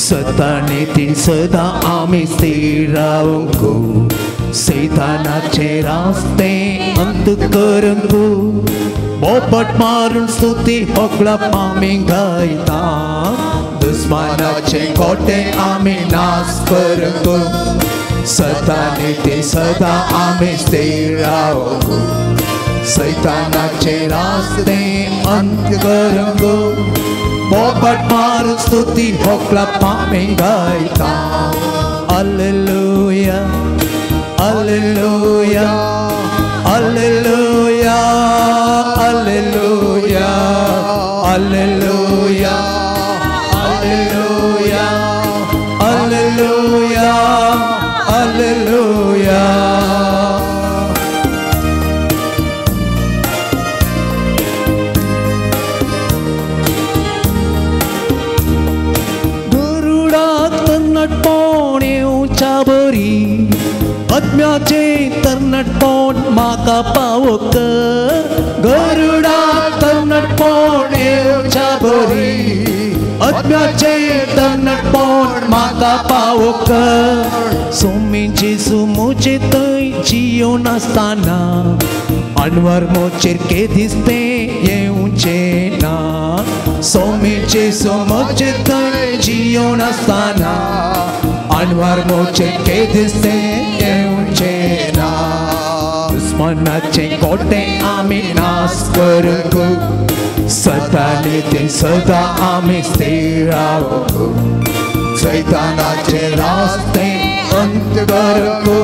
सतानेतील सदा आम्ही स्थिर राहूंकू सैतानाचे रास्ते अंत करूंकू बोपट मारून स्तुती होकळा आम्ही गायता दुश्मनाचे कोटे आम्ही नाश करूंकू सतानेतील सदा आम्ही स्थिर राहूंकू सैतानाचे रास्ते अंत करूंकू बोपट मारून स्तुती होकळा आम्ही गायता हालेलुया hallelujah hallelujah hallelujah hallelujah hallelujah hallelujah हालेलुया आत्म्याचे तरनटपण म्हाका पावोक गरुडा तरनटपण येवच्या बरी आत्म्याचे तरनटपण म्हाका पावोक सोमी जेजू मोचे थंय जियो नासतना अनवर मोचेर दिसते येवचे ना सोमी जेजू मोचे थंय जियो नासतना अनवर मोचे दिसते येवचे ना दुश्मनाचे कोटे आम्ही नाश करूंकू सतानेतील सदा आम्ही स्थिर राहूंकू सैतानाचे रास्ते अंत करूंकू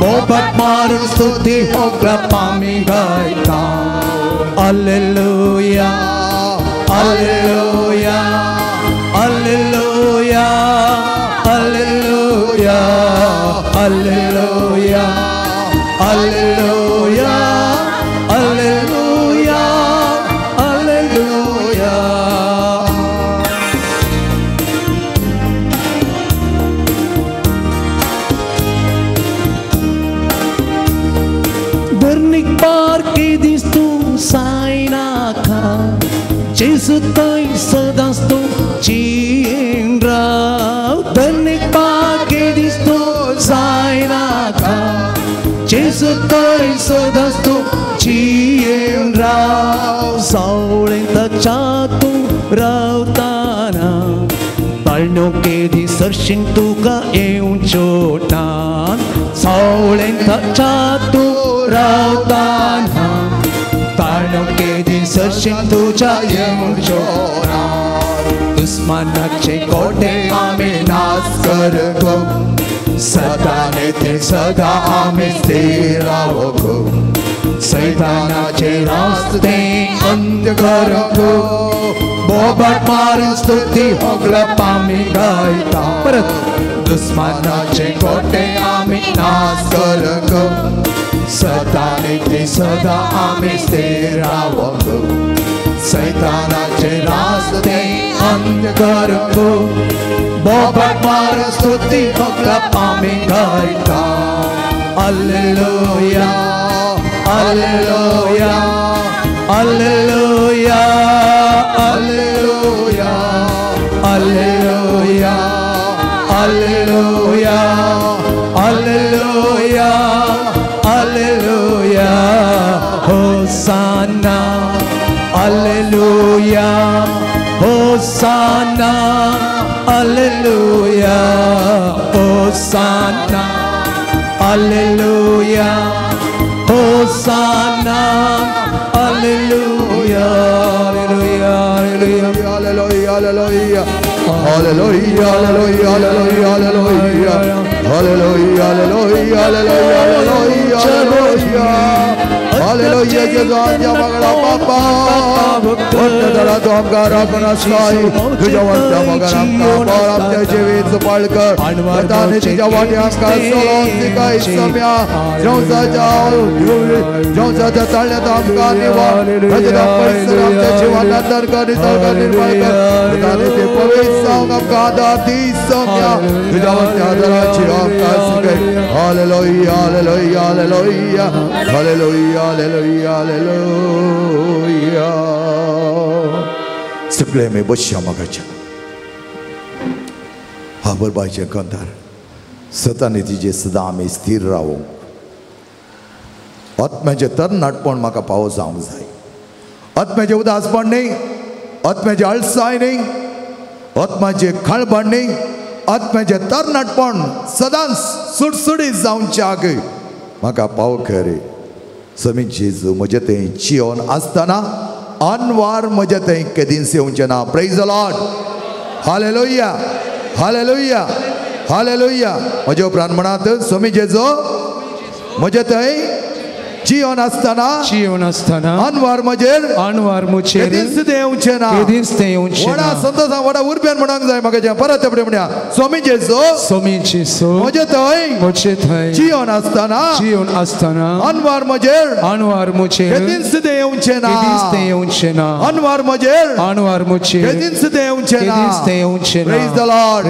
बोपट मारून स्तुती होकळा आम्ही गायता हालेलुया hallelujah hallelujah hallelujah hallelujah hallelujah hallelujah हालेलुया धर्निक पार के दिसतो सायना खा जेजू थंय सदांच तूं जियेन राव धर्निक पार के दिसतो सायना खा जेजू थंय सदांच तूं जियेन राव सावळें ताच्या तूं रावताना ताळण्यो केदी सरशीन तुका येवच्यो ना सावळें ताच्या तूं रावताना ताळण्यो केदी सरशीन तुज्या येवच्यो ना दुश्मनाचे कोटे आम्ही नाश करूंकू सतानेतील सदा आम्ही स्थिर राहूंकू सैतानाचे रास्ते अंत करूंकू बोबाट मारून स्तुती होगलप आम्ही गायता परत दुश्मनाचे कोटे आम्ही नाश करगो सदा नित्य सदा आम्ही स्थिर राहू सैतानाचे रास्ते अंत करगो बोबाट मारून स्तुती होगलप आम्ही गायता हालेलुया hallelujah hallelujah hallelujah hallelujah hallelujah hallelujah हालेलुया होसाना हालेलुया होसाना हालेलुया होसाना हालेलुया होसाना हालेलुया hallelujah hallelujah hallelujah hallelujah hallelujah hallelujah hallelujah hallelujah hallelujah hallelujah हालेलुया जय मगला बाबा वंदना तो हमका राखना साई तुझ्या वंदना मगला हमका और आपल्या जीवित पळकर वरदाने तुझ्या वाटे हमका सोलोन सिकाई सम्या जौसाच्या ताळ्यात हमका निवा रजदा पैसर आपल्या जीवनात दरकार निसर्ग निर्माण कर वरदाने ते पवित्र हमका दाती सम्या तुझ्या वंदना दराची हमका सिकाई hallelujah hallelujah hallelujah hallelujah hallelujah hallelujah सगळे मी बसया मगाच्या हा बरबाचे कंधार सताने तिचे सदा आम्ही स्थिर राहू आत्म्याचे तरनाटपण म्हाका पावो जावंक जाय आत्म्याचे उदासपण नाही आत्म्याचे अळसाय नाही आत्म्याचे खळबळ नाही आत्म्याचे तरनाटपण सदांच सुटसुटीत जावच्याक म्हाका पावो खरे समी जेजू म्हजे थंय जियोन आसतना अनवार म्हजे थंय केदींस येवचें ना प्रेज द लॉर्ड हालेलुया हालेलुया हालेलुया म्हज्या उपरांत म्हणत स्वामी जेजू म्हजे थंय जियोन आसतना अनवार मुझेर केदींस येवचें ना व्हडा संतोषा व्हडा उर्ब्यान म्हणूंक जाय म्हाका परत एपडे म्हणया स्वामी जेजू म्हजे थंय जियोन आसतना अनवार मुझेर केदींस येवचें ना अनवार मुझेर केदींस येवचें ना प्रेज द लॉर्ड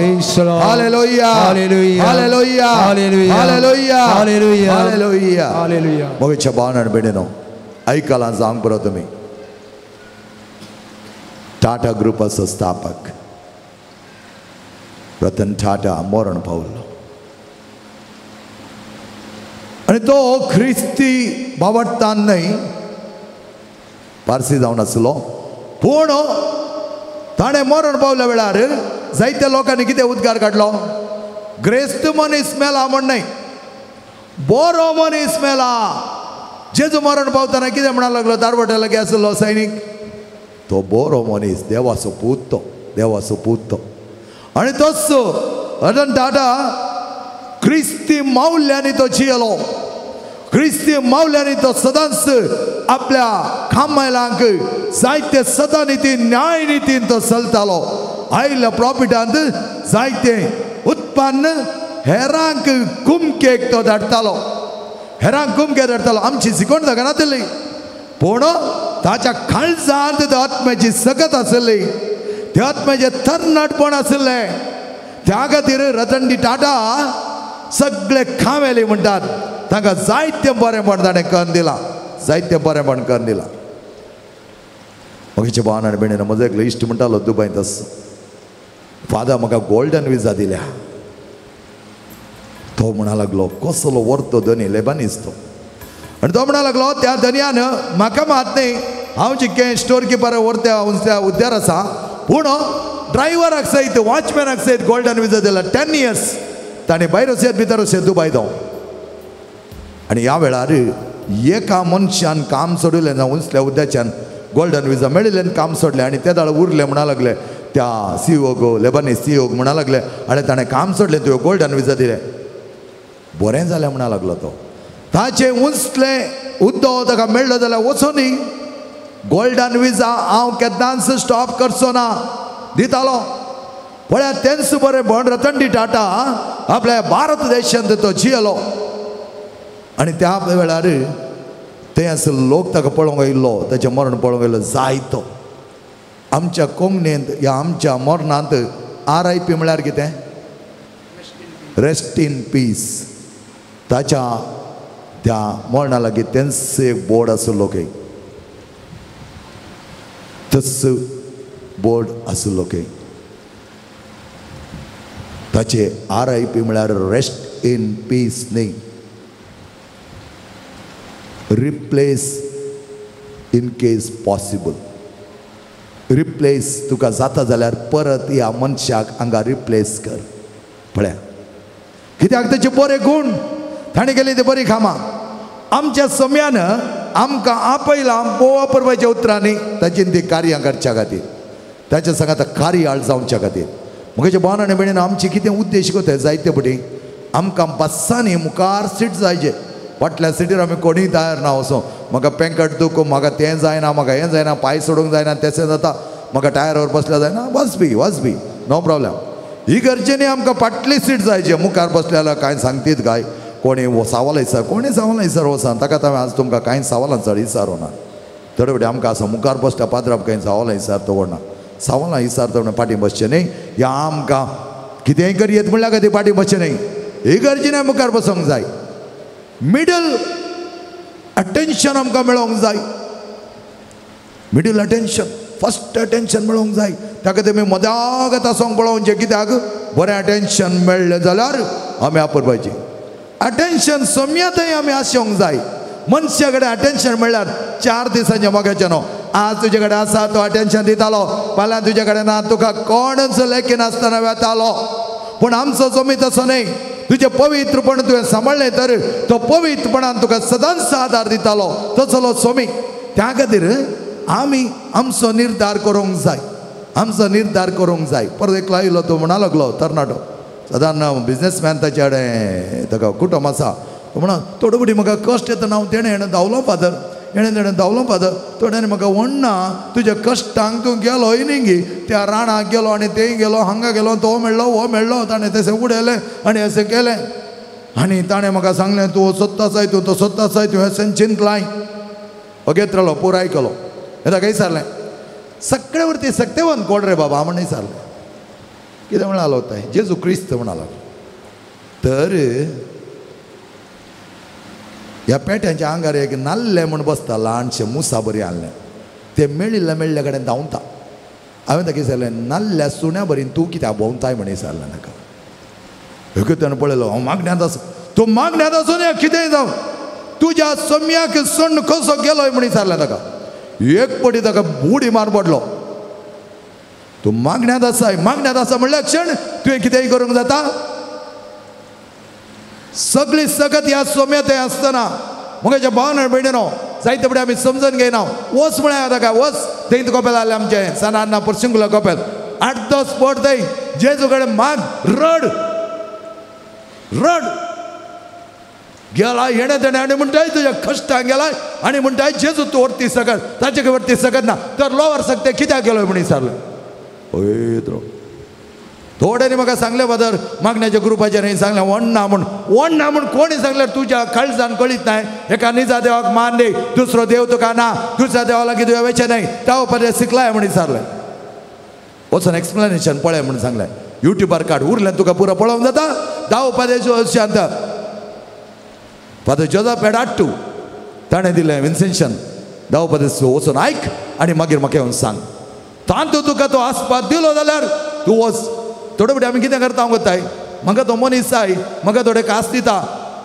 हालेलुया हालेलुया हालेलुया हालेलुया हालेलुया हालेलुया मोगेच्या बावनार बेडेनो ऐकाला सांग बरो तुम्ही टाटा ग्रुपाचो स्थापक रतन टाटा मरण पावलो आणि तो ख्रिस्ती बाबडतान नाही पारसी जावन आसलो पूण ताणें मरण पावल्या वेळार जायत्या लोकांनी कितें उद्गार काडलो ग्रेस्त मनीस मेला म्हण न्हय बरो मनीस मेला जेजू मरण पावतना कितें म्हणा लागलो दारवट्या लागीं आसलो सैनीक तो बरो मनीस देवाचो पूत तो आनी तोच रतन टाटा ख्रिस्ती मावल्यांनी तो जियेलो ख्रिस्ती मावल्यांनी तो सदांच आपल्या खांबायलांक जायते सदा निती न्याय नितीन तो चलतालो आयल्या प्रॉफिटांत जायते उत्पन्न हेरांक कुमकेक तो धाडटालो आमची शिकवण जगनातली पूण ताच्या काळजांत त्या आत्म्याची सकत आसली त्या आत्म्याचे तरनाटपण आसले त्या खातीर रतन टाटा सगळे खावेली म्हणटात तांकां जायते बरेपण ताणें करून दिला मगेच्या भावान बेणीन म्हजो एकलो इश्ट म्हणटालो दुबयंत फादर म्हाका गोल्डन विजा दिल्या तो म्हणा लागलो कसलो वर्तो धनी लेबानीस तो आनी तो म्हणा लागलो त्या धनयान म्हाका मात न्ही हांव जितकें स्टोर किपर व्हरत्या उद्यार आसा पूण ड्रायव्हराक सयत वॉचमॅनाक सयत गोल्डन विजा दिला 10 years ताणें भायर वचत भितर वचत दुबय तो आनी ह्या वेळार एका मनशान काम सोडिल्लें ना उंचल्या उद्याच्यान गोल्डन विजा मेळिल्ल्यान काम सोडलें आनी ते दाळ उरले म्हणा लागले त्या CEO लेबानीस CEO म्हणा लागले आनी ताणें काम सोडलें तुवें गोल्डन विजा दिलें बरें जालें म्हणा लागलो तो ताचे उंचले उद्दो ताका मेळ्ळो जाल्यार वचोनी गोल्डन विजा हांव केन्नाच स्टॉप करचो ना दितालो. पळयात तेंच बरें म्हण रतन टाटा आपल्या भारत देशांत तो जियेलो आनी त्या वेळार थंय आसलो लोक ताका पळोवंक येयल्लो, ताचें मरण पळोवंक येयलो जायतो. आमच्या कोंकणींत ह्या आमच्या मरणांत RIP म्हळ्यार कितें? Rest in piece. ताच्या त्या मरणा लागीं तेंच एक बोर्ड आसलो खंय, तस बोर्ड आसलो खंय. ताचे RIP म्हळ्यार रेस्ट इन पीस न्ही, replace in case possible. Replace तुका जाता जाल्यार परत ह्या मनशाक हांगा रिप्लेस कर. पळया कित्याक ताचे बरे गुण, ताणें केली ती बरी कामां. आमच्या सम्यान आमकां आपयलां बोवा परबाच्या उतरांनी ताचेर ती कार्यां करच्या खातीर, ताच्या सांगात कार्याळ जावच्या खातीर. म्हज्या भावान आनी भयणीन आमचे कितें उद्देश कोताय जायते पटी आमकां बस्सांनी मुखार सीट जायचे. फाटल्या सीटीर आमी कोणीय तयार ना वचों. म्हाका पेंकट दुखो, म्हाका तें जायना, म्हाका हें जायना, पांय सोडूंक जायना, तें जाता, म्हाका टायरार बसल्या जायना, वचपी नो प्रॉब्लेम. ही गरजेनी आमकां फाटली सीट जायची. मुखार बसले जाल्यार कांय सांगतीत काय, कोणी सवाल विचार, कोणी सवाल विचार वचा, ताका हांवें आज तुमकां कांय सवालां चड विचारोना. थोडे फावटी आमकां आसा मुखार बसल्या पात्राप कांय सवालां विचारता व्हरना, सवालां विचारता म्हणून फाटीं बसचें न्ही. ह्या आमकां कितेंय करयत म्हणल्यार खातीर फाटीं बसचें न्ही. ही गरजेन मुखार बसोंक जाय. मिडल अटेन्शन आमकां मेळोंक जाय. मिडल अटेन्शन, फर्स्ट अटेन्शन मेळोंक जाय. ताका तुमी मदागत आसोंक पळोवचें. कित्याक बरें अटेन्शन मेळ्ळें जाल्यार आमी वापरपाचें. अटेन्शन सम्यातय आमी आसोंक जाय. मनशा कडेन अटेन्शन म्हणल्यार 4 दिसांचें मोगाचें न्हू. आज तुजे कडेन आसा तो अटेन्शन दितालो, फाल्यां तुजे कडेन ना, तुका कोणच लेखी नासतना वेतालो. पूण आमचो जमी तसो न्ही. तुजें पवित्रपण तुवें सांबाळ्ळें तर तो पवित्रपणान तुका सदांच आदार दितालो. तसलो स्वामी. त्या खातीर आमी आमचो निर्धार करूंक जाय. आमचो निर्धार करूंक जाय. परत एकलो आयलो तो म्हणा लागलो तरणाटो, सादारण बिजनेसमॅन ताचे कडेन ताका कुटुंब आसा. तो म्हणा थोडे फावटी म्हाका कश्ट येता. हांव तेणें धांवलो फादर, तेणें धांवलो फादर. थोड्यान म्हाका म्हणना तुज्या कश्टांक तूं गेलो इनिंगी, त्या राणाक गेलो आनी तें गेलो, हांगा गेलो, तो मेळ्ळो, हो मेळ्ळो. ताणें तशें उडयलें आनी अशें केलें. आनी ताणें म्हाका सांगलें तूं सोदता जाय, तूं तो सोदता जाय, तूं अशें चिंतलाय. घेत रावलो, पुराय केलो. हें ताका विचारलें सगळे वरती सत्यवन कोण रे बाबा म्हणून विचारलें. कितें म्हणालो तो जेजू क्रिस्त म्हणालो. तर ह्या पेट्यांच्या आंगार एक नाल्लें म्हूण बसता ल्हानशें मुसा बरी हाडलें. तें मेळिल्ल्या कडेन धांवता. हांवें ताका विचारलें नाल्ल्या सुण्या बरी तूं कित्याक भोंवताय म्हणून विचारलें ताका. हें ताणें पळयलो हांव मागण्यांत आसा. तूं मागण्यांत आसून कितेंय जावं तुज्या सम्याक सोडून कसो गेलोय म्हणून विचारलें ताका. एक पटी ताका बुडी मार पडलो. तूं मागण्यांत आसाय, मागण्यांत आसा म्हणल्यार क्षण तुवें कितेंय करूंक जाता. सगळी सकत ह्या सोम्यात आसतना म्हज्या भावान भयणीनो जायते फुडें आमी समजून घेयना. वच म्हळ्यार ताका वच थंय कपेल जालें आमचें सनान्ना परशिंगुला कपेल 8-10 स्पॉट थंय जेजू कडेन माग रड रड गेला येणे तेणे आनी म्हणटाय तुज्या कश्टांक गेलाय आनी म्हणटाय जेजू तूं व्हरती सकत ताचे व्हरती सकत ना तर लोवर सकते कित्याक गेलोय म्हणून विचारलें. पळय थोड्यांनी म्हाका सांगलें फादर मागण्याच्या ग्रुपाचेर सांगलें वण ना म्हूण कोणी सांगल्यार तुज्या काळजान कळीत नाय. एका निजा देवाक मान दी, दुसरो देव तुका ना, दुसऱ्या देवा लागीं तुवें वचचें न्हय. त्या पद्दतीन शिकलाय म्हणून विचारलें. वचून एक्सप्लेनेशन पळय म्हणून सांगलें. युट्यूबार काड उरलें तुका पुरो पळोवंक जाता. 10 उपदेश शांत फादर जोझफ एडाट्टू ताणें दिलें विन्सेन्शन 10 उपदेश वचून आयक आनी मागीर म्हाका येवन सांग. तांतू तुका तो आस्पाद दिलो जाल्यार तूं वच. थोडे फावटी आमी कितें करता हांव कोत्ताय म्हाका तो मनीस जाय म्हाका थोडे कास दिता.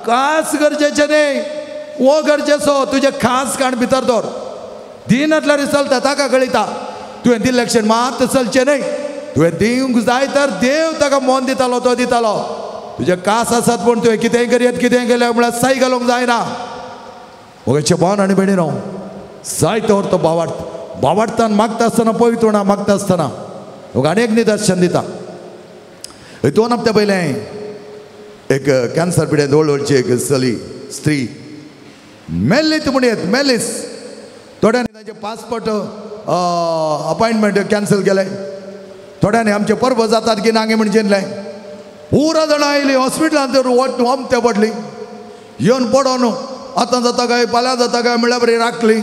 कास गरजेचें न्ही वो गरजेचो तुजें खास काण भितर दवर. दिनातल्यार चलता ताका कळयता. तुवें दिल्लें क्षण मात चलचें न्हय. तुवें दिवंक जाय तर देव ताका मोन दितालो तो दितालो. तुजे कास आसात पूण तुवें कितेंय करीत कितेंय केलें म्हळ्यार साय घालूंक जायना. म्हगे भावन आनी भयणीनो जाय तर तो भावार्थान मागता आसतना पवित्रपणां मागता आसतना आनी एक निदर्शन दिता. 2 हप्ते पयलें एक कॅन्सर पिडेंत व्हडची एक चली स्त्री मेल्लीत म्हणयत मेलीस थोड्यांनी तांचे पासपोर्ट अपॉइंटमेंट कॅन्सल केले, थोड्यांनी आमचे पर्व जातात की नांगे म्हण चिंतले. पुरा जाणां आयलीं हॉस्पिटलांत वमते पडलीं, येवन पडोन आतां जाता काय फाल्यां जाता काय म्हळ्यार बरी राखली.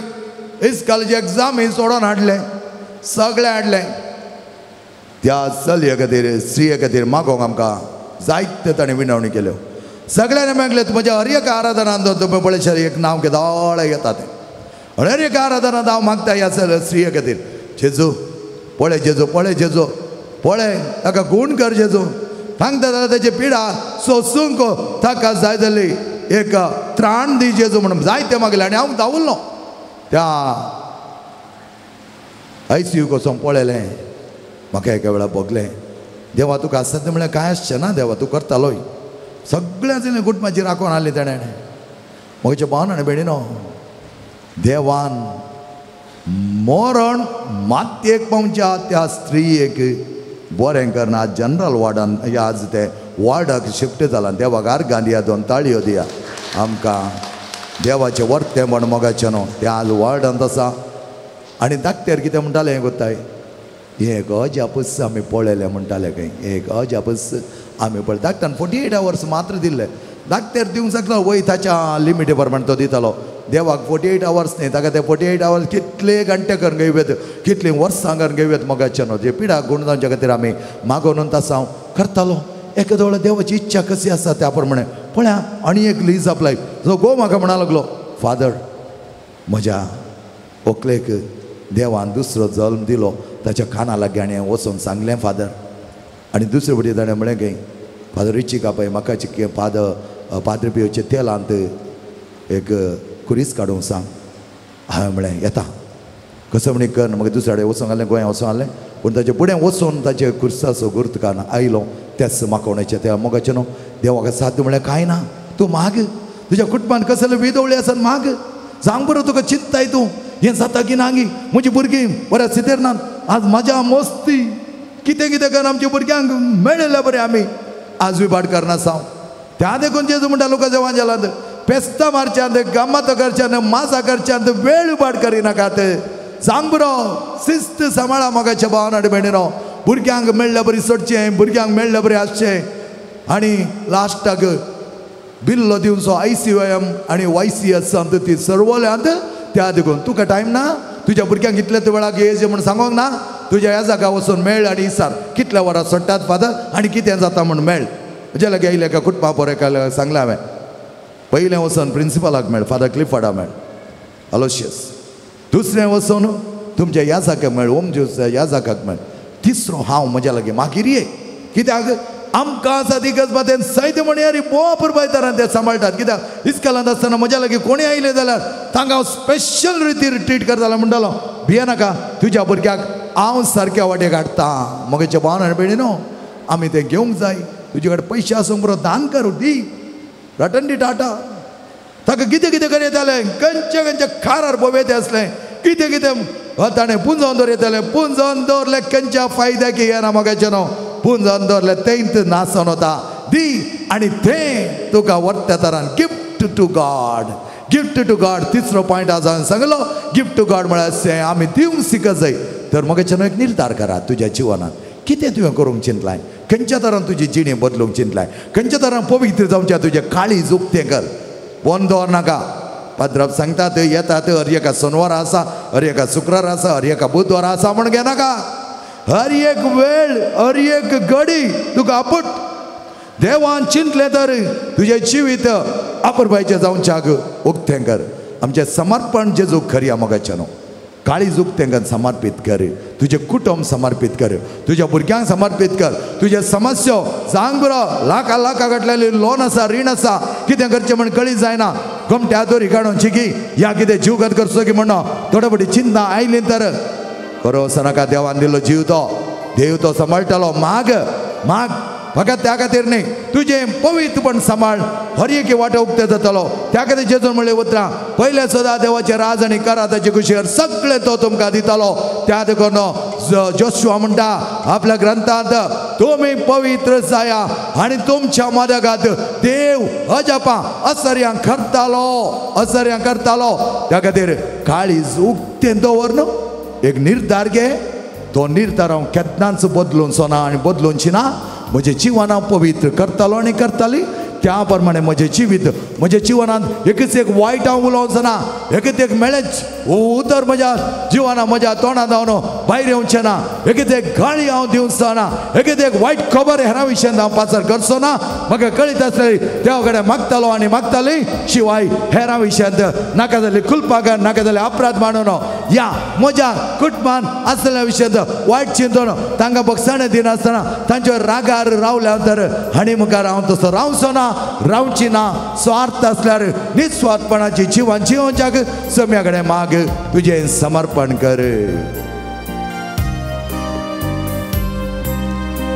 इस्कालाची एग्जाम ही सोडून हाडलें, सगळें हाडलें. त्या चलये खातीर स्त्रिये खातीर मागोवंक आमकां जायते ताणें विनवणी केल्यो. सगळ्यांनी मेळले म्हज्या हर एक आराधनांत तुमी पळयशात एक नांव केदोळे येता तें. हर एक आराधनांत हांव मागता ह्या स्त्रिये खातीर, जेजू पळय, जेजू पळय, जेजू पळय, ताका गूण कर जेजू. सांगता जाल्यार तेची पिडा सोंसूंक ताका जाय जाली एक त्राण दी जेजू म्हणून जायते मागले. आनी हांव धांवलो त्या ICU वचून पळयलें. म्हाका एका वेळा बगलें, देवा तुका आसा तें म्हळ्यार कांय आसचें ना, देवा तूं करतालोय. सगळ्यां गुटमाची राखून हाडली ताणें. म्हज्या भावन आनी भयणीनो, देवान मरण मातयेक पावच्या त्या स्त्रियेक बरें करना. जनरल वॉर्डान आज ते वॉर्डाक शिफ्ट जाला. देवाक आर्गां दिया, 2 ताळयो दिया. आमकां देवाचें वर्तें म्हण मोगाचें न्हू, तें आज वॉर्डांत आसा. आनी धाकटेर कितें म्हणटालें हें कोत्ताय, एक अजापूस आमी पळयलें म्हणटाले खंय, एक अजापूस आमी पळय. धाकट्यान 48 hours मात्र दिल्ले. धाकटेर दिवंक शकलो, वय ताच्या लिमिटे प्रमाण तो दितालो. देवाक 48 hours न्ही, ताका ते 48 hours कितले घंटे करून घेवत, कितलीं वर्सां करून घेवत मोगाचें न्हू. जे पिडा गुण जावचे खातीर आमी मागोवन तासा हांव करतालो. एका वेळा देवाची इच्छा कशी आसा त्या प्रमाणे पळया. आनी एक लीज ऑफ लायफ जो गो म्हाका म्हणा लागलो, फादर म्हज्या व्हंकलेक देवान दुसरो जल्म दिलो, ताच्या काना लागीं आनी हांवें वचून सांगलें फादर. आनी दुसरे फावटी ताणें म्हळें की फादर रिचीक आपय म्हाका चिक्के पाद्र पिवचे तेलांत एक कुरीस काडूंक सांग. हांवें म्हळें येता, कसो म्हणी कर. म्हाका दुसरे कडेन वचूंक घालें, गोंया वचूंक घालें. पूण ताचे फुडें वचून ताचे कुर्साचो गुर्त कान आयलो. तेच माकोवण्याचें त्या मोगाचें न्हू. देवाक साध्य म्हळ्यार कांय ना. तूं माग, तुज्या कुटुंबान कसले विधवळी आसात माग. सांग बरो तुका चिंतताय तूं हें जाता की नागी. म्हजीं भुरगीं बऱ्या स्थितीर नात. आज मजा मस्ती कितें कितें करून आमच्या भुरग्यांक मेळयल्या बरें आमी आज विभाट करना साव. त्या देखून जेजू म्हणटा लोकां जेवांजेलांत पेस्तां मारच्यांत, गम्मत करच्यांत, मासा करच्यांत वेळ विभाट करिनाकात. सांग बरो शिस्त सांबाळा मोगाच्या भावान आनी भयणीनो. भुरग्यांक मेळ्ळें बरी सोडचें, भुरग्यांक मेळ्ळें बरें आसचें. आनी लास्टाक बिल्लो दिवचो ICUM आनी YCS सांत ती सरवल्यांत. त्या देखून तुका टायम ना, तुज्या भुरग्यांक इतले वेळाक येज म्हण सांगोंक ना. तुज्या ह्या जागा वचून मेळ आनी इसार कितल्या वरां सोडटात फादर आनी कितें जाता म्हण मेळ. म्हज्या लागीं आयले एका कुटुंबा बरें सांगलें हांवें. पयलें वचून प्रिंसिपलाक मेळ, फादर क्लिफर्डा मेळ, अलोशियस. दुसरें वचून तुमच्या ह्या जाग्याक मेळ, ओम ज्यूस ह्या जागाक मेळ. तिसरो हांव म्हज्या लागीं मागीर ये. कित्याक आमकां आसा ती गजबातेन सैत म्हणयार भोवपूर बायतारान ते सांबाळटात. कित्याक इस्कालांत आसतना म्हज्या लागीं कोणी आयले जाल्यार तांकां हांव स्पेशल रितीर ट्रीट करतालो. म्हणटालो भियेनाका, तुज्या भुरग्याक हांव सारक्या वाटेक हाडटा. मोगाच्या भावान आनी भयणीनो, आमी तें घेवंक जाय. तुजे कडेन पयशे आसूंक बरो दान कर, दी रटन दी टाटा. ताका कितें कितें करयतालें, खंयचे खंयचे खारार बोवेते आसलें, कितें कितें ताणें पुंजोवन दवरयतालें. पुंजोवन दवरलें खंयच्या फायद्याक येना मोगाचें न्हू. पुंजोवन दवरलें तेंत नासन वता. दी आनी तें तुका वर्त्या तरान gift to God. Gift to God तिसरो पॉयंट आज हांवें सांगलो. गिफ्ट टू गॉड म्हळ्यार अशें आमी दिवंक शिकत जाय. तर मोगाचें एक निर्धार करात तुज्या जिवनांत. कितें तुवें करूंक चिंतलाय, खंयच्या तरान तुजी जिणी बदलूंक चिंतलाय, खंयच्या तरान पवित्र जावचें तुजें काळीज उक्तें कर. बंद दवरनाका. पाद्रप सांगतात येतात, हर एका सोनवारा आसा, हर एका शुक्रार आसा, हर एका बुधवारा आसा म्हण घेनाका. हर एक वेळ, हर एक घडी तुका आपूट देवान चिंतलें तर तुजें जिवीत अपुरबायचें जावच्याक उक्तें कर. आमचें समर्पण जेजूक करया मोगाचें न्हू. काळीज उक्तें कर, समर्पीत कर. तुजें कुटुंब समर्पीत कर, तुज्या भुरग्यांक समर्पीत कर. तुजे समस्या सांग बरो. लाखा लाखा घटलेली लोन आसा, रीण आसा, कितें करचें म्हण कळीत जायना. घुमट्या दोरी काडून चिकी ह्या कितें जीवघात करचो की म्हणो थोडे फावटी चिंता आयली तर करो सनाका. देवान दिल्लो जीव तो देव तो सांबाळटलो. माग माग फकत त्या खातीर न्ही, तुजें पवित्रपण सांबाळ. हर एक वाटो उक्तें जातलो. त्या खातीर जेजून म्हणलें उतरां, पयलें सदां देवाचें राज आनी करा ताचे कुशीर सगळें तो तुमकां दितलो. त्या देखून जोशुआ म्हणटा आपल्या ग्रंथांत तुम्ही पवित्र जाया आणि तुमच्या मदगात देव अजपा असर्यांक करतालो त्या खातीर काळीज उक्तें दवरन एक निर्धार घे तो निर्धार हांव केन्नाच बदलूंचो ना आनी बदलूंची ना म्हजे जिवन हांव पवित्र करतालो आनी करताली त्या प्रमाणे म्हजें जिवनांत एकच एक वायट हांव उलोवचो ना एकच एक मेळच उतर म्हज्या जिवनांत म्हज्या तोंडांत हांव भायर येवचें ना एकच एक गाळी हांव दिवचो ना एकच एक वायट खबर हेरा विशयान हांव पासर करचो ना म्हाका कळीत आसलेली देवा कडेन मागतालो आनी मागताली शिवाय हेरा विशयांत नाका जाल्ली कुल्पाकार नाका जाल्ले अपराध मानून ह्या म्हज्या कुटुंबान आसलेल्या विशयांत वायट चिंतून तांकां बक्षाणें दिनासतना तांच्या रागार रावल्या तर आनी मुखार हांव तसो रावचो ना रावची ना स्वार्थ असल्यार निस्वार्थपणाची जीवन जिवोवच्याक सम्या कडेन माग तुजें समर्पण कर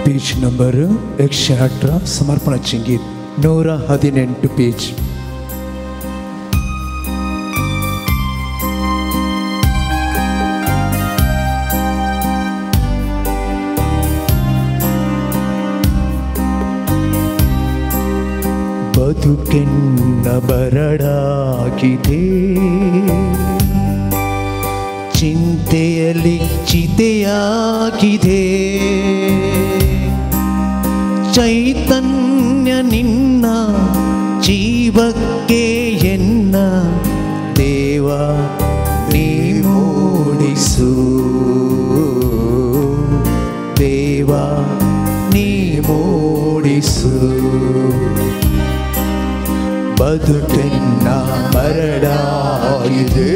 पेज नंबर 118 समर्पणाची गीत 118 पेज ಬದುಕೆನ್ನ ಬರಡಾಗಿದೆ ಚಿಂತೆಯಲ್ಲಿ ಚಿತೆಯಾಗಿದೆ ಚೈತನ್ಯ ನಿನ್ನ ಜೀವಕ್ಕೆ ಎನ್ನ ದೇವ ನೀ ಮೂಡಿಸು ದೇವ ನೀ ಮೂಡಿಸು ಬದುಕೆನ್ನ ಬರಡಾಗಿದೆ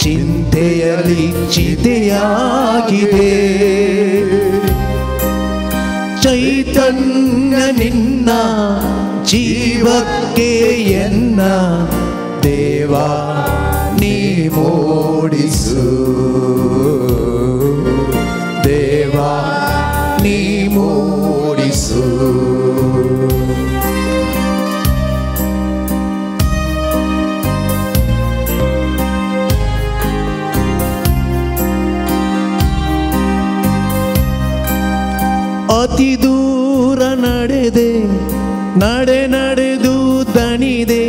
ಚಿಂತೆಯಲ್ಲಿ ಚಿತೆಯಾಗಿದೆ ಚೈತನ್ಯ ನಿನ್ನ ಜೀವಕ್ಕೆ ಎನ್ನ ದೇವ ನೀ ಮೂಡಿಸು ದೇವ ನೀ ಮೂಡಿಸು ಅತಿ ದೂರ ನಡೆದು ದಣಿದೆ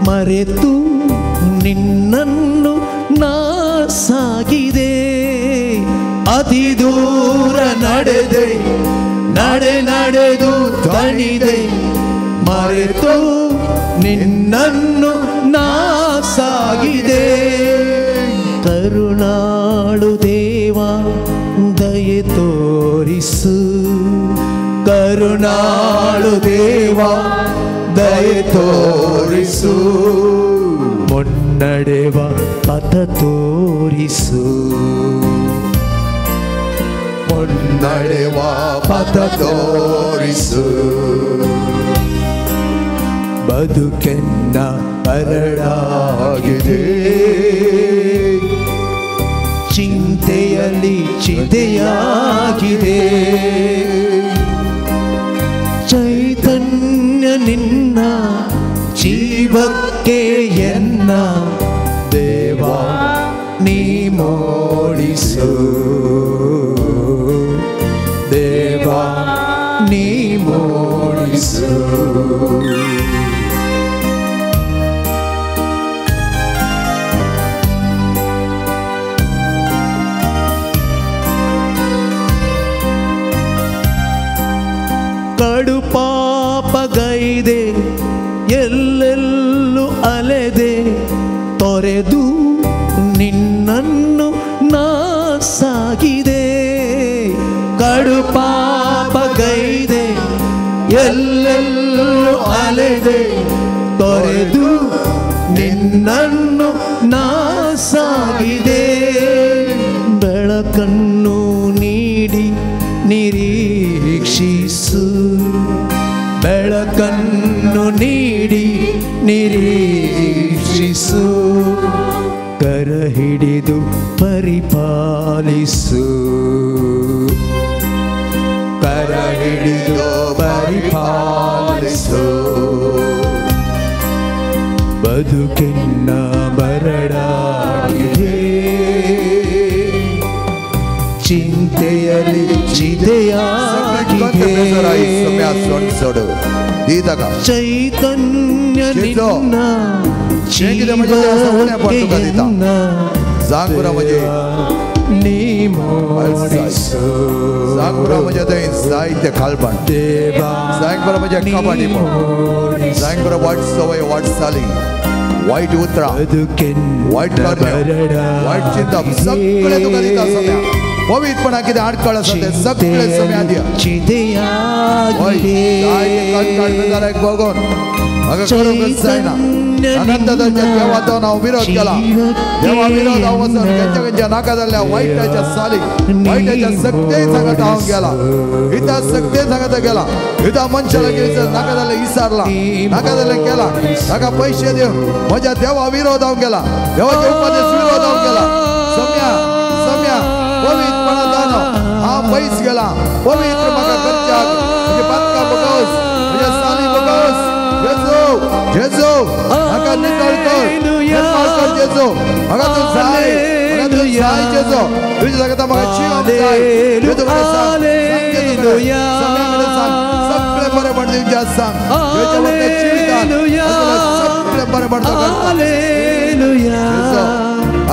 ಮರೆತು ನಿನ್ನನ್ನು ನಾ ಸಾಗಿದೆ ಅತಿ ದೂರ ನಡೆದು ದಣಿದೆ ಮರೆತು ನಿನ್ನನ್ನು ನಾ ಸಾಗಿದೆ ಕರುಣಾಳು ದೇವ ದಯೆ ತೋರಿಸು ಕರುಣಾಳು ದೇವ ದಯೆ ತೋರಿಸು ಮುನ್ನಡೆವ ಪಥ ತೋರಿಸು ಮುನ್ನಡೆವ ಪಥ ತೋರಿಸು ಬದುಕೆನ್ನ ಬರಡಾಗಿದೆ ಚಿಂತೆಯಲ್ಲಿ ಚಿತೆಯಾಗಿದೆ ಚೈತನ್ಯ ನಿನ್ನ ಜೀವಕ್ಕೆ ಎನ್ನ ದೇವ ನೀ ಮೂಡಿಸು ದೇವ ನೀ ಮೂಡಿಸು ಕಡು ಪಾಪಗೈದೆ ಎಲ್ಲೆಲ್ಲೂ ಅಲೆದೆ ತೊರೆದು ನಿನ್ನನ್ನು ನಾ ಸಾಗಿದೆ ಕಡು ಪಾಪಗೈದೆ ಎಲ್ಲೆಲ್ಲೂ ಅಲೆದೆ ತೊರೆದು ನಿನ್ನನ್ನು ನಾ ಸಾಗಿದೆ ಬೆಳಕನ್ನು ನೀಡಿ ನಿರೀಕ್ಷಿಸು ಬೆಳಕನ್ನು ನೀಡಿ ನಿರೀಕ್ಷಿಸು ಕರ ಹಿಡಿದು ಪರಿಪಾಲಿಸು ಕರ ಹಿಡಿದು ಪರಿಪಾಲಿಸು ಬದುಕೆನ್ನ ಬರಡಾಗಿದೆ दी ताका चैतन्य कितें म्हणजे उण्या पण तुका दिता सांग बरं म्हणजे सांग बरं म्हणजे थंय जायते खालपण सांग बरं म्हणजे कबाडी पण सांग बरं वाट सवय वाट चाली वाईट उतरा वाईट कार्य वाईट चिंता सगळे तुका दिता सम्या पवित्रपणा कितें आडखळ आसा ते सगळे सम्या दिया जायते बघून म्हाका खरोखर जायना अनंताच्या देवाचो हांव विरोध केला देवा विरोध हांव वचून खंयच्या खंयच्या नाका जाल्ल्या वायटाच्या साली वायटाच्या सक्ते सांगत हांव गेला इता सक्ते सांगत गेला इता मनशाला कितें नाका जाल्लें विचारला नाका जाल्लें केला ताका पयशे दिवन म्हज्या देवा विरोध हांव केला देवाच्या उपदेश विरोध हांव केला सम्या सम्या पवित्रपणा जाणो हांव पयस गेला पवित्र म्हाका करच्याक म्हजे बातकां बगोस म्हज्या साली बगोस जेजू म्हाका नितळ कर निर्मळ कर जेजू म्हाका तूं जाय जेजू तुज्या जाग्यार म्हाका जिवन जाय जेजू कडेन सांग सम्या कडेन सांग सगळें बरें म्हण दिवचें सांग जेजू म्हज्या जिवितांत सगळें बरें म्हण जेजू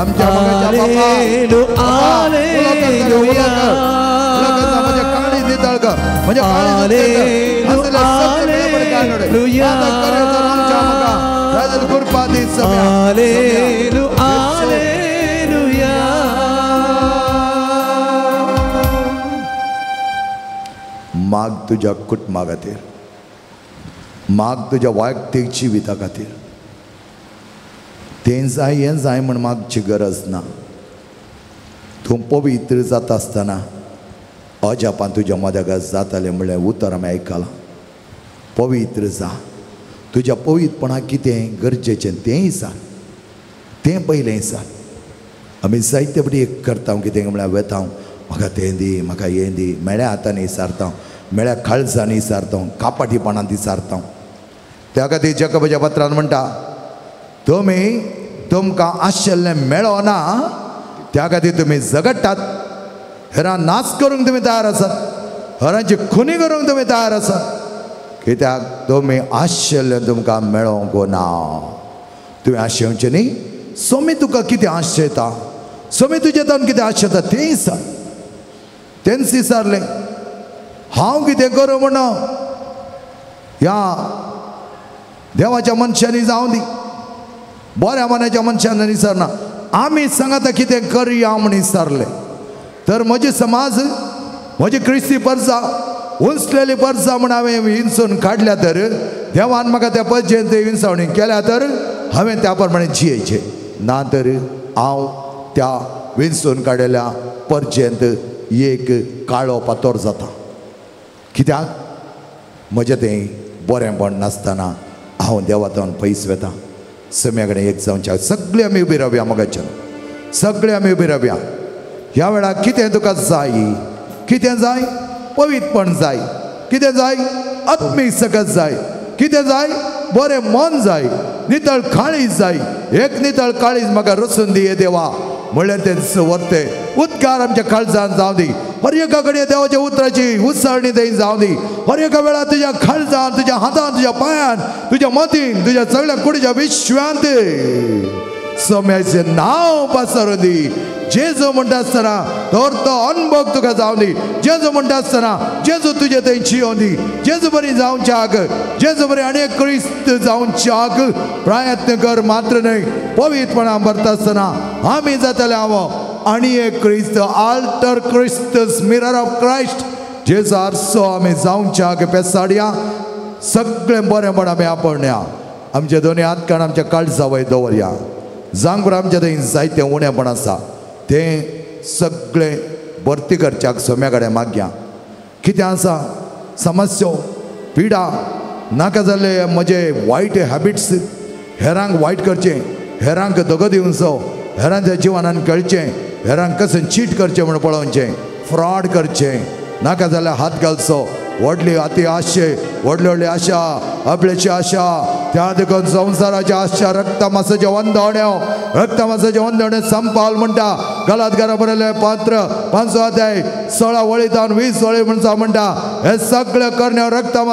आमच्या मोगाच्या बापा म्हज्या काळी नितळ कर म्हज्या काळी माग तुझ्या कुटुंबा खातीर माग तुझ्या वैयक्तीक जिविता खातीर तें जाय हें जाय म्हण मागची गरज ना तूं पवित्र जाता आसतना अजापान तुज्या मदेगां जातालें म्हणलें उतर आमी आयकलां पवित्र जा तुज्या पवित्रपणाक कितें गरजेचें तेंय सांग तें पयलें सांग आमी जायते फावटी एक करता कितें म्हळ्यार वेता म्हाका तें दी म्हाका हें दी मेळ्या हातान विचारता मेळ्या काळजान विचारता कापाटीपणान विचारता त्या खातीर जकबाच्या पत्रान म्हणटा तुमकां आशिल्लें मेळो ना त्या खातीर तुमी झगडटात हेरां नाच करूंक तुमी तयार आसात हेरांची खुनी करूंक तुमी तयार आसात कित्याक तुमी आशिल्लें तुमकां मेळोंक ना तुवें आशेवचें न्ही सोमी तुका कितें आशेता सोमी तुजें तान कितें आशेता तेंय सांग तेंच विचारलें हांव कितें करूं म्हणून ह्या देवाच्या मनशांनी जावं दी बऱ्या मनाच्या मनशांनी विचारना आमी सांगाता कितें करया म्हूण विचारलें तर म्हजे समाज म्हजी क्रिस्ती परसा उंचलेली परसा म्हूण हांवें हिंसून काडल्या तर देवान म्हाका त्या परजेंत हिंसावणी केल्या तर हांवें त्या प्रमाणे जियेचें ना तर हांव त्या विंसून काडिल्ल्या परजेंत एक काळो पातोर जाता कित्याक म्हजें तें बरेंपण नासतना हांव देवातान पयस वेता सम्या कडेन एक जावच्या सगळे आमी उबी रावया मोगाच्यान सगळे आमी उबी रावया ह्या वेळार कितें तुका जाय कितें जाय पवित्रपण जाय कितें जाय आत्मीक सकत जाय कितें जाय बरें मन जाय नितळ काळीज जाय एक नितळ काळीज म्हाका रचून दिये देवा म्हणलें तें वर्ते उद्गार आमच्या काळजान जावं दी हर एका कडेन देवाच्या उतराची उसळणी थंय जावं दी हर एका वेळार तुज्या काळजान तुज्या हातान तुज्या पांयान तुज्या मतीन तुज्या सगळ्या कुडीच्या विश्वांत सम्याचें नांव पासरून दी जेजू म्हणटा आसतना तर तो अनुभव तुका जावं दी जेजू म्हणटा आसतना जेजू तुजे थंय जियोन दी जेजू बरी जावच्याक जेजू बरी आनी एक क्रिस्त जावच्याक प्रयत्न कर मात्र न्हय पवित्रपणान भरता आसतना आमी जाताले हांव आनी एक क्रिस्त आल्टर क्रिस्त मिरर ऑफ क्रायस्ट जेजू आरसो आमी जावच्याक पेसाडया सगळें बरेंपण आमी आपणया आमचे दोनी हात काण आमच्या काळजा वयर दवरया जांग आमच्या थंय जायतें उणेपण आसा तें सगळें भरती करच्याक सोम्या कडेन मागया कितें आसा समस्या पिडा नाका जाल्ले म्हजे वायट हॅबिट्स हेरांक वायट करचें हेरांक दगो दिवचो हेरांच्या जिवनान कळचें हेरांक कशें चीट करचें म्हूण पळोवचें फ्रॉड करचें नाका जाल्यार हात घालचो व्हडली अती आशे व्हडली व्हडली आशा आपल्याची आशा त्या देखून संवसाराच्या आशा रक्ता मासाच्या वंदवण्या संपाल म्हणटा गलातकारा बरयले पात्र 5 अध्याय 16 वळींतल्यान 20 वळी म्हणटा हे सगळे करण्या रक्ता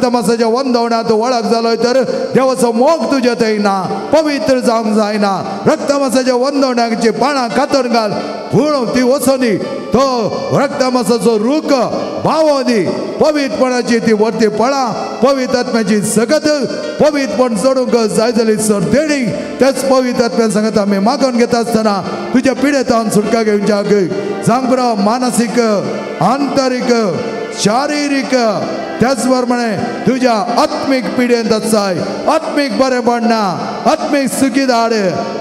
मासाच्या वंदवण्यात वळख जालोय तर देवाचो मोग तुझ्या थंय ना पवित्र जावंक जायना रक्ता मासाच्या वंदवण्याची पानां कातून घाल पूण ती वचोनी तो रक्ता मासाचो रूख भावोनी पवित्रपणाची ती वरती पळा पवित्र आत्म्याची सगत पवित्रपण सोडूंक जाय जाली सर देणी त्याच पवित्र आत्म्यान सांगता आमी मागून घेता आसतना तुझ्या पिडेतान सुटका घेवन जाग सांग बरो मानसीक आंतरीक शारीरिक त्याच प्रमाणे तुझ्या आत्मीक पिडेंत आसाय आत्मीक बरेपण ना आत्मीक सुखी धाड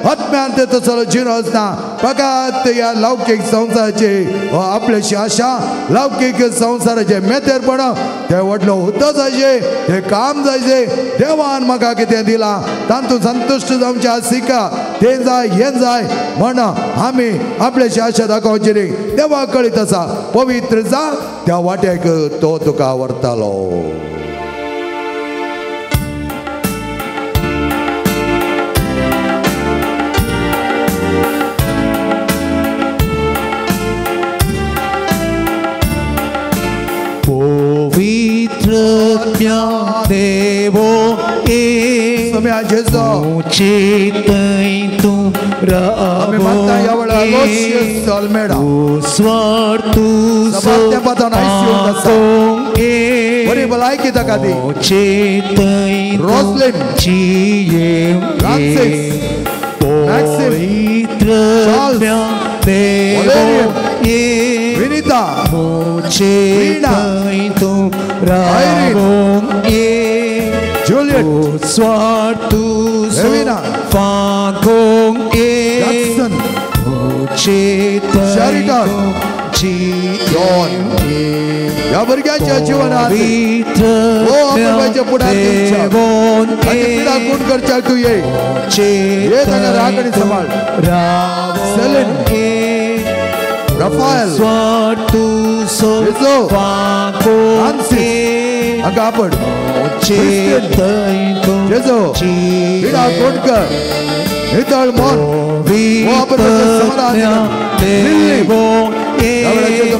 आत्म्यान ते तसलो जिनस ना फकत ह्या लौकीक संवसाराची आपल्याची आशा लौकीक संवसाराचे मेतेरपण ते व्हडलो हुद्दो जायचे ते काम जायचे देवान म्हाका कितें दिलां तातूंत संतुश्ट जावचे आसिका ते जाय हे जाय म्हण आमी आपल्याची आशा दाखोवची न्ही देवा कळीत आसा पवित्र जा त्या वाट्याक तो तुका व्हरतालो देवो समय जेजो चेतय तू आमी म्हणटा ह्या वेळा लोशियस अल्मेडा स्वर तू सबात्या पदान आयसीयून आसा बरी भलायकी ताका दी चेतय रोसलिन जीएम मैक्सिम देवो विनीता चेतय तू Juliet, Swartus, Levina, Fagong, Jackson, Sheridan, John, या भुरग्यांच्या जीवनात हो आपण पुढारच्या आणि पिढा कोण करच्या तू ये ताका रागणी सांभाळ सेलिन रफाएल Swartus, Fagong, अगं आपण जेजो पिढा कोणकर नितळ मन हो आपण समाधान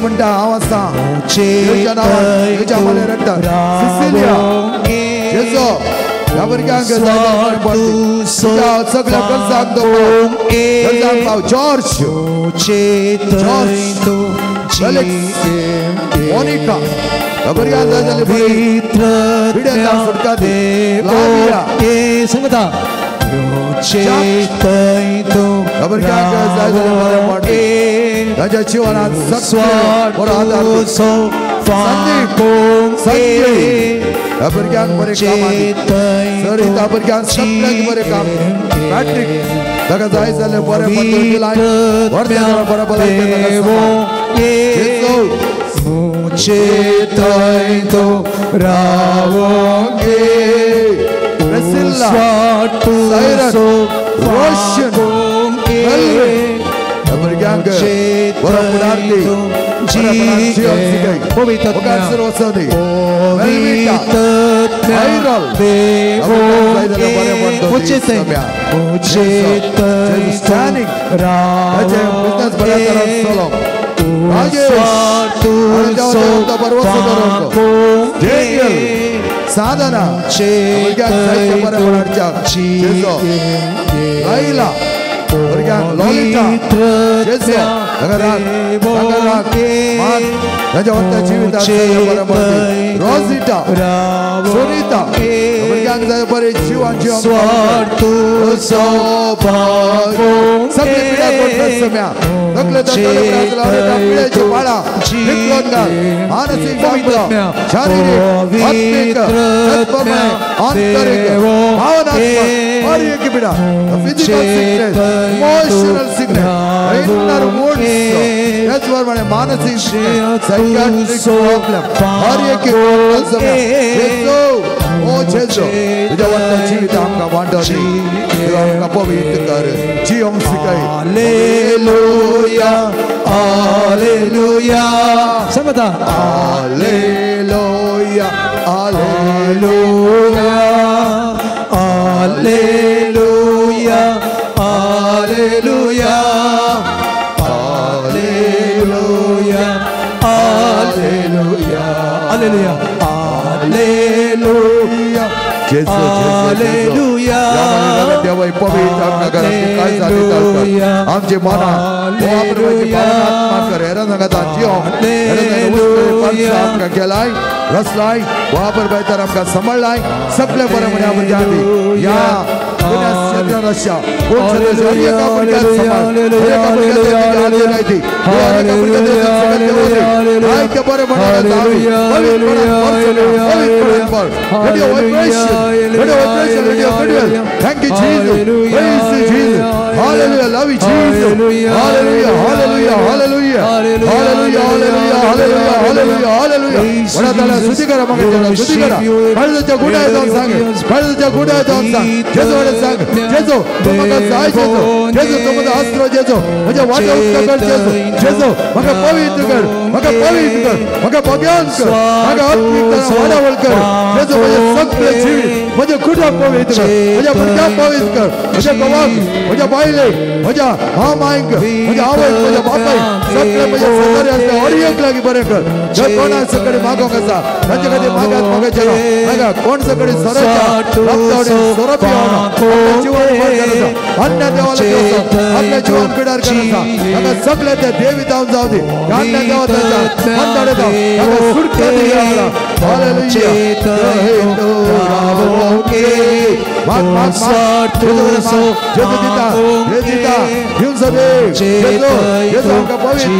म्हणटा हांव आसा तुझ्या नांवान तुझ्या मले रडटा सिसिलिया जेजो ह्या भुरग्यांक तुझ्या सगळ्या कर्जांक कर्जांक पाव जॉर्ज मोनिका भुरग्यांक जाय जाल्यार पिड्यांक सुटका दी सांगता भुरग्यांक जाय जाल्यार ताच्या जिवनात बरो आदार ह्या भुरग्यांक बरें काम सरिता भुरग्यांक सगळ्यांक बरें काम पॅट्रिक ताका जाय जाल्यार बरें बंदूक दिलाय बरें चेतय तो रावोगे Priscilla, Siren, Roshan, भुरग्यांक बरो पुढारली साधना ललिता रोजिटा सुनीता बरे जीवन मानसिक शारीरिक आंतरिक भावना emotional sickness, inner moods, that's what my मानसिक psychiatric problem. हर एक जेसो ओ जेसो तुझ्या वाटता जीवित आमका वाटली देवा आमका पवित्र कर जीवन शिकाय हालेलुया हालेलुया सांगता hallelujah Alleluia, Alleluia, Alleluia, Alleluia, Alleluia, Alleluia, Alleluia. Alleluia. देवाई पवित्र नगर काय झाले तर आमचे मना वापरवाची भावना कर हेरा नगता जिओ हेरा आपका केलाय रसलाय वापर बैतर आपका संभाळलाय सगळे बरे म्हणे आपण जाती या पुण्या सत्य रस्या कोण सत्य का पुण्या संभाळ का पुण्या आले नाही ती का पुण्या काय के बरे म्हणे Thank you, Jesus. Praise you, Jesus. Hallelujah. Love you, Jesus. Hallelujah. Hallelujah. Hallelujah. Hallelujah. Hallelujah. Hallelujah. Hallelujah. बड़ा ताला सुधी करा मगे ताला सुधी करा पढ़ते गुड़ा है तो सांगे पढ़ते गुड़ा है तो सांग जेसो बड़े सांग जेसो तुम्हारा साय जेसो तुम्हारा अस्त्र जेसो मुझे वाचा उत्तर कर जेसो मगे पवित्र कर मगे भगवान कर मगे आत्मिक तरह वादा वल कर जेसो मुझे सत्य जीवित मुझे खुदा पवित्र कर मुझे खुदा पवित्र कर मुझे गवाह मुझे बाइले मुझे हाँ माइंग मुझे आवाज़ मुझे बापाई सत्य मुझे सत्य ऐसे और ये लगी बने कर जब कौन ऐसे करे मागों का सा राज्य का दे मागा मगे चलो मगा कौन से करे सरचा लप्तावने सरपी होना अपने जीवन पर करना सा अन्य देवाले जोसा अपने जीवन पिडार करना सा मगा सकले ते देवी दाऊं जाऊदी अन्य देवाले जा मंदरे दाऊं मगा सुरते दिया वाला हालेलुया माग जेता हिंसदे जेसो हमका पवित्र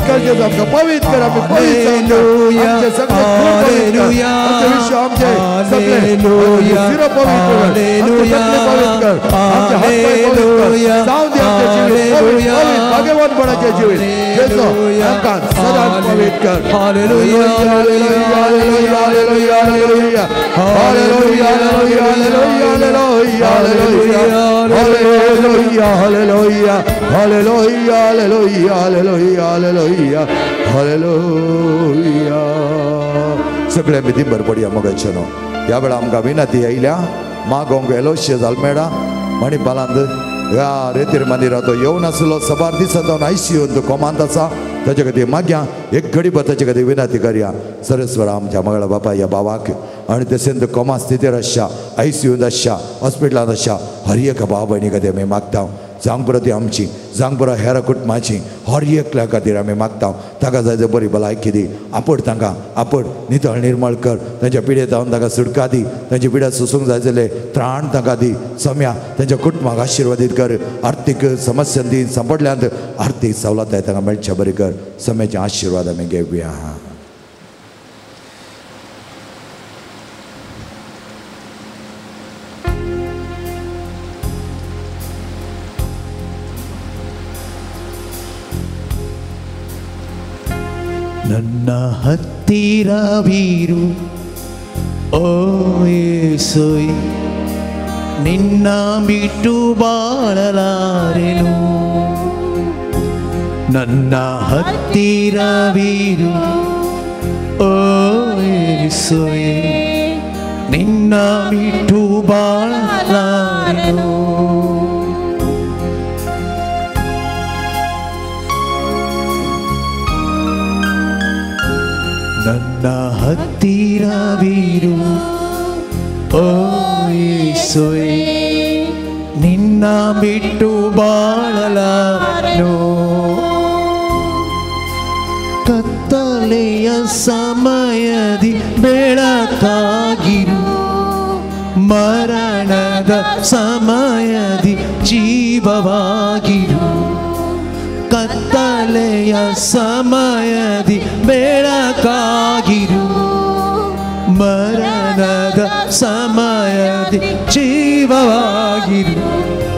कर जेसो हमका पवित्र कर हमें पवित्र हमचे सगळे हमचे विश्व हमचे सगळे सिरो पवित्र कर हमचे सगळे पवित्र कर हमचे हात पाय पवित्र कर जाऊं दे हमचे जीवित पवित्र भगवान बनाचे जीवित जेसो हमका सदा पवित्र कर hallelujah hallelujah hallelujah hallelujah hallelujah hallelujah hallelujah hallelujah hallelujah hallelujah hallelujah सगळे मिती बरपडी मगचनो या वेळा आमका विनंती आयल्या मागोंग एलोशिया जालमेडा मणी बालांद या रेतीर मंदिरात येऊन असलो सबार दिसत आयसीयू कोमांत आसा ताचे खातीर माग्या एक घडी भर ताचे खातीर विनंती करया सरस्वर आमच्या मंगळा बापा या बाबाक आणि तशेंच कोमा स्थितीर आसच्या आयसीयूंत आसच्या हॉस्पिटलांत आसच्या हर एक भाव भयणी खातीर आमी मागता जावंक बरो ती आमची जावंक बरो हेर कुटुंबाची हर एकल्या खातीर आमी मागता ताका जाय जाय बरी भलायकी दी आपड तांकां आपड नितळ निर्मळ कर तांच्या पिडेंतावन तांकां सुटका दी तांची पिड्या सुसूंक जाय जाल्यार त्राण तांकां दी सम्या तांच्या कुटुंबाक आशिर्वादीत कर आर्थीक समस्या दी संपडल्यांत आर्थीक सवलताय तांकां मेळचे बरी कर सम्याचे आशिर्वाद आमी घेवया ನನ್ನ ಹತ್ತಿರವಿರು ಓ ಯೇಸುವೆ ನಿನ್ನ ಬಿಟ್ಟು ಬಾಳಲಾರೆನು ನನ್ನ ಹತ್ತಿರವಿರು ಓ ಯೇಸುವೆ ನಿನ್ನ ಬಿಟ್ಟು ಬಾಳಲಾರೆನು ನನ್ನ ಹತ್ತಿರವಿರು ಓ ಯೇಸುವೆ ನಿನ್ನ ಬಿಟ್ಟು ಬಾಳಲಾರೆನು ಕತ್ತಲೆಯ ಸಮಯದಿ ಬೆಳಕಾಗಿರು ಮರಣದ ಸಮಯದಿ ಜೀವವಾಗಿರು ಕತ್ತಲೆಯ ಸಮಯದಿ ಬೆಳಕಾಗಿರು ಮರಣದ ಸಮಯದಿ ಜೀವವಾಗಿರು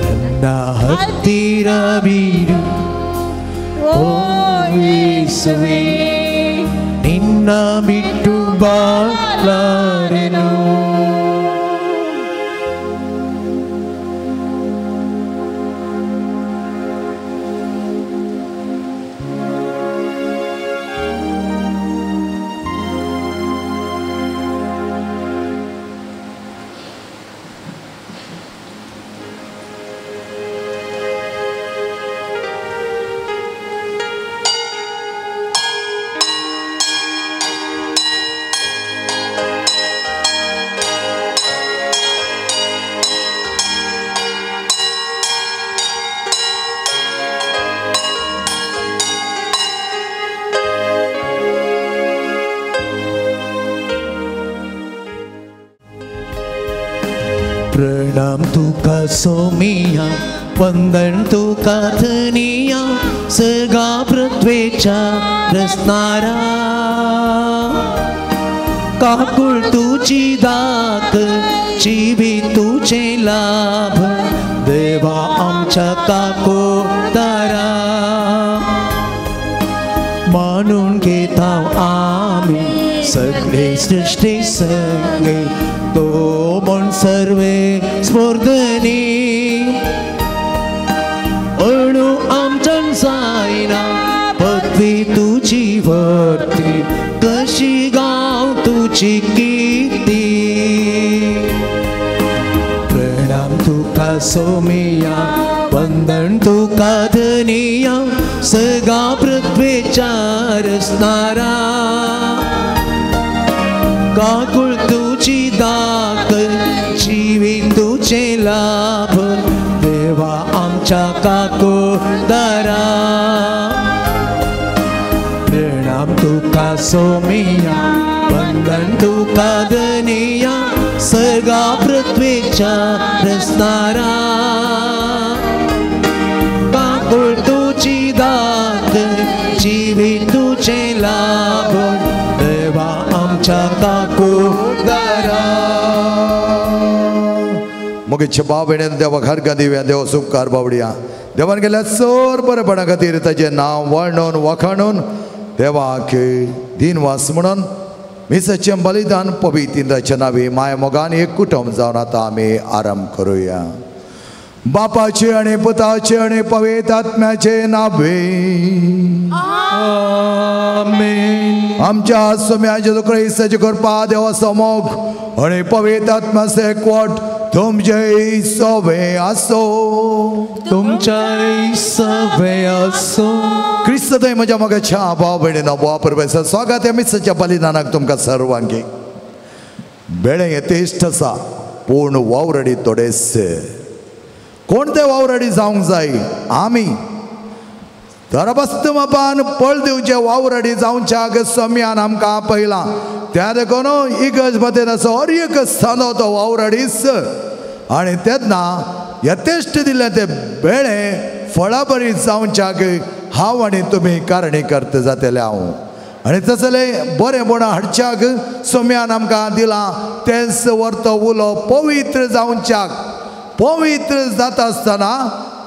ನನ್ನ ಹತ್ತಿರವಿರು ಓ ಯೇಸುವೆ ನಿನ್ನ ಬಿಟ್ಟು ಬಾಳಲಾರೆನು प्रणाम तुका सोमिया वंदन तुका धनिया सगळा पृथ्वीच्या रचणारा काकुळ तुझी दाक जीवित तुझे लाभ देवा आमच्या काकोदारा मानून घेता आम्ही सगळे सृष्टी संगे तो म्हण सर्वे स्पर्धनी अणू आमच्यान जायना पदवी तुझी वर्ती कशी गाव तुझी कीर्ती प्रणाम तुका सोमिया वंदन तुका धनिया सगळा पृथ्वीच्या रचणारा काकुळ तुझी दाक जीवित तुझे लाभ देवा आमच्या काकोदारा प्रणाम तुका सोमिया वंदन तुका धनिया सगळा पृथ्वीच्या रचणारा काकुळ तुझी दाक जीवित तुझे लाभ देवा आमच्या काकोदारा मुगे बाब येणे देवा घर का दिव्या देव सुपकार बावडिया देवान गेल्या सर बरेपणा खातीर ताचें नांव वर्णून वखाणून देवाक दिनवास म्हणून मिसाचें बलिदान पवित्र इंद्राच्या नांवी माय मोगान एक कुटुंब जावन आतां आमी आराम करुया बापाचे आनी पुताचे आनी पवित्र आत्म्याचे नांवे आमेन आमच्या सोम्या जेजू क्रिस्ताची कृपा देवा समोग आनी पवित्र आत्म्याचे एकवट तुमचे सवे आसो तुमच्या सवे आसो क्रिस्त थंय म्हज्या मोगाच्या भाव भयणीनो बोवा परमेश्वर स्वागत मिसाच्या बलिदानाक तुमकां सर्वांगी बेळे यथेश्ट आसा पूण वावरडी थोडेच कोण ते वावरडी जावंक जाय आमी धरबस्त मापान पळ दिवचे वावरडी जावच्याक सोम्यान आमकां आपयलां त्या देखून इगज मतेन असो हर एक स्थानो तो वावरडीच आनी तेन्ना यथेश्ट दिल्ले ते बेळे फळां बरी जावच्याक हांव आनी तुमी कारणी करता जातले हांव आनी तसलें बरेंपण हाडच्याक सोम्यान आमकां दिलां तेंच व्हरतो उलो पवित्र जावच्याक पवित्र जाता आसतना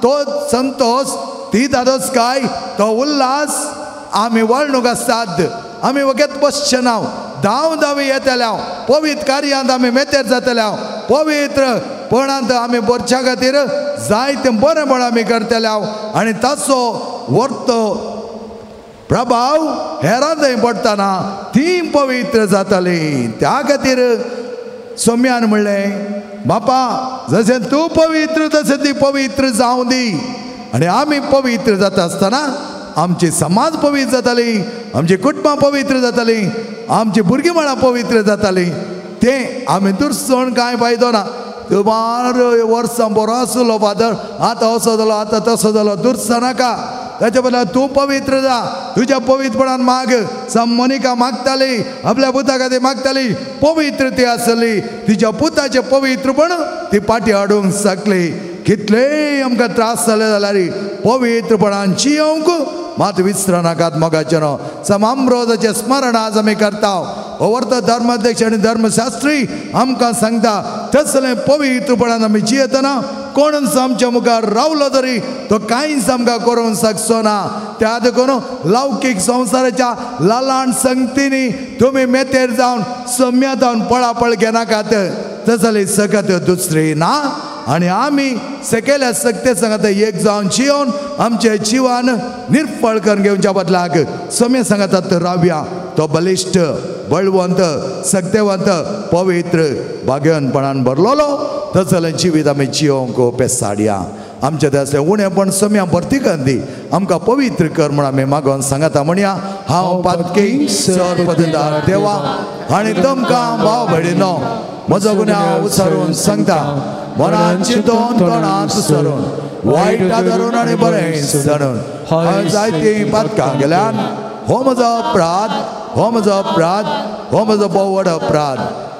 तो संतोष ती दादोसकाय तो उल्हास आमी वळणूक आसतात आमी वगत बसचे नाव धांव धांवी येतले हांव पवित्र कार्यांत आमी मेतेर जातले हांव पवित्रपणांत आमी बरच्या खातीर जायतें बरेंपण आमी करतले हांव आनी ताचो वर्तो प्रभाव हेरां थंय पडटना ती पवित्र जातली त्या खातीर सोम्यान म्हणलें बापा जशें तूं पवित्र तशें ती पवित्र जावं दी आनी आमी पवित्र जाता आसतना आमची समाज पवित्र जाताली आमची कुटुंबां पवित्र जाताली आमची भुरगीं म्हळ्यार पवित्र जाताली तें आमी दुरसण कांय फायदो ना बार वर्सां बरो आसलो फादर आतां असो जालो आतां तसो जालो दुरसां नाका ताच्या बदला तूं पवित्र जा तुज्या पवित्रपणान माग मोनिका मागताली आपल्या पुता खातीर मागताली पवित्र ती आसली तिच्या पुताचें पवित्रपण ती फाटीं हाडूंक शकली कितलेय आमकां त्रास जाले जाल्यार पवित्रपणान जियोंक मात विसर नाकात मोगाचें न्हू समाम्रोजाचें स्मरण आज आमी करता वर्त धर्माध्यक्ष आनी धर्मशास्त्री आमकां सांगता तसलें पवित्रपणान आमी जियेतना कोणूच आमच्या मुखार रावलो तरी तो कांयच आमकां करूंक शकचो ना त्या देखून लौकीक संवसाराच्या लालाण संगतींनी तुमी मेतेर जावन सम्या जावन पळापळ घेनाकात तसली सकत दुसरी ना आनी आमी सकयल्या सक्ते सांगात एक जावन जियोन आमचे जिवान निर्फळ करून घेवच्या बदलाक सम्य सांगातात रावया तो बलिश्ट बळवंत सक्तेवंत पवित्र भाग्यवानपणान भरलोलो तसलें जिवीत आमी जियोंक पेसाडया आमचे ते असलें उणेपण सम्या भरती कर दी आमकां पवित्र कर म्हूण आमी मागोन सांगाता म्हणया हांव पातकी सर पददार देवा आनी तुमकां भाव भयणीनो म्हजो गुन्यांव उसरून सांगता मनांत चिंतून तोंडांत सरून वायट धरून आनी बरें जाणून हांवें जायतीं पातकां गेल्यान हो म्हजो अपराध हो म्हजो अपराध हो म्हजो बोवड अपराध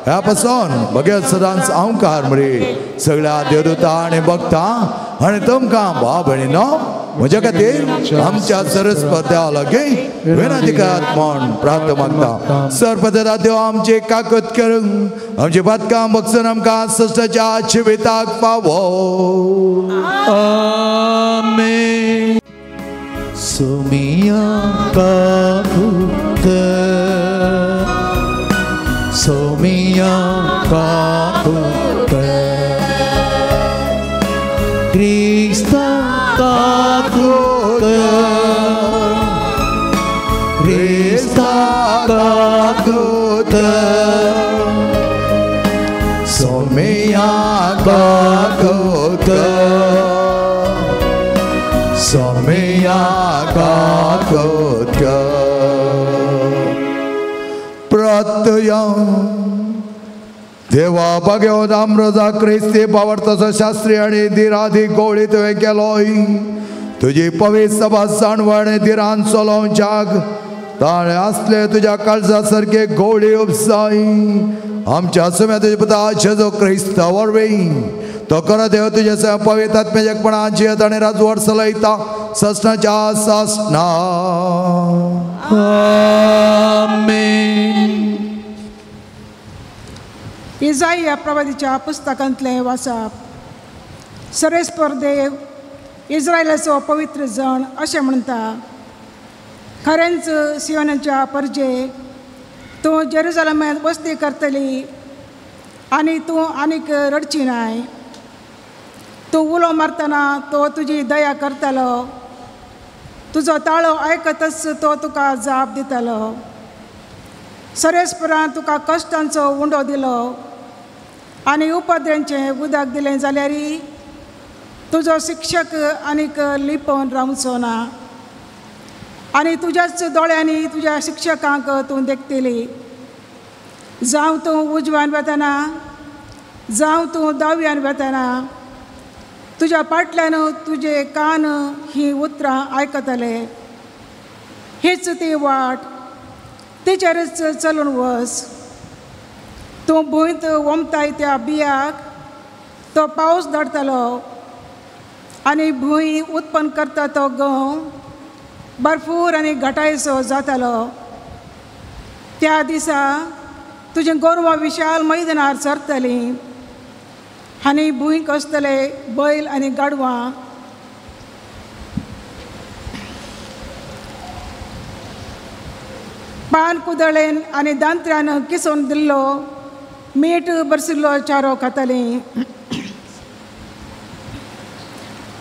ह्या पासून भगत सदांच आमकार मरे सगळ्या देवदूता आणि भक्ता आणि तुमकां भाव भयणीनो म्हज्या खातीर आमच्या सरस्वत्या लागीं विनंती करात म्हूण प्रार्थना मागता. सर्वप्रथम देव आमची काकूत करूंक आमची बातकां बक्षून आमकां सश्टाच्या जिविताक पावो. आमेन. सोमिया काकूत सोमिया काकूत क्रिस्ता काकूत क्रिस्ता काकूत सोमिया काकूत सोमिया काकूत प्रत्यया देवा भगवत आमरोजा क्रिस्ती पावरतसो शास्त्री आणि दिराधी गोळी तुवें केलोय. तुजी पवित्र सभा जाणवण दिरान चलोवच्याक ताणे असले तुज्या काळजा सारखे गोळी उपसाय. आमच्या सुम्या तुजे पुता जेजू क्रिस्त वरवीं तो कर देव तुझ्या पवित्र आत्म्याच्या जियत आणि राजवट चलयता ससनाच्या सासना. आमेन. इसाया प्रवादीच्या पुस्तकांतले वाचप. सर्वेस्पर देव इस्रायलाचो पवित्र जण अशें म्हणटा, खरेंच सियोनाच्या परजे तूं जेरुसलेमांत वस्ती करतली आनी तूं आनीक रडची नाय. तूं उलो मारतना तो तुजी दया करतलो, तुजो ताळो आयकतच तो तुका जाप दितलो. सरेस्परान तुका कश्टांचो उंडो दिलो आनी उपद्र्यांचें उदक दिलें जाल्यार तुजो शिक्षक आनीक लिपोवन रावचो ना. आनी तुज्याच दोळ्यांनी तुज्या शिक्षकांक तूं देखतली. जावं तूं उजव्यान वेतना जावं तूं दाव्यान वेतना तुज्या फाटल्यान तुजे कान ही उतरां आयकतले. हीच ती वाट, तिचेरच चलून वच. तूं भुंयत वमताय त्या बियाक तो पावस धाडटलो आनी भुंय उत्पन्न करता तो गंव भरपूर आनी घटायसो जातालो. त्या दिसा तुजी गोरवां विशाल मैदानार चरतलीं आनी भुंयक आसतले बैल आनी गाडवां. पान कुदळेन आनी दांत्र्यान किसोवन दिल्लो मीठ बरसिल्लो चारो खातलीं.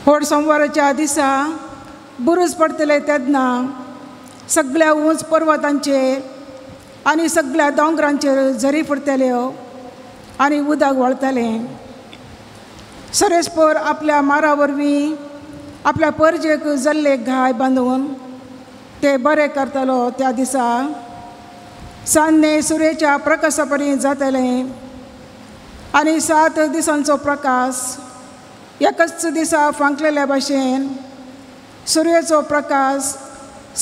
व्हड सोमवाराच्या दिसा बुरूज पडटले तेन्ना सगळ्या उंच पर्वतांचेर आनी सगळ्या दोंगरांचेर झरी पडटल्यो आनी उदक वळटलें. सरेस्पर आपल्या मारा वरवीं आपल्या परजेक जल्ले घाय बांदून ते बरें करतलो. त्या दिसा सान्ने सुर्याच्या प्रकाशा परी जातलें आनी 7 दिसांचो प्रकाश एकच दिसा फांकलेल्या भाशेन सुर्याचो प्रकाश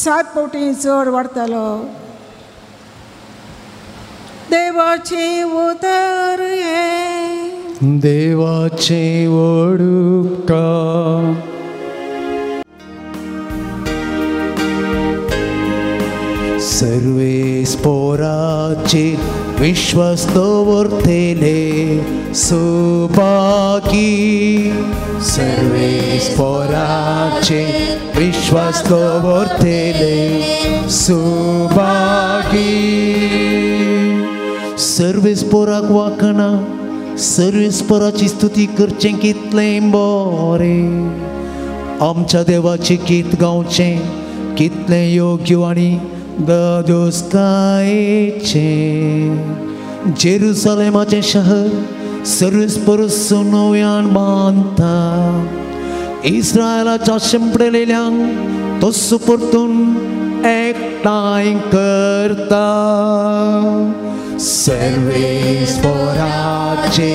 7 पटी चड वाडटलो. देवाची उतर ये देवाचे वडुका सर्वे स्पोराचेर विश्वास दवरतले सुभागी. सर्वे स्पोराचेर विश्वास दवरतले सुभागी. सर्वे स्पोराक वाकना सर्वे स्पोराची स्तुती करचें कितलें बरें. आमच्या देवाचें गीत गावचें कितलें योग्य आनी दोस्कायेचें. जेरुसलेमाचें शहर सर्वेस्परस नव्यान बांदता. इस्रायलाच्या शिंपडलेल्यांक तो परतून एकठांय करता. सर्वे स्पोराचे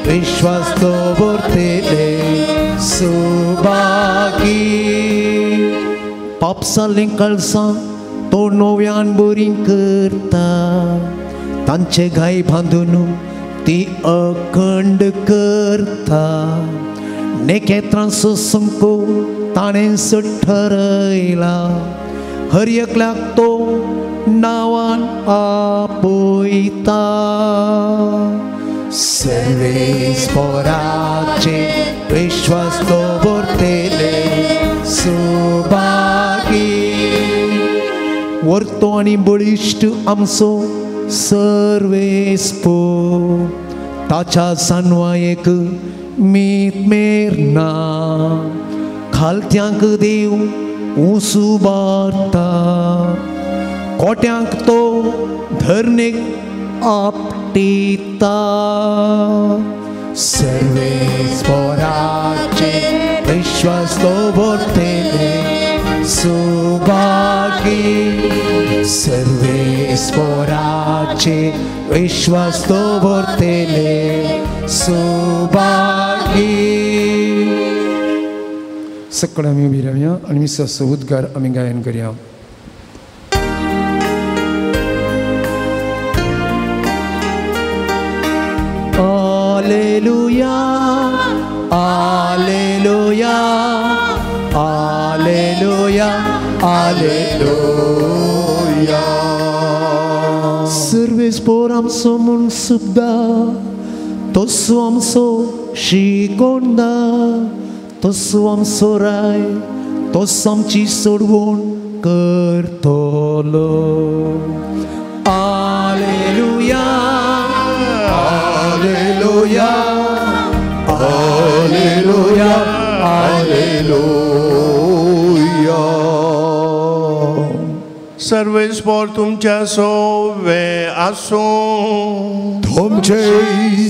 विश्वास दवरतले सुभागी. पाप जाल्लीं काळजां तो नव्यान बरी करता. तांचे गाय बांधून ती अखंड करता नेकेत्रांचो संको ताणेंच ठरयला हर एकल्याक तो नावान आपयता सर्वेस्पराचे विश्वास दवरतेले सुभागी वर्तो आनी बळिश्ट आमचो सर्वेस्पो ताच्या सानवायेक मीत मेर ना खालत्यांक देव उसूबारता कोट्यांक तो धरणेक आपटिता सर्वेस्पराचे विश्वास दवरतेले सुभागी सर्वेस्पराचे विश्वास दवरतेले सुभागी सकाळ आमी उबी रावया आनी विश्वासाचो उद्गार आमी गायन करया Alleluia, Alleluia, Alleluia, Alleluia. सर्वेस्पोर आमचो म्हूण सुद्दां तसो आमचो शिकोंडा तसो आमचो राय तसो आमची सोडवण करतलो Alleluia. Alleluia, Alleluia, Alleluia. सर्वेस्पोर तुमच्या सोवे आसो तुमचे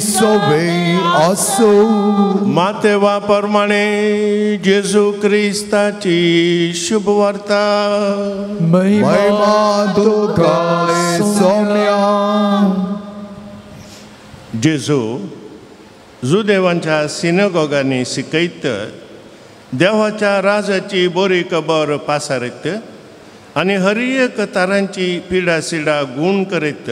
सोवे आसो मातेवा प्रमाणे जेजू क्रिस्ताची शुभ वार्ता महिमा तुका सौम्या जेजू जुदेवांच्या सिनगोगांनी शिकयत देवाच्या राजाची बरी खबर पासारत आनी हर एक तरांची पिडा सिडा गूण करीत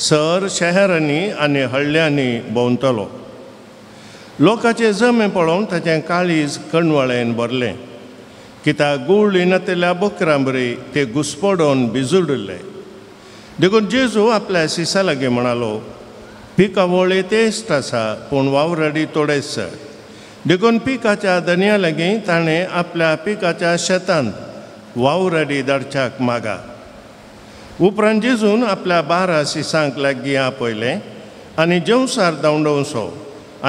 सर शहरांनी आनी हळ्यांनी भोंवतलो लोकांचे जमे पळोवन ताचें काळीज कणवळेन भरलें कित्याक गूळ इनातल्या बकरां बरी ते घुस्पडोवन भिजुडले देखून जेजू आपल्या शिसा लागीं म्हणालो पिकावळे तेस्ट आसा पूण वावराडी थोडेच देखून पिकाच्या दनया लागीं ताणें आपल्या पिकाच्या शेतांत वावराडी धाडच्याक मागा उपरांत जेजून आपल्या 12 शिसांक लागीं आपयलें आनी जेवसार धांवडोवचो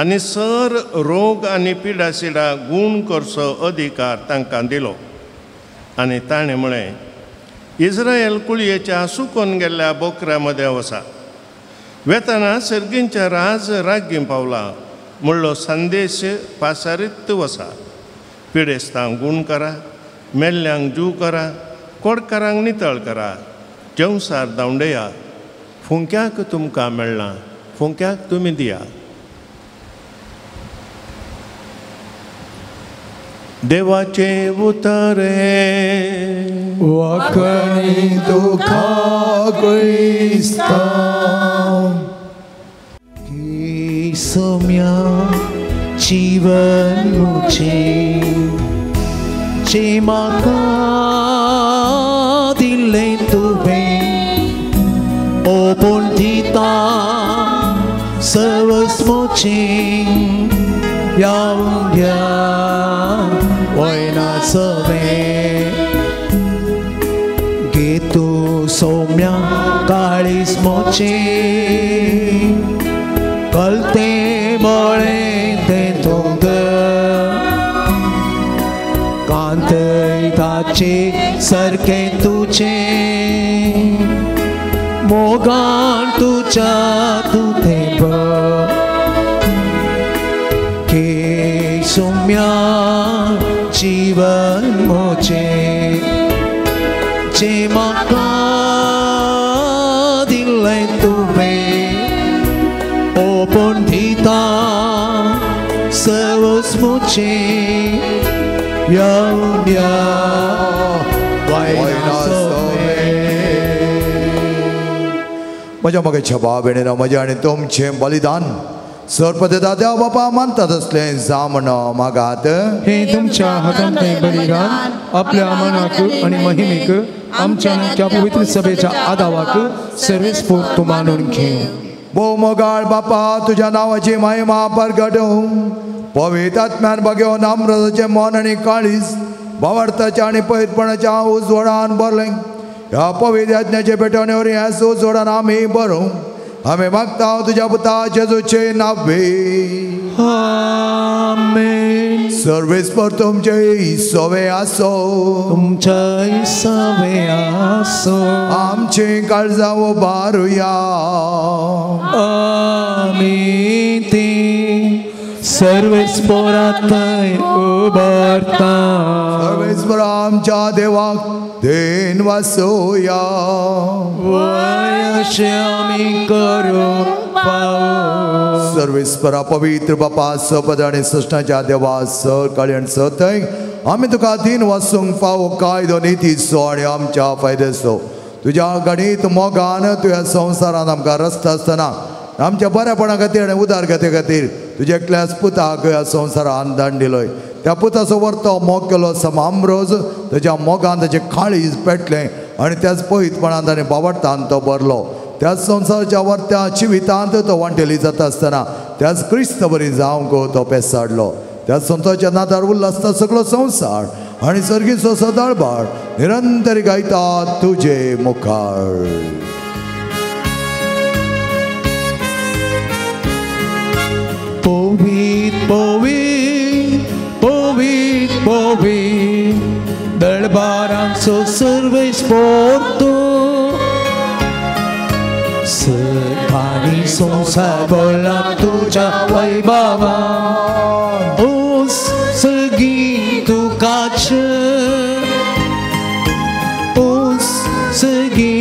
आनी सर रोग आनी पिडा सिडा गूण करचो अधिकार तांकां दिलो आनी ताणें म्हळें इस्रायल कुळयेच्या सुकोवन गेल्ल्या बोकऱ्या मदें वचा वेतना सर्गींच्या राज राग्गी पावला म्हणलो संदेश पासारीत वचा पिडेस्तांक गूण करा मेल्ल्यांक जीव करा कोडकारांक नितळ करा जेवसार धांवडया फुंक्याक तुमकां मेळना फुंक्याक तुमी दिया देवाचे उतर वाकणी तुका क्रिस्ता सौम्या जीवन मुझे जे म्हाका दिलें तुवें ओपूण दिता सर्वस्व मोचें यावूं घ्या वयना सवें घे तूं सौम्या काळीज मोचें कलतें बळें तें तुंग कांतय ताचे सारकें तुजें मोगान तुज्या तूं तें के सौम्या जीवन मोचें जे म्हाका दिलें तुवें ओपूण दिता सर्वस्व मोचें येवूं घ्या वयना सवें म्हज्या मोगाच्या भाव भयणीनो म्हजें आनी तुमचें बलिदान सर्पदेदा देव बापा मानतात असले जामण मागात हे तुमच्या हातांतलें बलिदान आपल्या मनाक आणि महिमेक आमच्या त्या पवित्र सभेच्या आदावाक सर्वेस्फोर तूं मानून घे. भोव मोगाळ बापा तुज्या नांवाची महिमा परगट पवित्र आत्म्यान बगेवन अमृताचें मन आनी काळीज भावार्थाच्या आनी पवित्रपणाच्या उजवाडान भरलें. ह्या पवित्र यज्ञाचे पेटोवणेवर ह्याच उजवाडान आमी भरूं आमी मागता तुज्या पुता जेजूचे नावे. आमेन. सर्वेस्पर तुमचे सवे आसो तुमचे सवे आसो आमचे काळजा उबारुया. आमी ती सर्वेस्परात उबारता. सर्वेस्पर आमच्या देवाक देन वासोया. वयशे आमी करूं पावो. सर्वेस्परा पवित्र बापा सपद आणि सृष्टाच्या देवा सर कल्याण सतय आमी तुका दिन वासूंक फावो कायदो नितीचो आनी आमच्या फायद्याचो तुज्या गणित मोगान तुज्या संवसारान आमकां रस्ता आसतना आमच्या बऱ्यापणा खातीर आनी उदारगते खातीर तुज्या एकल्याच पुताक ह्या संवसारान दान दिलोय. त्या पुताचो वर्तो मोग केलो समाम्रोज ताच्या मोगान ताचें काळीज पेटलें आनी त्याच पवित्रपणांत आनी बावडटान तो भरलो. त्याच संवसाराच्या वर्त्या जिवितांत तो वांटेली जाता आसतना त्याच क्रिस्त बरी जावंक तो पेसाडलो. त्याच संताच्या नादार उल्हासता सगळो संवसार आनी सर्गीचो सदाळबाळ निरंतर गायता तुजे मुखार. पवित पवित पवित पवित दळबारांचो सर्वेस्पोर तूं. सकाळी संसार भरला तुझ्या वैभवान. ओस सगळी तुकाच ओस सगळी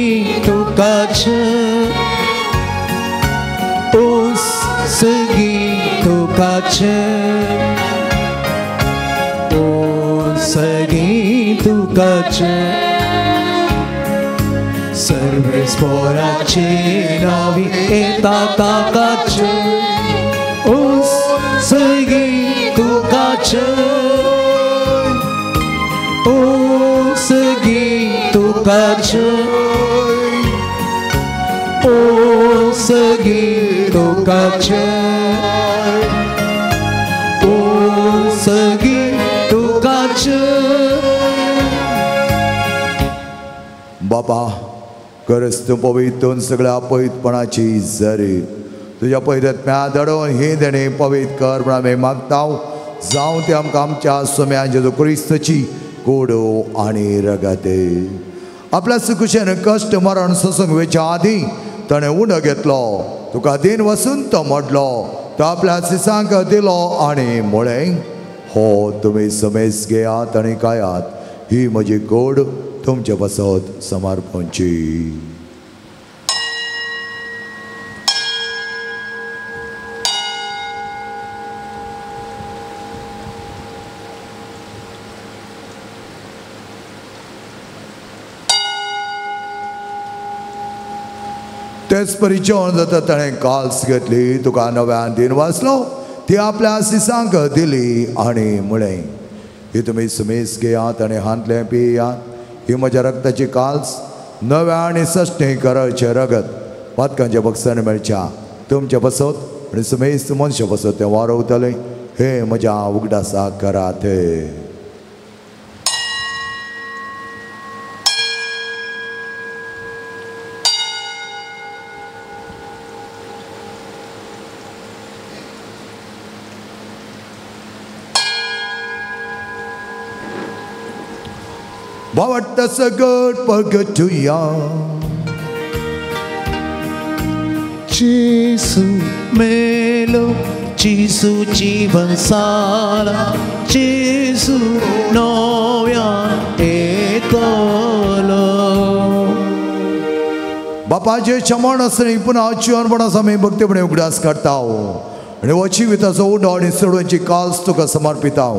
तुकाच ओस सगळी तुकाच ओस सगळी तुकाच. सर्वेस्पोराचे नावी येता ताकाच ओस सगळी तुकाच ओस सगळी तुकाच ओस सगळी तुकाच ओस सगळी तुकाच. बापा खरंच तूं पवित्र सगळ्या पवित्रपणाची जरी तुज्या पवित्रत्म्या दडोवन ही देणी पवित्र कर म्हण आमी मागता. जावं ते आमकां आमच्या सोम्या जेजू क्रिस्तची कोडो आनी रगते. आपल्या सुकुशेन कश्ट मरण सोसूंक वेच्या आदीं ताणें उंडो घेतलो. तुका दिन वसून तो मोडलो तो आपल्या सिसांक दिलो आनी म्हळें हो तुमी समेस घेयात आनी कायात. ही म्हजी कोड तुमचे बसत समर्पणची. तेच परिचय जाता ताणें काल्स घेतली तुका नव्यान दिन वाचलो ती आपल्या सिसांक दिली आनी म्हळें ही तुमी समेस घेयात आनी हांतलें पियात. ही म्हज्या रक्ताची काल्स नव्या आनी सश्टें कराचें रगत पातकांच्या बक्षान मेळच्या तुमचे बसत आनी समेस मनशां बसत तें वारवतलें. हे म्हज्या उगडासाक करात. बावडटा सगळ पगटुया. जेसू मेलो जेसू जीवन साला जेसू नव्यान येतलो. बापाचे क्षमण आसनी पुन्हा चिवणपणास आमी भक्तीपणे उगडास काडटा आनी वची विताचो उडो आनी सोडूंची काल्स तुका समर्पिता.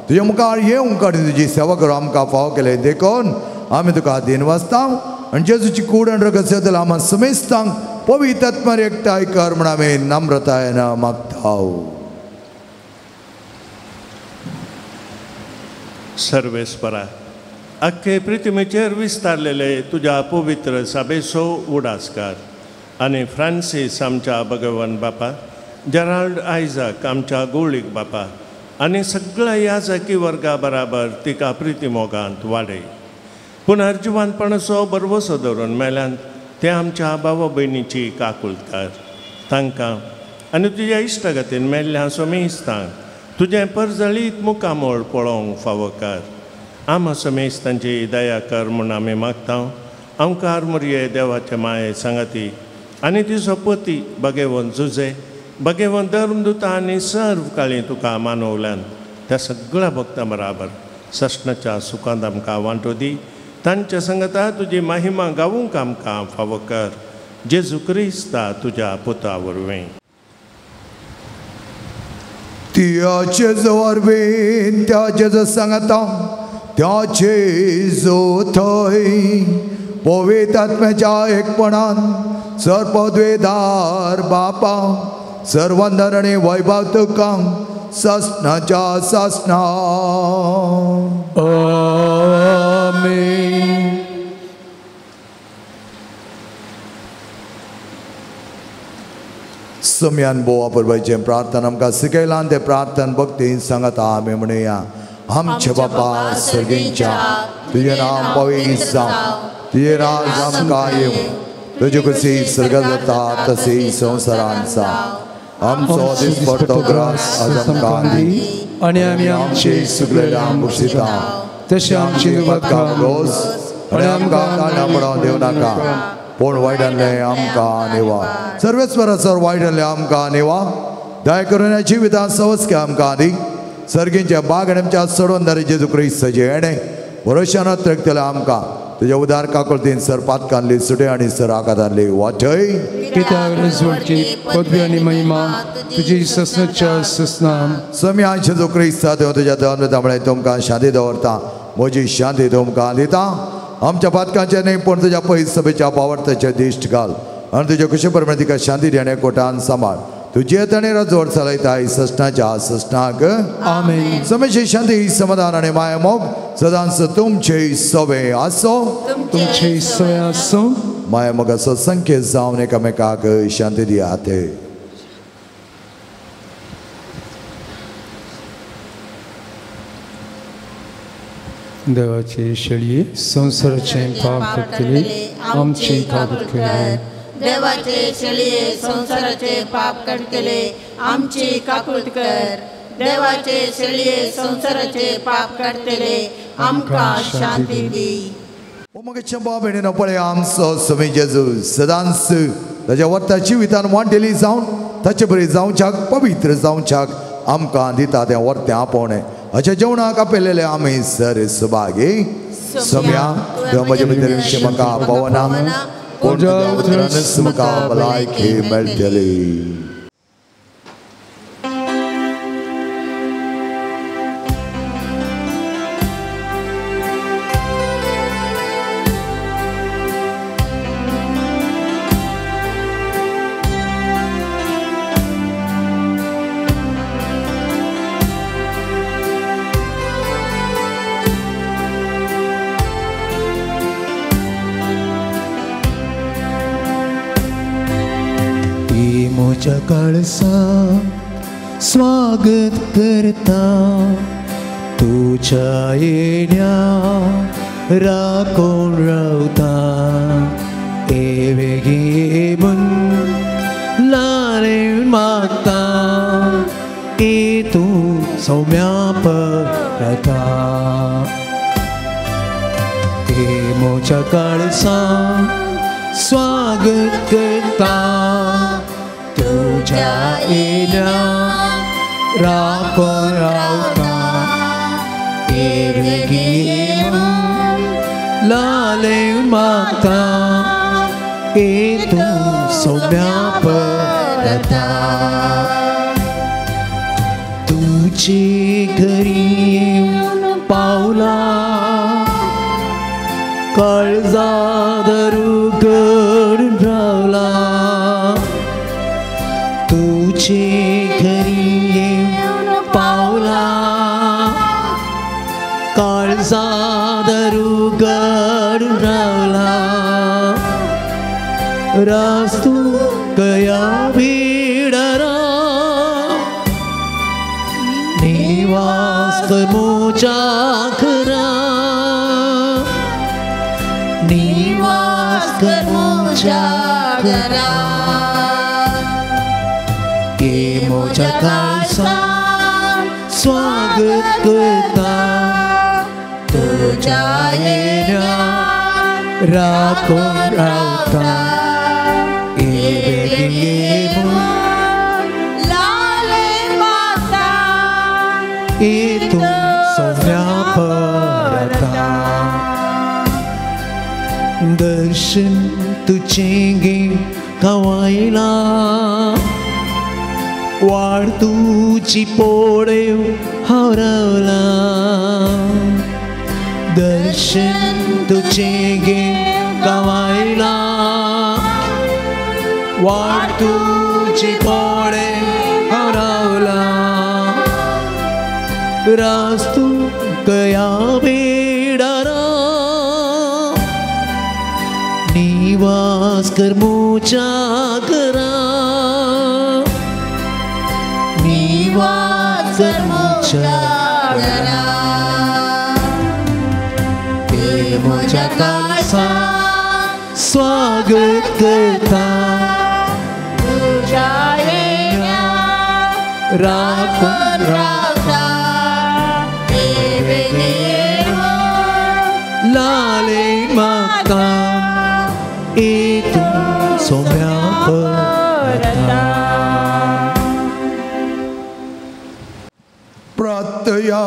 तुज्या मुखार येवंक आनी तुजी सेवा करूं आमकां फाव केलें देखून आमी तुका दिन वाचता आनी जेजूची कूड आनी रगत सेतल आमी समेस्तांक पवित्र आत्म्यार एकठांय कर म्हण आमी नम्रतायेन मागता. सर्वेस्परा, अख्खे पृथ्वीचेर विस्तारलेले तुझ्या पवित्र सभेचो उडासकार आनी फ्रांसीस आमच्या भगवान बापा, जेराल्ड आयझॅक आमच्या गोळीक बापा आनी सगळ्या याजकी वर्गा बराबर तिका प्रिती मोगांत वाडय. पुनर्जिवानपणाचो बरवसो धरून मेल्यांत ते आमच्या भाव भयणीची काकुळट कर. तांकां आनी तुज्या इश्टगतीन मेल्ल्या सोमेस्तांक तुजें परजळीत मुखामोळ पळोवंक फावो कर. आम सोमेस्तांची दया कर म्हूण आमी मागता. आमकां मुरये देवाचे माये सांगाती आनी तिचो पती भगेवन जुजे भगेवन धर्मदुता आनी सर्व काळी तुका मानवल्यान त्या सगळ्या भक्तां बराबर सस्नाच्या सुखांत आमकां वांटो दी. तांच्या संगता तुजी महिमा गावूंक आमकां फावो कर. जेजू क्रिस्ता तुज्या पुता वरवीं. त्याचे वरवीं त्याचे जो सांगता त्याचे जो थंय पवित्र आत्म्याच्या एकपणान सर्पद्वेदार बापा सर्वंदर आनी वैभव तुका सस्नाच्या सस्ना. आमीन. सम्यान बोवा परबाईचें प्रार्थना आमकां शिकयलां ते प्रार्थना भक्तीन सांगता आमी म्हणया. आमचे बापा सर्गींच्या तुजें नांव पवित्र जावं, तुजें राज आमकां येवं, तुजी कशी सर्गांत जाता तशी संवसारांत जावं. आमचो दिसपट्टो ग्रास आज आमकां दी आनी आमी आमचे सुकलेल्यांक बक्षिता तशें आमची बदकां रोस आनी आमकां काळा पडोवंक दिवं नाका पूण वायटांतलें आमकां निवा. सर्वेस्वर सर वायटांतलें आमकां निवा. दया करून ह्या जिवितांत सवस्के आमकां दी. सर्गींच्या बाग आनी आमच्या सोडवंदारी जेजू क्रिस्ताचे येणे भरोशान त्रेकतले आमकां तुज्या उदार काकुळतीन सर पातकांतली सुटे आनी सर आकांतांतली वाटय. पित्याक नजवळची पदवी आनी महिमा तुजी सस्नाच्या सस्नाम. सम्या जेजू क्रिस्ता देव तुज्या धर्मतामुळे तुमकां शांती दवरता. म्हजी शांती तुमकां दिता. आमच्या पातकांचे न्ही पूण तुज्या पयस सभेच्या पावर्ताचे दिश्ट घाल आनी तुज्या कुशे परमेन तिका शांती दी आनी कोटान सांबाळ. तुजे ताणें राजवट चलयताय सस्नाच्या सस्नाक. आमीन. समेची शांती समाधान आनी माया मोग सदांच तुमचे सवे आसो. तुमचे सवे आसो. माया मोगाचो संकेत जावन एकामेकाक शांती दियात. देवाचे शेळये संसाराचे पाप करतले आमची काबूत कर. देवाचे शेळये संसाराचे पाप करतले आमची काकुळट कर. देवाचे शेळये संसाराचे पाप करतले आमकां शांती दी. ओ मगे चंपा भयणीनो पळय आमचो स्वामी जेजू सदांच ताच्या वर्ता जिवितान वांटेली जावन ताचे बरी जावच्याक पवित्र जावच्याक आमकां दिता तें वर्तें आपोवणें. अशें जेवणाक आपयलेले आमी सर सुभागी. सम्या देव म्हजे भितर म्हाका पवना पूण उतरानच म्हाका भलायकी मेळटली. मोच्या काळसा स्वागत करता तुझ्या येण्या राखून रावता. एवेगी म्हूण लारे मागता ए तूं सौम्या परता. ए मोच्या काळसा स्वागत करता तुझ्या येण्या राखून रावता. एवेगी म्हूण लाले मागता ए तूं सौम्या परता. तुझे घरी येऊन पावला काळजा धरू करून रावला. काळजादरू गडून रावला रास्तू कया भिडरा निवास मोचा खरा निवास मोचा खरा ये मोचा काळसा स्वागत करता तुझ्या येण्या राखून रावता इथून सौम्या परता दर्शन तुझे गे कवायला वाढ तुझी पोळे हरवला दर्शन तुझे गे कवायला वाढ तुझी पोळे हरवला रास्तू कया बेडारा निवास कर मोच्या घरा निवास कर मोच्या घरा मोच्या काळसा स्वागत करता तुझ्या येण्या राखून रावता लाले माता इथून सौम्या परता प्रार्थया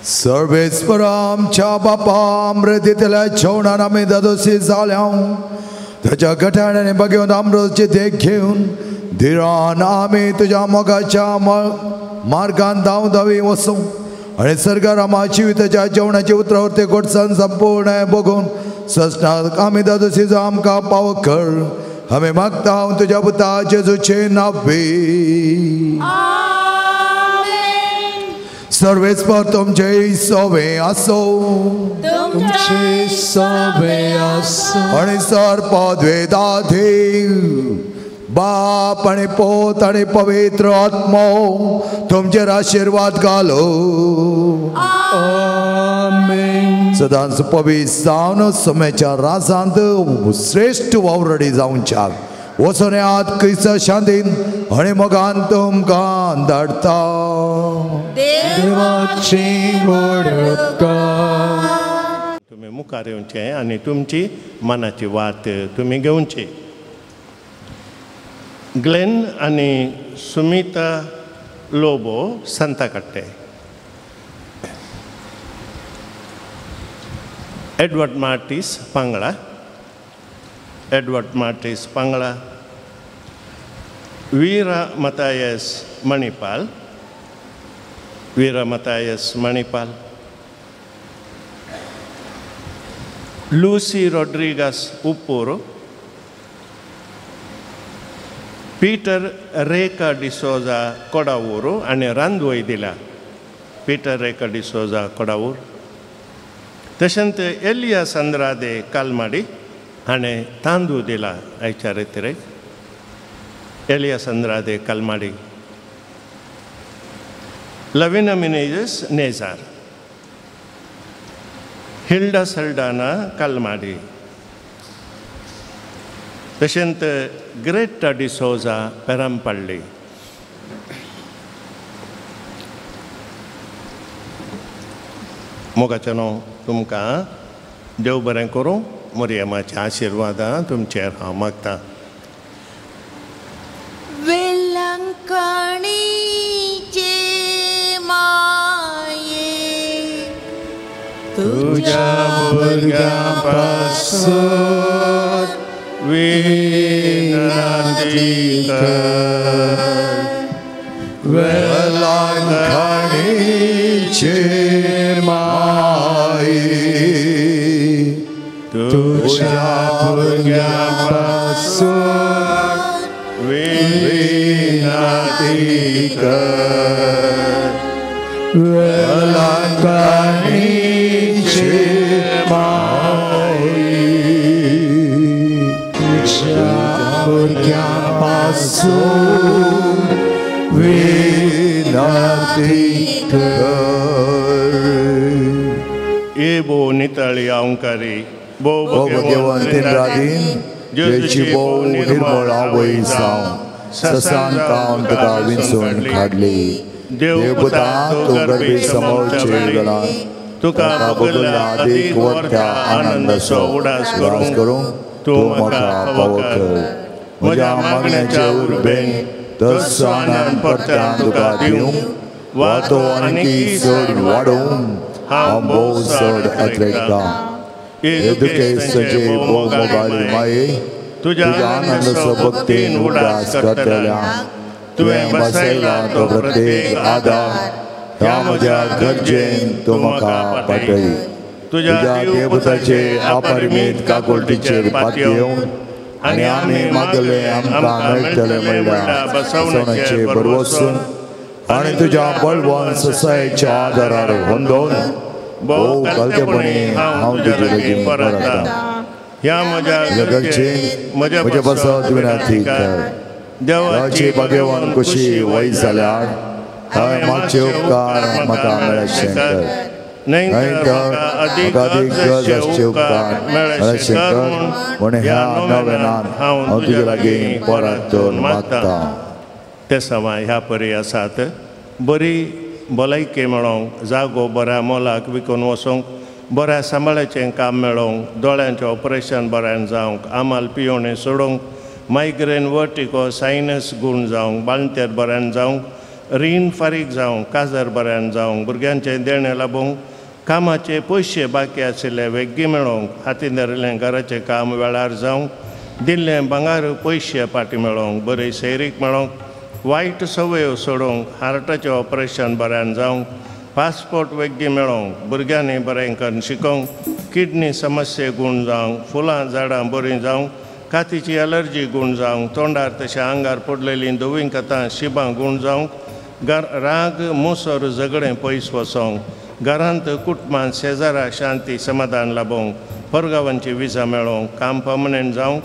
सर्वेश्वर आमच्या बापा अमृतीतल्या जेवणान आम्ही दादोशी जाल्या त्याच्या गठाण्याने बघून अमृतची देख घेऊन धीरान आम्ही तुझ्या मोगाच्या मार्गान धावी वसू आणि सर्गारामाची विताच्या जेवणाची उतरावरती गोडसान संपूर्ण बघून सस्नात आम्ही दादोशी आमकां पाव कर आम्ही मागता तुझ्या पुता जेजूचे नावे सर्वेस्पर तुमचे सवे असो तुमचे सवे असो आणि सर्प द्वेदाधे बाप आणि पोत आणि पवित्र आत्मा तुमचेर आशीर्वाद घालो आमेन सदांच पवित्र जावन सोम्याच्या राजांत श्रेष्ठ वावरडी जावच्या वसोन्यात क्रिस्त शांतीन आणि मोगान तुमकां धाडता देवाची बडका तुम्ही मुखार येवचे आणि तुमची मनाची वात तुम्ही घेवची ग्लेन आणि सुमिता लोबो संता कट्टे एडवर्ड मार्टिस पांगळा वीरा Mathias Manipal Lucy Rodrigues उप्पूर Peter रेका डिसोजा कोडावूर आणि रांदवय दिला पीटर रेका डिसोजा कोडावूर तशेंच एलियास अंद्रादे कालमाडी हाणें तांदूळ दिला आयच्या रितीरे एलियास अंद्रादे कालमाडी लविना मिनेजस नेजार हिल्डा सल्डाना कालमाडी तशेंच ग्रेटा डिसोजा पेरांपल्ली मोगाचें न्हू तुमकां देव बरें करूं मोरयमाचे आशिर्वादां तुमचेर हांव मागतां तुझ्या भुरग्यां पासून विनंती कर वेलांखणीचे माई तुझ्या भुरग्यां पासून विनंती कर अलंकारीचे माई तुझ्या भुरग्यापासून विनंती कर. ये बो नितळी ओंकारी बो भगवान राधीन जेची बो निर्मळ आवई जावं ससान काम तुका विंचून काढली. देवपुता तू गर्भी समोरचे गला तुका बगला अधिक वर्त्या आनंदाचो उडास करूं तू म्हाका फावो कर. म्हज्या मागण्याच्या उर्बेन तसो आनंद परत्यान तुका दिवं वा तो आनी चड वाडोवन हांव भोव चड अत्रेकता. येदुके सजे मोगाली माये तुझ्या आनंदाचो भक्तीन उडास करतल्या तुवें बसयला तो प्रत्येक आदार ह्या म्हज्या गरजेन तूं म्हाका पाठय. तुझ्या देवपुताचे अपरिमीत काकुळटीचेर पातयेवन आनी आमी मागले आमकां मेळटले म्हणल्यार बसवण्याचे बरवसून आनी तुज्या बळवंत ससायेच्या आदारार होंदोवन भोव कलतेपणी हांव तुजे लागीं परता. ह्या म्हज्या गरजेन म्हज्या बसत विनंती कर. देवाची भगवान कुशी वय जाल्यार थंय मागचे उपकार म्हाका मेळचे कर. न्हय तर म्हाका अदीक गरज आसचे उपकार मेळचे कर म्हूण ह्या नव्यानान हांव तुजे लागीं परतून मागता. ते सवाय ह्या परी आसात बरी भलायकी मेळोवंक जागो बऱ्या मोलाक विकून वचोंक बऱ्या सांबाळाचें काम मेळोवंक दोळ्यांचें ऑपरेशन बऱ्यान जावंक आमाल पियोणें सोडूंक मायग्रेन वर्टिको सायनस गूण जावंक बाळंतेर बऱ्यान जावंक रीण फारीक जावंक काजार बऱ्यान जावंक भुरग्यांचें देणें लाबोवंक कामाचे पयशे बाकी आशिल्ले वेग्गी मेळोवंक हातीन धरिल्लें घराचें काम वेळार जावंक दिल्लें भांगार पयशे पाटी मेळोवंक बरी सैरीक मेळोवंक वायट संवयो सोडूंक हार्टाचें ऑपरेशन बऱ्यान जावंक पासपोर्ट वेग्गी मेळोवंक भुरग्यांनी बरें करून शिकोवंक किडनी समस्ये गूण जावंक फुलां झाडां बरीं जावंक कातीची एलर्जी गूण जावंक तोंडार तशें आंगार पडलेलीं धवीं कथां शिबां गूण जावंक राग मोसोर झगडें पयस वचोंक घरांत कुटुंबांत शेजारा शांती समाधान लाबोवंक परगांवांची विजा मेळोवंक काम पर्मनंट जावंक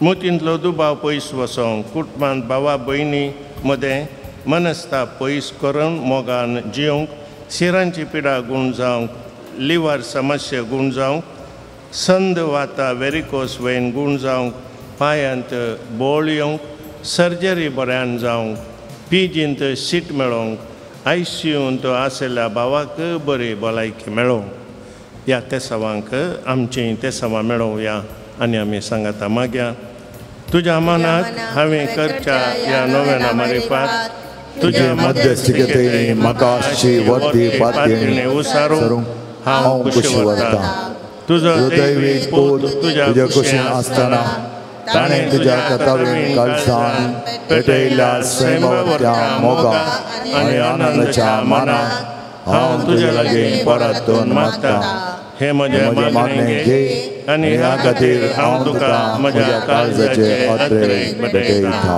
मोतींतलो दुबाव पयस वचोंक कुटुंबांत भावा भयणी मदें मनस्ताप पयस करून मोगान जियोंक शिरांची पिडा गूण जावंक लिवर समस्या गूण जावंक संद वाता वेरिकोस वेन गूण जावंक पांयांत बोळ येवंक सर्जरी बऱ्यान जावंक पीजींत सीट मेळोवंक ICUंत आशिल्ल्या भावाक बरी भलायकी मेळोवंक ह्या तेसावांक आमची तेसावां मेळोवया आनी आमी सांगाता मागया. तुज्या मनाक हांवें करच्या ह्या नव्याना मारिफात तुज्या मध्यस्थिकेंतय म्हाका आसची वर्ती पातयेणी उसारूंक हांव खुशी वता. तुजो दैवीक पूत तुज्या कुशीन आसतना ताणें तुज्या कथावेन काळजान पेटयल्या सैमवत्या मोगा आनी आनंदाच्या मानाक हांव तुजे लागीं परतून मागता. हे म्हजे मागणें घे आनी ह्या खातीर हांव तुका म्हज्या काळजाचे अत्रेक भेटयता.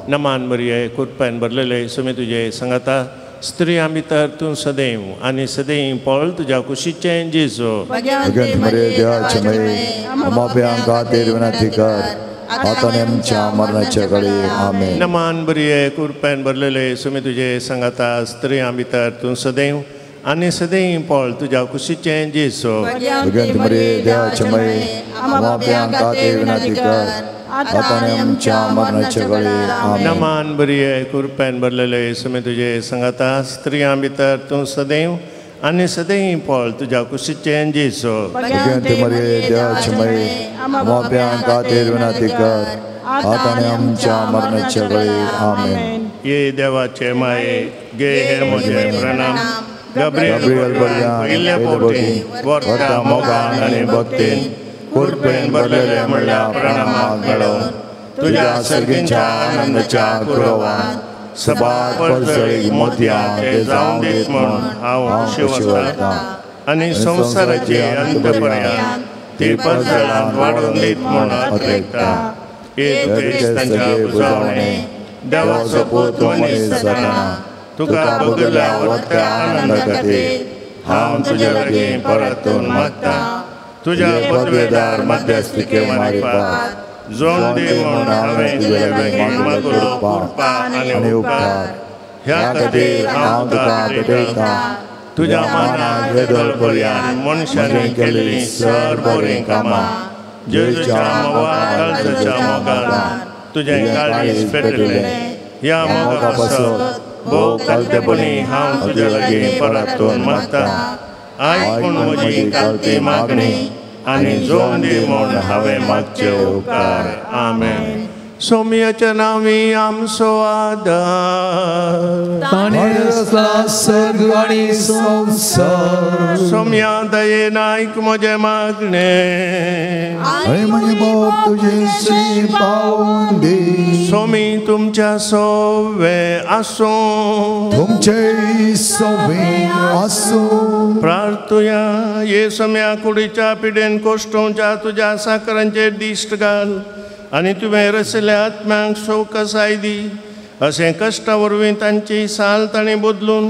नमान मरिये कृपेन भरलेले सुमी तुजे सांगाता स्त्रियां भितर तूं सदैव आनी सदैव पळ तुज्या कुशीचें जेजू. भगवंत मरे देवाचे मये अमाप्यां खातीर विनंती कर आता आमच्या मरणाच्या घडी आमेन. नमान बरिये कृपेन भरलेले सुमी तुजे सांगाता स्त्रियां भितर तूं सदैव आनी सदैव पळ तुज्या कुशीचें जेजू. भगवंत मरे देवाचे मये अमाप्यां खातीर विनंती कर आता आमच्या मरणाच्या घडी आमेन. नमान बरिये कृपेन भरलेले सुमी तुजे सांगाता स्त्रियां भितर तूं सदैव आनी सदैव पळ तुज्या कुशीचें जेजू. भगवंत मरे देवाचे मये अमाप्यां खातीर विनंती कर आता आमच्या मरणाच्या घडी आमेन. ये देवाचे माये गे हे म्हजे प्रणाम. गब्रियल पयले पोटी वर्ता मोगान आनी भक्तीन कृपेन भरलेले म्हणल्यार प्रणामाक मेळोवन तुज्या सर्गींच्या आनंदाच्या कुरवान सबार परजळीक मोतयां ते जावं दीत म्हूण हांव खुशी वता. आनी संवसाराची अंतपर्यंत ती परजळांत वाडोवन दीत म्हूण अत्रेकता. हे क्रिस्तांच्या बुजावणें देवाचो पूत मनीस जातना तुका बगल्या वर्त्या आनंदा खातीर हांव तुजे लागीं परतून मागता तुज्या पदवेदार मध्यस्थिके मार्फत जोड दी म्हूण हांवें तुजे लागीं मागलो कृपा आनी उपकार ह्या खातीर हांव तुका देता तुज्या मानान वेदोळपर्यान मनशांनी केल्लीं सर बरीं कामां जेजूच्या काळजाच्या मोगान तुजें काळीज पेटयलें ह्या मोगा पासत भोव कालतेपणी हांव तुजे लागीं परतून मागता आयकून म्हजी कालती मागणी आनी जोड दी म्हूण हांवें मागचे उपकार आमेन. सोम्याच्या नांवी आमचो आदार ताणें रचला सर्ग आनी संवसार. सोम्या दयेन आयक म्हजें मागणें आनी म्हजे बोब तुजेशी पावून दी. सोमी तुमच्या सोवे आसूं तुमचे सोबे आसूं. प्रार्थुया ये सोम्या कुडीच्या पिडेन कोश्टोवच्या तुज्या साकरांचेर दिश्ट घाल आनी तुवें रचल्या आत्म्यांक शोकसाय दी. अशें कश्टा वरवीं तांची साल ताणें बदलून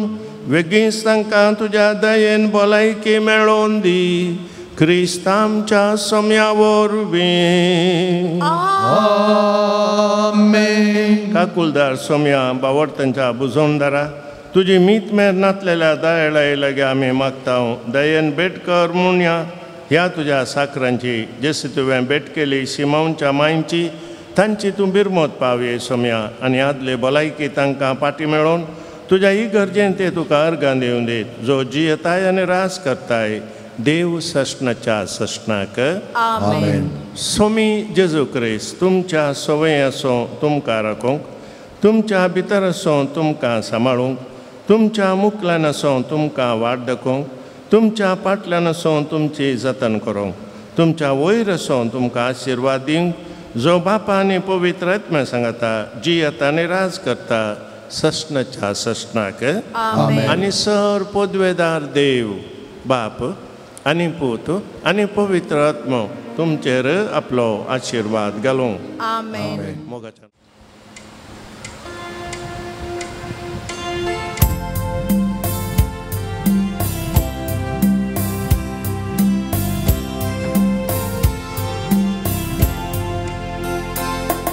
वेगींच तांकां तुज्या दयेन भलायकी मेळोवन दी. क्रिस्त आमच्या सोम्या वरवीं आमेन. काकुलदार सोम्या बावर्तांच्या बुजोवणदारा तुजी मीत मेर नातलेल्या दयाळाये लागी आमी मागता दयेन भेट कर म्हूण ह्या तुज्या साकरांची जशी तुवें भेट केली शिमोनच्या मांयची तांची तूं बिरमोत पावये सोम्या आनी आदले भलायकी तांकां पाटी मेळोवन तुज्या इगर्जेन ते तुका अर्गां दिवन दीत जो जियेताय आनी रास करताय देव सष्णाच्या सष्णाक आमेन. सोमी जेजू क्रिस्त तुमच्या सवय आसूं तुमकां राखूंक तुमच्या भितर आसूं तुमकां सांबाळूंक तुमच्या मुखल्यान आसूं तुमकां वाट दाखोवंक तुमच्या फाटल्यान आसूं तुमची जतन करूंक तुमच्या वयर आसूं तुमकां आशिर्वाद दिवंक जो बापा आनी पवित्र आत्म्या सांगता जियेता आनी राज करता सष्णाच्या सष्णाक आनी सर पदवेदार देव बाप आनी पूत आनी पवित्र आत्मो तुमचेर आपलो आशिर्वाद घालूं आमेन. मोगाच्या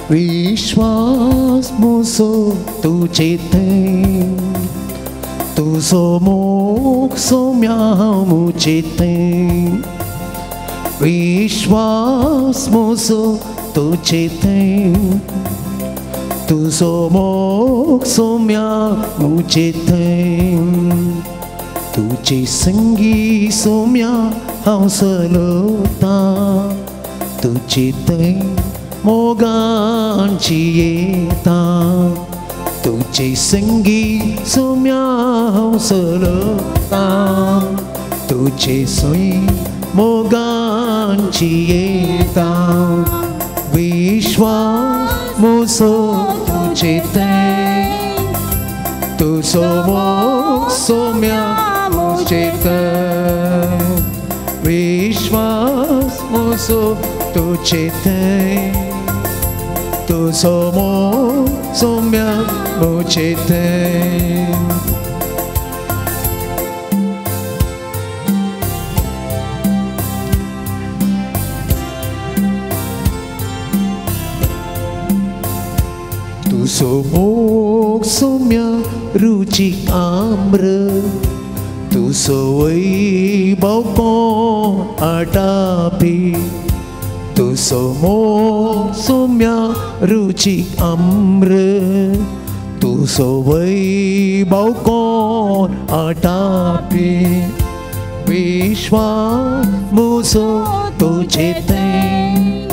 विश्वास मुसो तुझे तें तुझो मोग सोम्या मुझे तें. विश्वास मुसो तुझे तें तुझो मोग सोम्या मुझे तें. तुझे संगी सोम्या हांव चलता तुझे तें मोगांची येता. तुझे संगी सोम्या हांव चलता तुझे सोयी मोगांची येता. विश्वास मुसो तुझे तें तुझो मोग सोम्या मुझे तें. विश्वास मुसो तुझे तें तुझो मोग सोम्या मुझे तें. तुझो मोग सोम्या रुचीक आम्र तुझो वैभव कोण आटापी. तुझो मोग सोम्या रुचीक आम्र तुझो वैभव कोण आटापी. विश्वास मुजो तुझे तें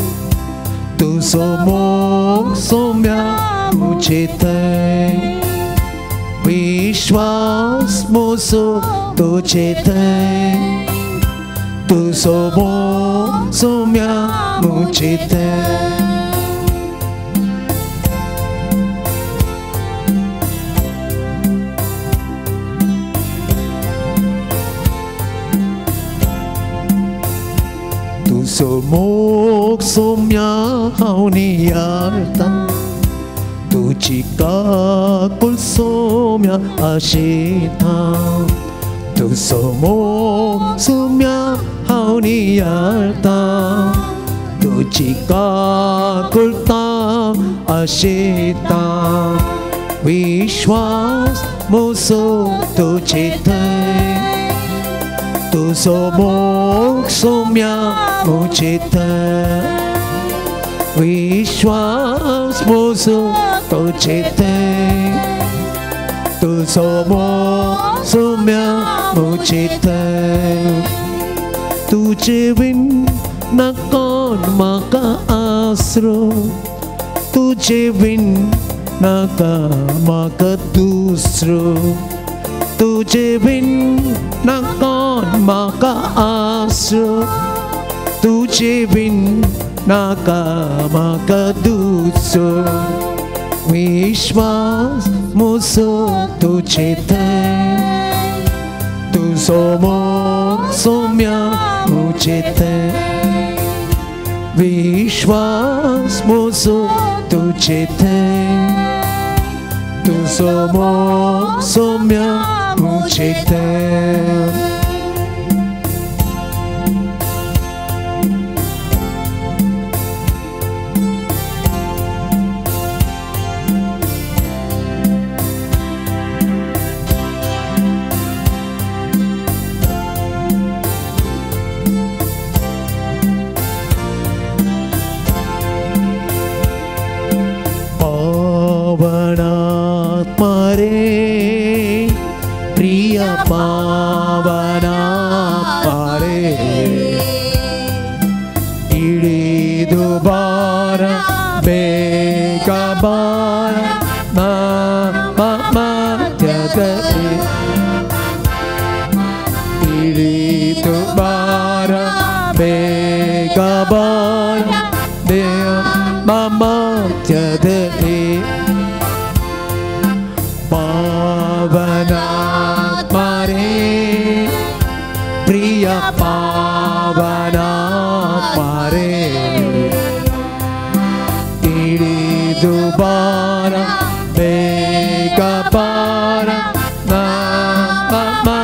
तुझो मोग सोम्या मुझे तें. विश्वास मुजो तुझे तें तुझो मोग सोम्या मुझे तें. तुझो मोग सोम्या हांव नियाळटा तुजी काकूळ सोम्या आशेता. तू समोर सोम्या हावनी यारता तुझी काकुलता आशेता विश्वास मोसो तुझे थंय तू समोर सोम्या मुझे थंय विश्वास मोसो तुझे थंय तू समोर सोम्या मुझे थंय तुझे बिन ना कोण म्हाका आसरो तुझे बिन नाका म्हाका दुसरो तुझे बिन ना कोण म्हाका आसरो तुझे बिन नाका म्हाका दुसरो विश्वास मोसो तुझे थंय तू समोर सोम्या मुझे थंय विश्वास मोसो तुझे थंय तू समोर सोम्या मुझे थंय पावना पारे इडी दोबारा बेगबारा ना मामा त्यागते इडी दोबारा बेगबारा दे मामा त्यागते पावना प्रिया पावना पारे इडी दोबारा बेगबारा ना मामा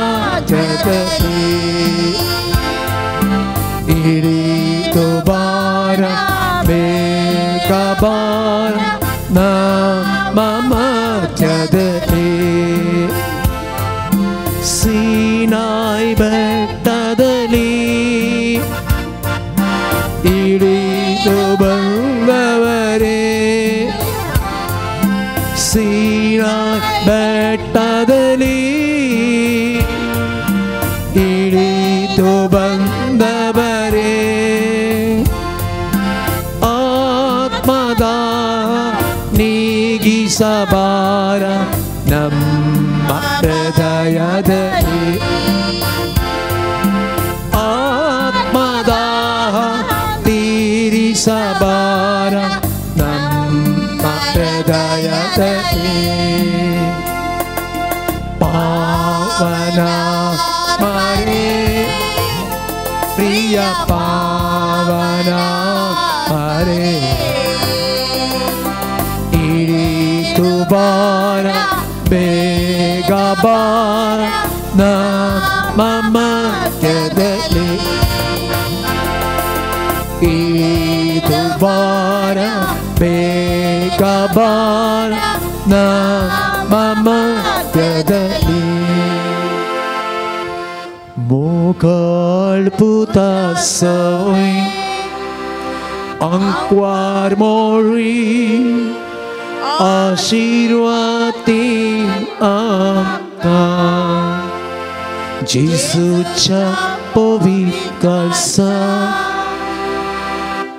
जगती इडी दोबारा बेगबारा ना मामा जगती सीनाई ಬೆಟ್ಟದಲ್ಲಿ ಇಳಿದು ಬಂದವರೇ ಸೀನಾಯಿ ಬೆಟ್ಟದಲ್ಲಿ ಇಳಿದು ಬಂದವರೇ ಆತ್ಮದ ನೀಗಿಸಬಾರ ನಮ್ಮ ಹೃದಯದಲ್ಲಿ ಆತ್ಮದಾಹ ತೀರಿಸಬಾರ ನಮ್ಮ ಹೃದಯದಲ್ಲಿ ಪಾವನ ಮರೆ ಪ್ರಿಯ ಪಾವನ ಮರೆ ಇಳಿದು ಬಾರ ಬೇಗ ಬಾರ ನಮ್ಮ ಮಧ್ಯದಲ್ಲಿ ಇಳಿದು ಬಾರ ಬೇಗ ಬಾರ ನಮ್ಮ ಮಧ್ಯದಲ್ಲಿ Mokalputa soy Angkwar mori Ashirwati amka Jisucha povikalsa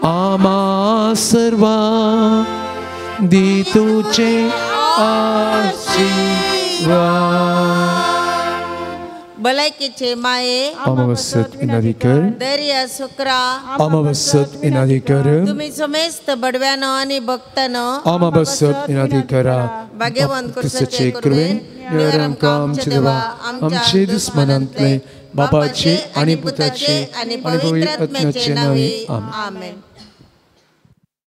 Ama sarva Dituche ashirwad Balaikeche mae Amavasat inadikar Dariya sukra Amavasat inadikar तुम्ही समस्त बडव्यानं आणि भक्तानं Amavasat inadikara भाग्यवान कृष्णाचे कृपेन निरंकार आमचे देवा आमचे दुश्मनांतले बापाचे आणि पुत्राचे आणि पवित्र आत्म्याचे नावे आमेन.